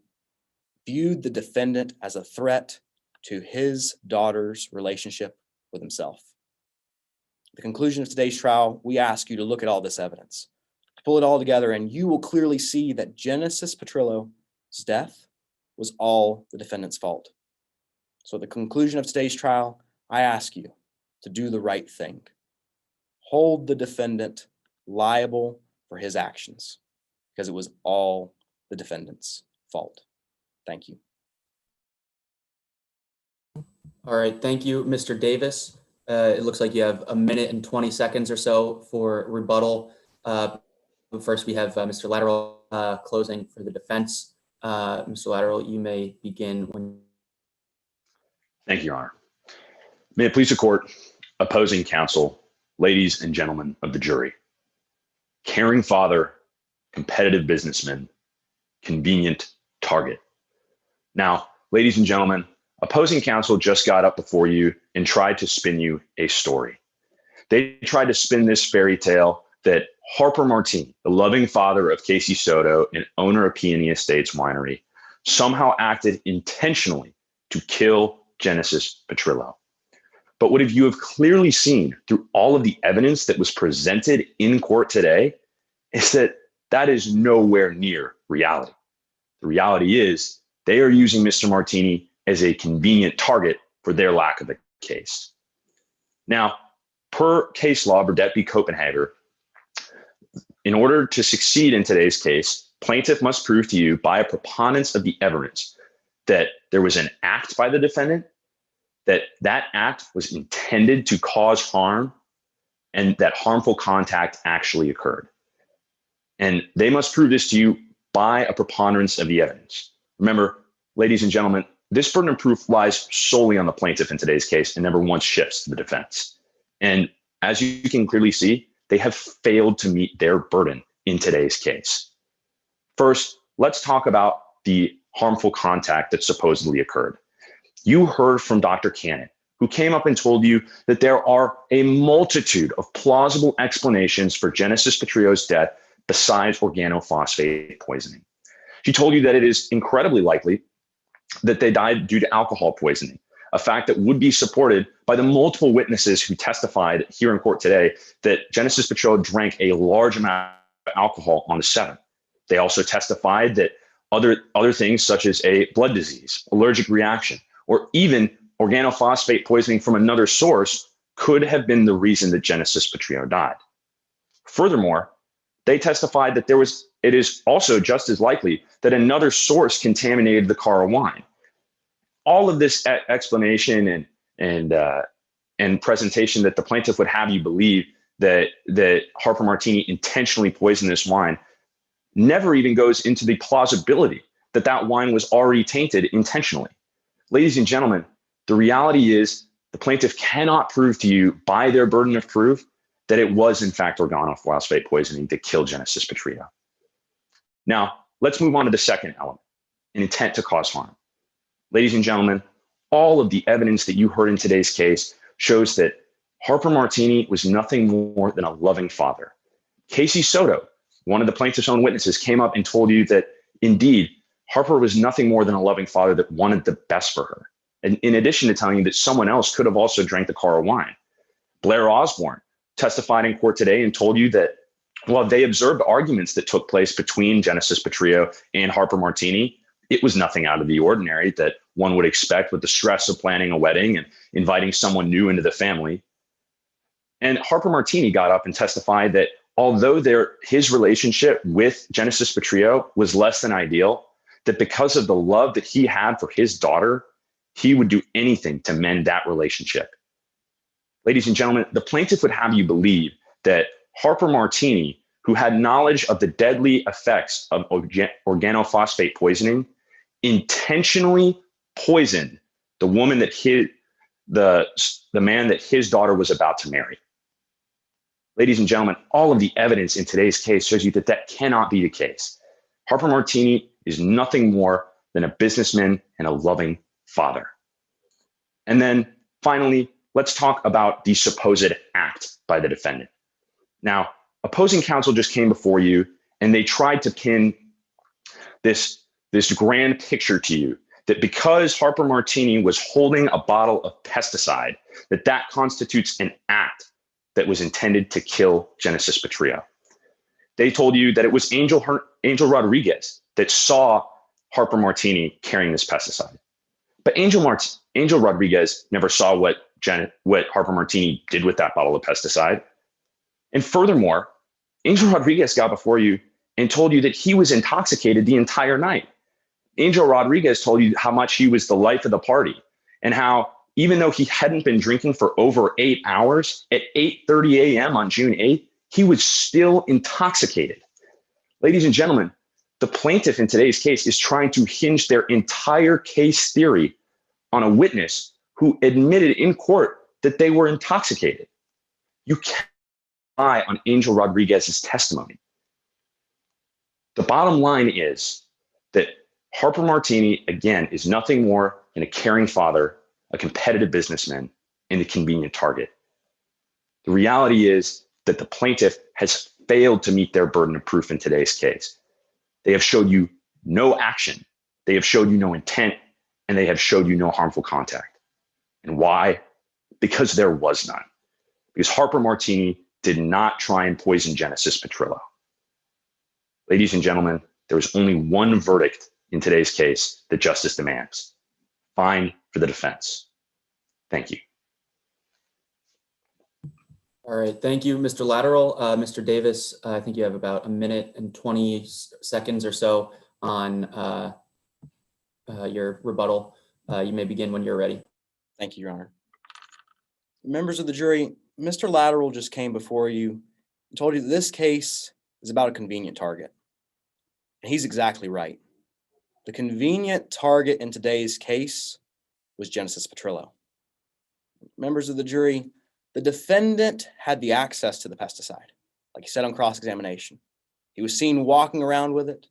viewed the defendant as a threat to his daughter's relationship with himself. At the conclusion of today's trial, we ask you to look at all this evidence, to pull it all together, and you will clearly see that Genesis Petrillo's death was all the defendant's fault. So at the conclusion of today's trial, I ask you to do the right thing. Hold the defendant liable for his actions because it was all the defendant's fault. Thank you. All right, thank you, Mr. Davis. It looks like you have a minute and 20 seconds or so for rebuttal. First, we have Mr. Lateral closing for the defense. Mr. Lateral, you may begin when. Thank you, Your Honor. May it please the court, opposing counsel, ladies and gentlemen of the jury. Caring father, competitive businessman, convenient target. Now, ladies and gentlemen, opposing counsel just got up before you and tried to spin you a story. They tried to spin this fairy tale that Harper Martini, the loving father of Casey Soto and owner of Peony Estates Winery, somehow acted intentionally to kill Genesis Petrillo. But what you have clearly seen through all of the evidence that was presented in court today is that that is nowhere near reality. The reality is they are using Mr. Martini as a convenient target for their lack of a case. Now, per case law, Burdett v. Copenhagen, in order to succeed in today's case, plaintiff must prove to you by a preponderance of the evidence that there was an act by the defendant, that act was intended to cause harm, and that harmful contact actually occurred. And they must prove this to you by a preponderance of the evidence. Remember, ladies and gentlemen, this burden of proof lies solely on the plaintiff in today's case and never once shifts to the defense. And as you can clearly see, they have failed to meet their burden in today's case. First, let's talk about the harmful contact that supposedly occurred. You heard from Dr. Cannon, who came up and told you that there are a multitude of plausible explanations for Genesis Petrillo's death besides organophosphate poisoning. She told you that it is incredibly likely that they died due to alcohol poisoning, a fact that would be supported by the multiple witnesses who testified here in court today that Genesis Petrillo drank a large amount of alcohol on the 7th. They also testified that other things such as a blood disease, allergic reaction, or even organophosphate poisoning from another source could have been the reason that Genesis Petrillo died. Furthermore, they testified that it is also just as likely that another source contaminated the car wine. all of this explanation and presentation that the plaintiff would have you believe that Harper Martini intentionally poisoned this wine never even goes into the plausibility that that wine was already tainted intentionally. Ladies and gentlemen, the reality is the plaintiff cannot prove to you by their burden of proof that it was in fact organophosphate poisoning that killed Genesis Petrillo. Now, let's move on to the second element, an intent to cause harm. Ladies and gentlemen, all of the evidence that you heard in today's case shows that Harper Martini was nothing more than a loving father. Casey Soto, one of the plaintiff's own witnesses, came up and told you that indeed, Harper was nothing more than a loving father that wanted the best for her. And in addition to telling you that someone else could have also drank the car of wine. Blair Osborne testified in court today and told you that while they observed arguments that took place between Genesis Petrillo and Harper Martini, it was nothing out of the ordinary that one would expect with the stress of planning a wedding and inviting someone new into the family. And Harper Martini got up and testified that although his relationship with Genesis Petrillo was less than ideal, that because of the love that he had for his daughter, he would do anything to mend that relationship. Ladies and gentlemen, the plaintiff would have you believe that Harper Martini, who had knowledge of the deadly effects of organophosphate poisoning, intentionally poisoned the woman that the man that his daughter was about to marry. Ladies and gentlemen, all of the evidence in today's case shows you that that cannot be the case. Harper Martini is nothing more than a businessman and a loving father. And then finally, let's talk about the supposed act by the defendant. Now, opposing counsel just came before you and they tried to pin this grand picture to you that because Harper Martini was holding a bottle of pesticide, that constitutes an act that was intended to kill Genesis Petrillo. They told you that it was Angel Rodriguez that saw Harper Martini carrying this pesticide. But Angel Rodriguez never saw what Harper Martini did with that bottle of pesticide. And furthermore, Angel Rodriguez got before you and told you that he was intoxicated the entire night. Angel Rodriguez told you how much he was the life of the party and how even though he hadn't been drinking for over 8 hours, at 8:30 a.m. on June 8th, he was still intoxicated. Ladies and gentlemen, the plaintiff in today's case is trying to hinge their entire case theory on a witness who admitted in court that they were intoxicated. You can't rely on Angel Rodriguez's testimony. The bottom line is that Harper Martini, again, is nothing more than a caring father, a competitive businessman, and a convenient target. The reality is that the plaintiff has failed to meet their burden of proof in today's case. They have showed you no action, they have showed you no intent, and they have showed you no harmful contact. And why? Because there was none. Because Harper Martini did not try and poison Genesis Petrillo. Ladies and gentlemen, there is only one verdict in today's case that justice demands. Fine for the defense. Thank you. All right, thank you, Mr. Lateral. Mr. Davis, I think you have about 1 minute and 20 seconds or so on your rebuttal. You may begin when you're ready. Thank you, Your Honor. Members of the jury, Mr. Lateral just came before you and told you that this case is about a convenient target. And he's exactly right. The convenient target in today's case was Genesis Petrillo. Members of the jury, the defendant had the access to the pesticide, like he said on cross-examination. He was seen walking around with it,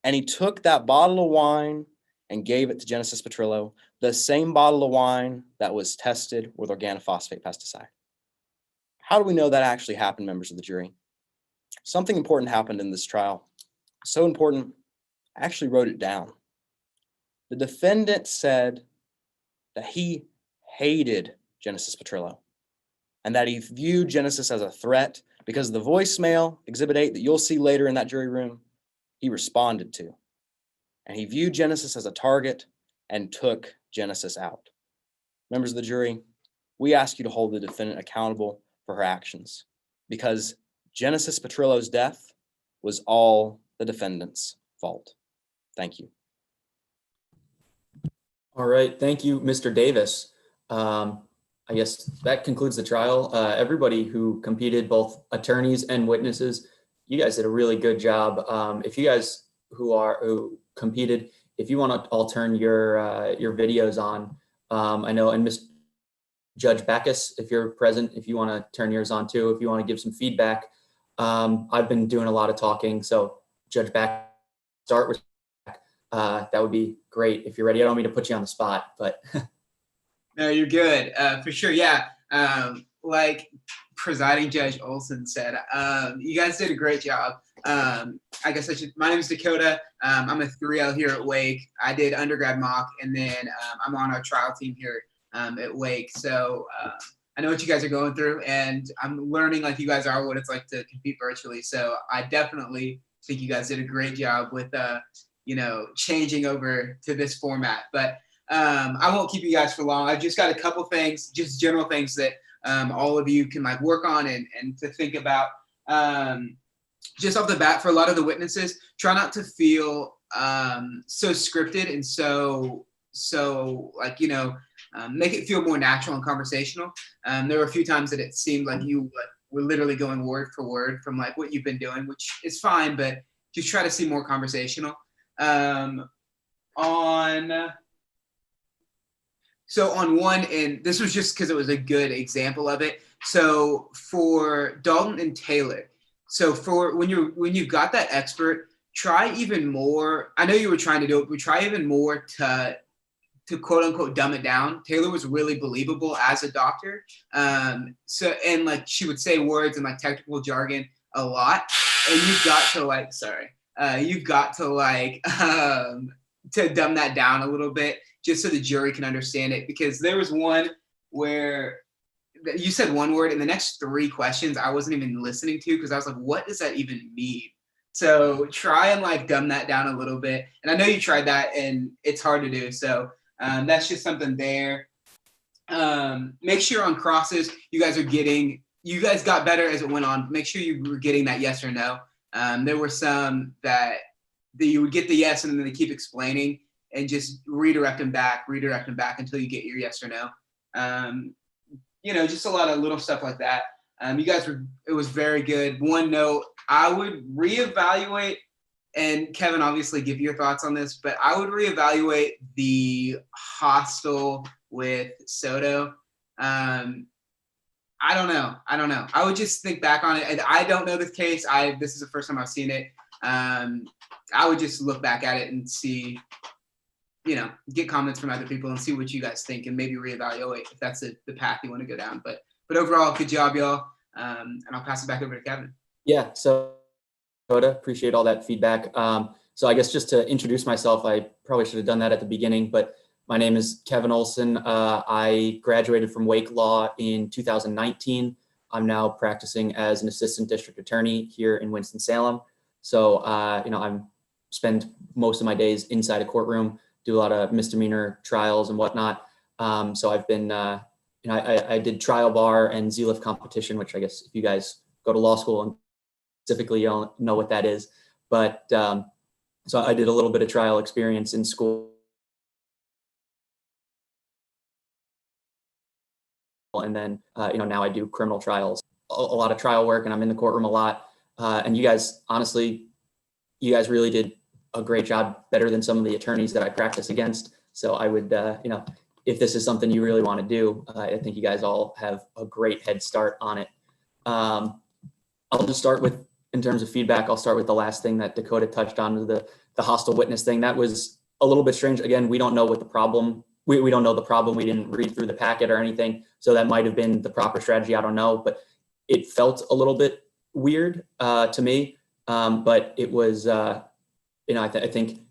and he took that bottle of wine and gave it to Genesis Petrillo, the same bottle of wine that was tested with organophosphate pesticide. How do we know that actually happened, members of the jury? Something important happened in this trial. So important, I actually wrote it down. The defendant said that he hated Genesis Petrillo and that he viewed Genesis as a threat because of the voicemail, Exhibit 8, that you'll see later in that jury room, he responded to. And he viewed Genesis as a target and took Genesis out. Members of the jury, we ask you to hold the defendant accountable for her actions because Genesis Petrillo's death was all the defendant's fault. Thank you. All right, thank you, Mr. Davis. I guess that concludes the trial. Everybody who competed, both attorneys and witnesses, you guys did a really good job. If you guys who competed, if you want to all turn your videos on, I know, and Miss Judge Backus, if you're present, if you want to turn yours on too, if you want to give some feedback. I've been doing a lot of talking, so Judge Backus, start with that would be great if you're ready. I don't mean to put you on the spot, but No, you're good. For sure. Yeah. Like presiding Judge Olson said, you guys did a great job. I guess my name is Dakota. I'm a 3L here at Wake. I did undergrad mock, and then I'm on our trial team here at Wake. So I know what you guys are going through, and I'm learning, like you guys are, what it's like to compete virtually. So I definitely think you guys did a great job with changing over to this format. But I won't keep you guys for long. I've just got a couple things, just general things that all of you can like work on and to think about. Just off the bat, for a lot of the witnesses, try not to feel so scripted and so like, make it feel more natural and conversational. There were a few times that it seemed like you were literally going word for word from like what you've been doing, which is fine, but just try to see more conversational. So on one, and this was just because it was a good example of it. So for Dalton and Taylor, so for when you've got that expert, try even more. I know you were trying to do it, but try even more to quote unquote dumb it down. Taylor was really believable as a doctor. And like she would say words and like technical jargon a lot. And you've got to to dumb that down a little bit just so the jury can understand it. Because there was one where you said one word and the next three questions I wasn't even listening to because I was like, what does that even mean? So try and like dumb that down a little bit. And I know you tried that and it's hard to do. So that's just something there. Make sure on crosses, you guys got better as it went on. Make sure you were getting that yes or no. There were some that you would get the yes and then they keep explaining and just redirect them back until you get your yes or no. Just a lot of little stuff like that. It was very good. One note, I would reevaluate, and Kevin, obviously give your thoughts on this, but I would reevaluate the hostile with Soto. I don't know. I would just think back on it. I don't know this case. This is the first time I've seen it. I would just look back at it and see, get comments from other people and see what you guys think and maybe reevaluate if that's the path you want to go down. But overall, good job, y'all. And I'll pass it back over to Kevin. yeah. So Dakota, appreciate all that feedback. So I guess just to introduce myself, I probably should have done that at the beginning, but my name is Kevin Olson. I graduated from Wake Law in 2019. I'm now practicing as an assistant district attorney here in Winston-Salem. So, I spend most of my days inside a courtroom, do a lot of misdemeanor trials and whatnot. So I've been, I did trial bar and ZLIF competition, which I guess if you guys go to law school and specifically you don't know what that is. But so I did a little bit of trial experience in school. And then, now I do criminal trials, a lot of trial work, and I'm in the courtroom a lot. And you guys, honestly, really did a great job, better than some of the attorneys that I practice against. So I would, if this is something you really want to do, I think you guys all have a great head start on it. I'll just start with, in terms of feedback, I'll start with the last thing that Dakota touched on, the hostile witness thing. That was a little bit strange. Again, we don't know what the problem, we don't know the problem. We didn't read through the packet or anything. So that might've been the proper strategy. I don't know, but it felt a little bit weird to me. But it was, I think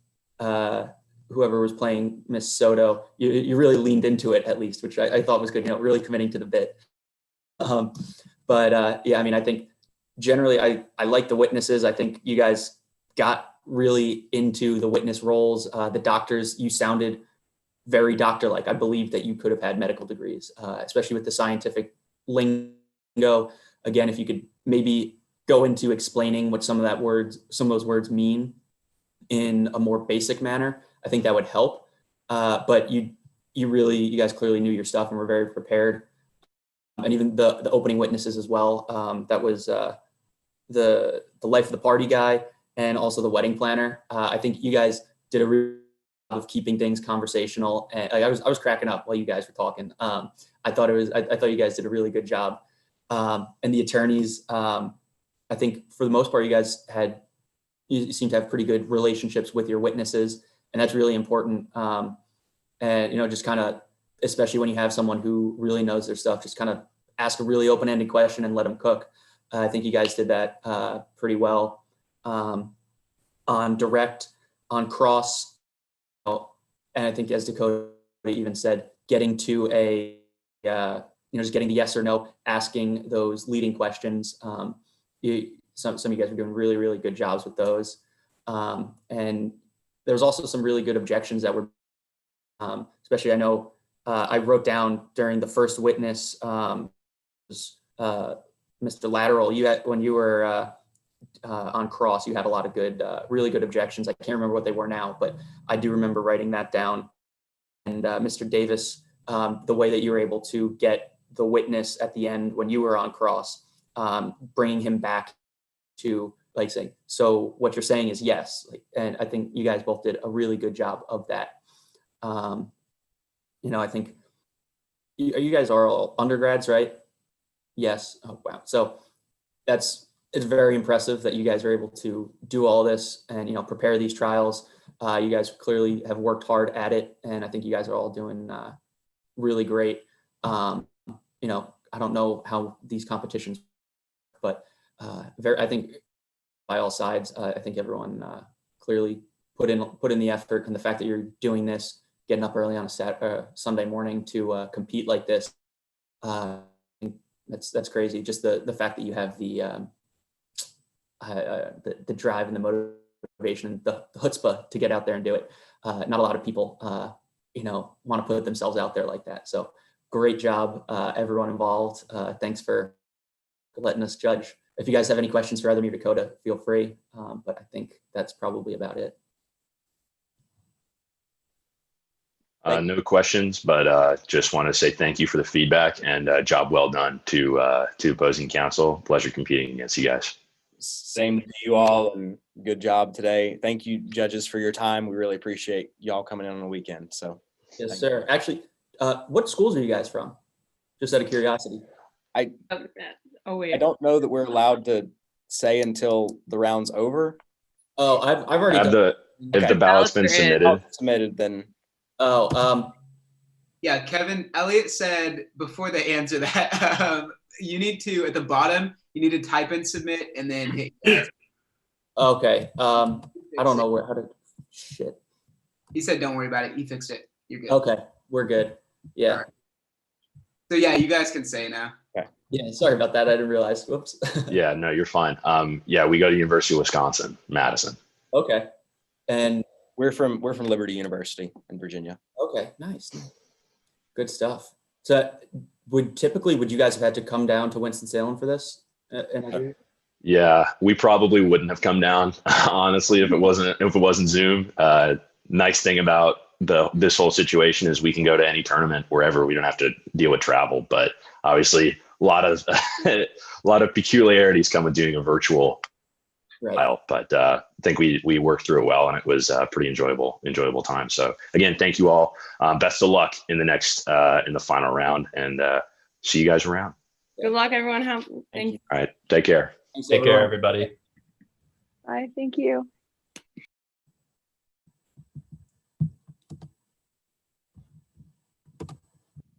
whoever was playing Miss Soto, you really leaned into it at least, which I thought was good, really committing to the bit. I think generally I like the witnesses. I think you guys got really into the witness roles. The doctors, you sounded very doctor-like. I believe that you could have had medical degrees, especially with the scientific lingo. Again, if you could maybe go into explaining what some of those words mean in a more basic manner, I think that would help. but you guys clearly knew your stuff and were very prepared. And even the opening witnesses as well. That was the life of the party guy and also the wedding planner. I think you guys did a really good job of keeping things conversational. And I was cracking up while you guys were talking. I thought you guys did a really good job. And the attorneys, I think for the most part, you seem to have pretty good relationships with your witnesses, and that's really important. And just kind of, especially when you have someone who really knows their stuff, just kind of ask a really open-ended question and let them cook. I think you guys did that pretty well. On direct, on cross, and I think as Dakota even said, getting to just getting the yes or no, asking those leading questions. Some of you guys were doing really, really good jobs with those. And there was also some really good objections that were, especially I know I wrote down during the first witness, Mr. Lateral, when you were on cross, you had a lot of good, really good objections. I can't remember what they were now, but I do remember writing that down. And Mr. Davis, the way that you were able to get the witness at the end when you were on cross, bringing him back to saying, so what you're saying is yes. And I think you guys both did a really good job of that. I think you guys are all undergrads, right? Yes. Oh, wow. So it's very impressive that you guys are able to do all this and, prepare these trials. You guys clearly have worked hard at it. And I think you guys are all doing really great. I don't know how these competitions, but I think by all sides, I think everyone clearly put in the effort, and the fact that you're doing this, getting up early on a Sunday morning to compete like this, that's crazy. Just the fact that you have the drive and the motivation, the chutzpah to get out there and do it. Not a lot of people, want to put themselves out there like that. So great job, everyone involved. Thanks for letting us judge. If you guys have any questions for either me or Dakota, feel free. But I think that's probably about it. No questions, but just want to say thank you for the feedback and job well done to opposing counsel. Pleasure competing against you guys. Same to you all, and good job today. Thank you, judges, for your time. We really appreciate y'all coming in on the weekend. So, yes, sir. Actually, what schools are you guys from? Just out of curiosity. I don't know that we're allowed to say until the round's over. Oh, I've already if the ballot's been submitted, then. Oh, yeah, Kevin Elliott said before they answer that, you need to, at the bottom, you need to type in submit and then hit yes. Okay. I don't know shit. He said, don't worry about it. He fixed it. You're good. Okay. We're good. Yeah. Right. So yeah, you guys can say now. Okay. Yeah. Sorry about that. I didn't realize. Whoops. Yeah, no, you're fine. Yeah, we go to University of Wisconsin, Madison. Okay. And we're from Liberty University in Virginia. Okay. Nice. Good stuff. So would you guys have had to come down to Winston-Salem for this? Yeah, we probably wouldn't have come down, honestly, if it wasn't Zoom. Nice thing about this whole situation is we can go to any tournament wherever. We don't have to deal with travel, but obviously a lot of peculiarities come with doing a virtual trial. But I think we worked through it well, and it was a pretty enjoyable time. So again, thank you all. Best of luck in the final round, and see you guys around. Good luck, everyone. Thank you. All right, take care. Take care, everybody. Bye. Thank you.